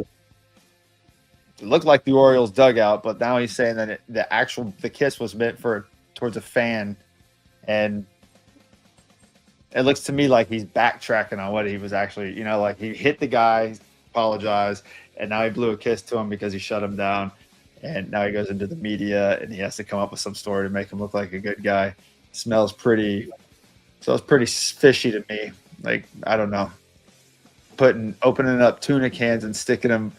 It looked like the Orioles dugout, but now he's saying that the kiss was meant towards a fan, and it looks to me like he's backtracking on what he was actually, like he hit the guy, apologized, and now he blew a kiss to him because he shut him down, and now he goes into the media and he has to come up with some story to make him look like a good guy. Smells pretty fishy to me. Like, I don't know, opening up tuna cans and sticking them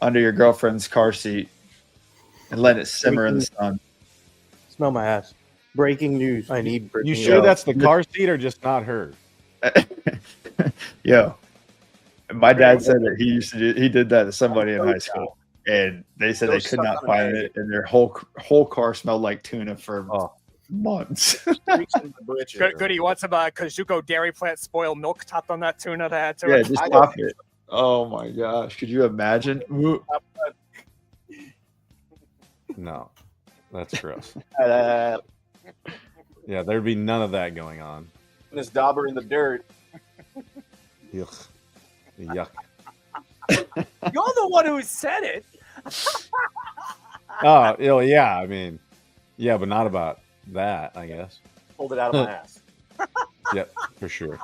under your girlfriend's car seat and letting it simmer in the sun. Smell my ass. Breaking news. I need breaking You sure that's the car seat or just not her? Yo, my dad said that he did that to somebody in high school, and they said they could not find it, and their whole car smelled like tuna for months. Goody, you want some Kajuko dairy plant spoiled milk topped on that tuna to add to it? Yeah, just pop it. Oh my gosh, could you imagine? No, that's gross. Yeah, there'd be none of that going on. This dauber in the dirt. Yuck. Yuck. You're the one who said it. Oh, yeah. I mean, yeah, but not about that, I guess. Pulled it out of my ass. Yep, for sure.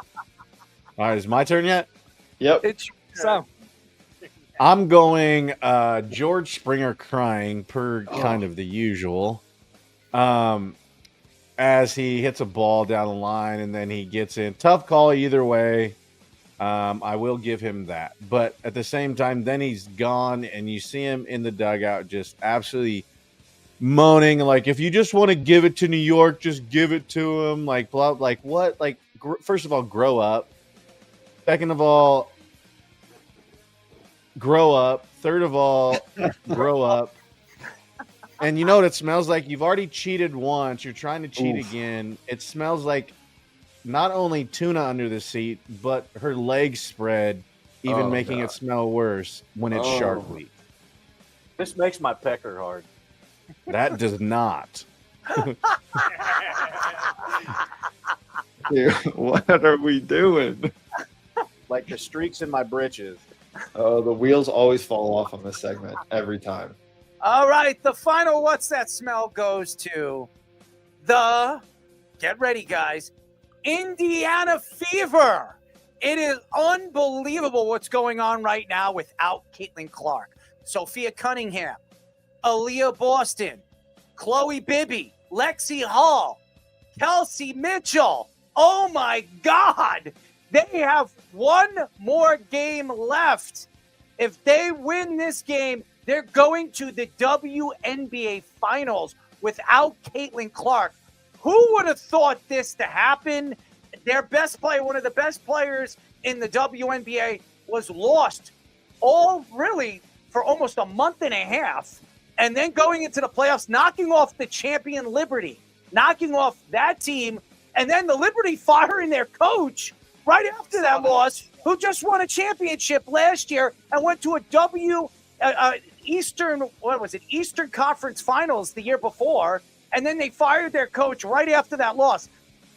All right, is it my turn yet? Yep. So I'm going George Springer crying per kind of the usual. As he hits a ball down the line and then he gets in. Tough call either way. I will give him that. But at the same time, then he's gone and you see him in the dugout just absolutely moaning. Like, if you just want to give it to New York, just give it to him. Like, blah, like what? Like, first of all, grow up. Second of all, grow up. Third of all, grow up. And you know what it smells like? You've already cheated once. You're trying to cheat again. It smells like not only tuna under the seat, but her legs spread, even making it smell worse when it's Shark Week. This makes my pecker hard. That does not. Dude, what are we doing? Like the streaks in my britches. Oh, the wheels always fall off on this segment every time. All right, the final What's That Smell goes to get ready, guys, Indiana Fever. It is unbelievable what's going on right now without Caitlin Clark, Sophia Cunningham, Aaliyah Boston, Chloe Bibby, Lexi Hall, Kelsey Mitchell. Oh, my God. They have one more game left. If they win this game, they're going to the WNBA Finals without Caitlin Clark. Who would have thought this to happen? Their best player, one of the best players in the WNBA, was lost for almost a month and a half. And then going into the playoffs, knocking off the champion Liberty, knocking off that team. And then the Liberty firing their coach right after that loss, who just won a championship last year and went to a Eastern Conference Finals the year before, and then they fired their coach right after that loss.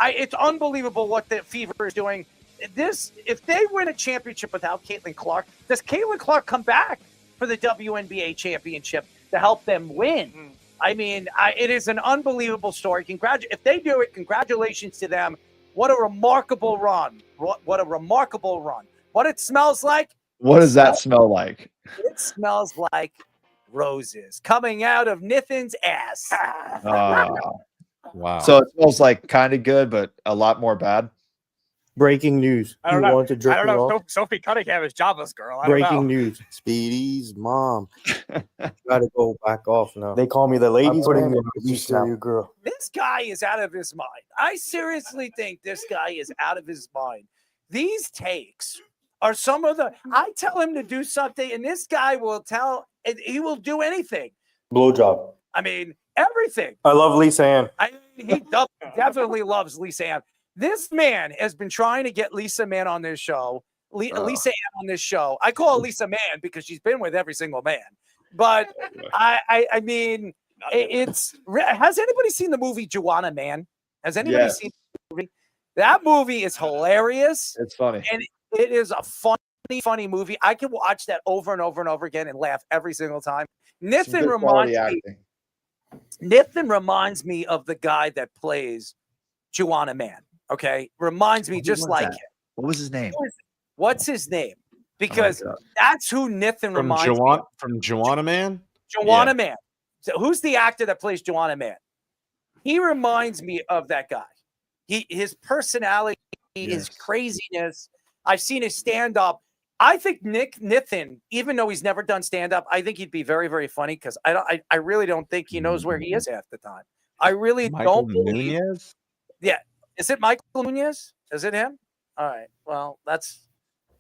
It's unbelievable what the Fever is doing. If they win a championship without Caitlin Clark, does Caitlin Clark come back for the WNBA championship to help them win? I mean, it is an unbelievable story. If they do it, congratulations to them. What a remarkable run. What a remarkable run. What it smells like? What does that smell like? It smells like roses coming out of Nithin's ass. Wow. So it smells like kind of good, but a lot more bad. Breaking news. I don't You know. want to jerk I don't me know. off? Sophie Cunningham is Jabba's girl. I don't Breaking know. news. Speedy's mom. Gotta go back off now. They call me the ladies' man. She's still your girl. This guy is out of his mind. I seriously think this guy is out of his mind. These takes are some of the. I tell him to do something, and this guy will tell. He will do anything. Blowjob. I mean, everything. I love Lisa Ann. He definitely loves Lisa Ann. This man has been trying to get Lisa Mann on this show. Lisa Ann on this show. I call her Lisa Mann because she's been with every single man. But I mean, it's. Has anybody seen the movie Joanna Man? Has anybody seen the movie? That movie is hilarious. It's funny. And it is a funny movie. I can watch that over and over and over again and laugh every single time. Nithin reminds me of the guy that plays Joanna Man. Okay, reminds me just like him. What was his name? What's his name? Because that's who Nithin reminds me of. From Joanna Man? Joanna Man. So who's the actor that plays Joanna Man? He reminds me of that guy. His personality, his craziness. I've seen his stand-up. I think Nithin, even though he's never done stand-up, I think he'd be very, very funny because I really don't think he knows where he is half the time. I really don't believe. Nunez? Yeah. Is it Michael Nunez? Is it him? All right. Well, that's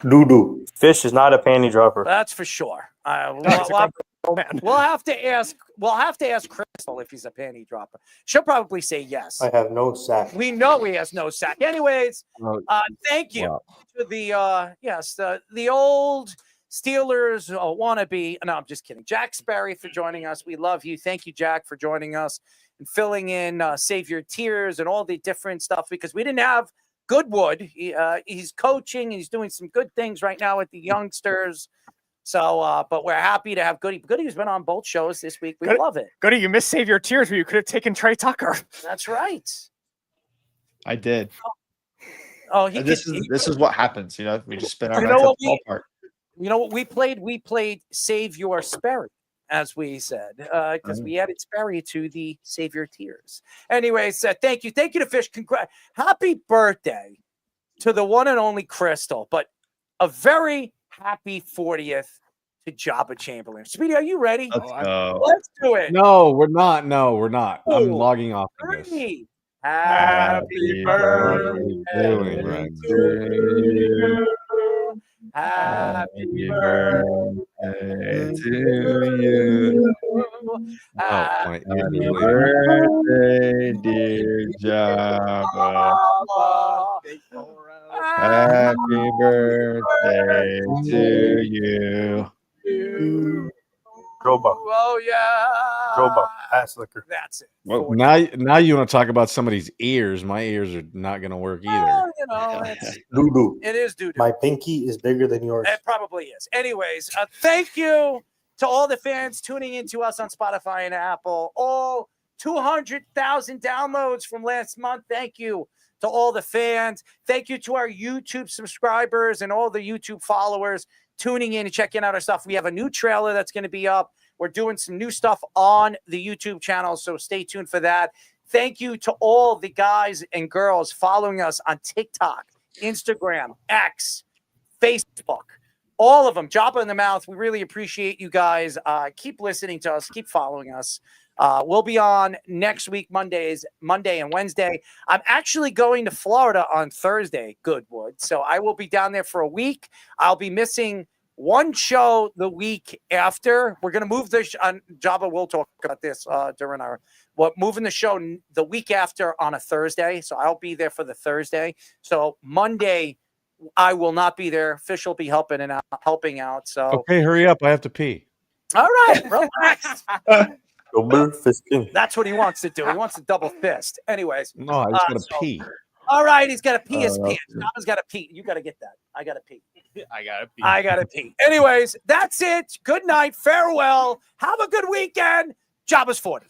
Doo-doo. Fish is not a panty dropper. that's for sure. We'll have to ask. We'll have to ask Crystal if he's a panty dropper. She'll probably say yes. I have no sack. We know he has no sack. Anyways, thank you to the old Steelers wannabe. No, I'm just kidding. Jack Sperry for joining us. We love you. Thank you, Jack, for joining us and filling in Save Your Tears and all the different stuff because we didn't have Goodwood. He's coaching. He's doing some good things right now with the youngsters. So, but we're happy to have Goody. Goody's been on both shows this week. We love it. Goody, you missed Save Your Tears where you could have taken Trey Tucker. That's right. I did. Oh, this is what happens. You know, we just spin our You nights know at what the ballpark. You know what we played? We played Save Your Sperry, as we said, because we added Sperry to the Save Your Tears. Anyways, thank you to Fish. Happy birthday to the one and only Crystal, but a very happy 40th to Jabba Chamberlain. Speedy, are you ready? Let's go. Let's do it. No, we're not. No, we're not. I'm logging off of this. 3. Happy birthday to you. Happy birthday to you. Happy birthday, dear Jabba. Happy birthday to you. Droba. Oh yeah. Droba. Ass liquor. That's it. Well, now you want to talk about somebody's ears. My ears are not going to work either. Well, you know, it's Doo-doo. it is doo-doo. My pinky is bigger than yours. It probably is. Anyways, thank you to all the fans tuning into us on Spotify and Apple. All 200,000 downloads from last month. Thank you to all the fans. Thank you to our YouTube subscribers and all the YouTube followers tuning in and checking out our stuff. We have a new trailer that's going to be up. We're doing some new stuff on the YouTube channel, so stay tuned for that. Thank you to all the guys and girls following us on TikTok, Instagram, X, Facebook, all of them. Jabba in the mouth. We really appreciate you guys. Keep listening to us. Keep following us. We'll be on next week, Monday and Wednesday. I'm actually going to Florida on Thursday, Goodwood. So I will be down there for a week. I'll be missing one show the week after. We're going to move this on Jabba. We'll talk about this during our moving the show the week after on a Thursday. So I'll be there for the Thursday. So Monday, I will not be there. Fish will be helping out. So Okay, hurry up. I have to pee. all right, relax. Double fisting. That's what he wants to do. He wants to double fist. Anyways. No, I just want to pee. All right, he's got to pee his pants. Jabba's got to pee. You got to get that. I got to pee. I got to pee. Anyways, that's it. Good night. Farewell. Have a good weekend. Jabba's 40.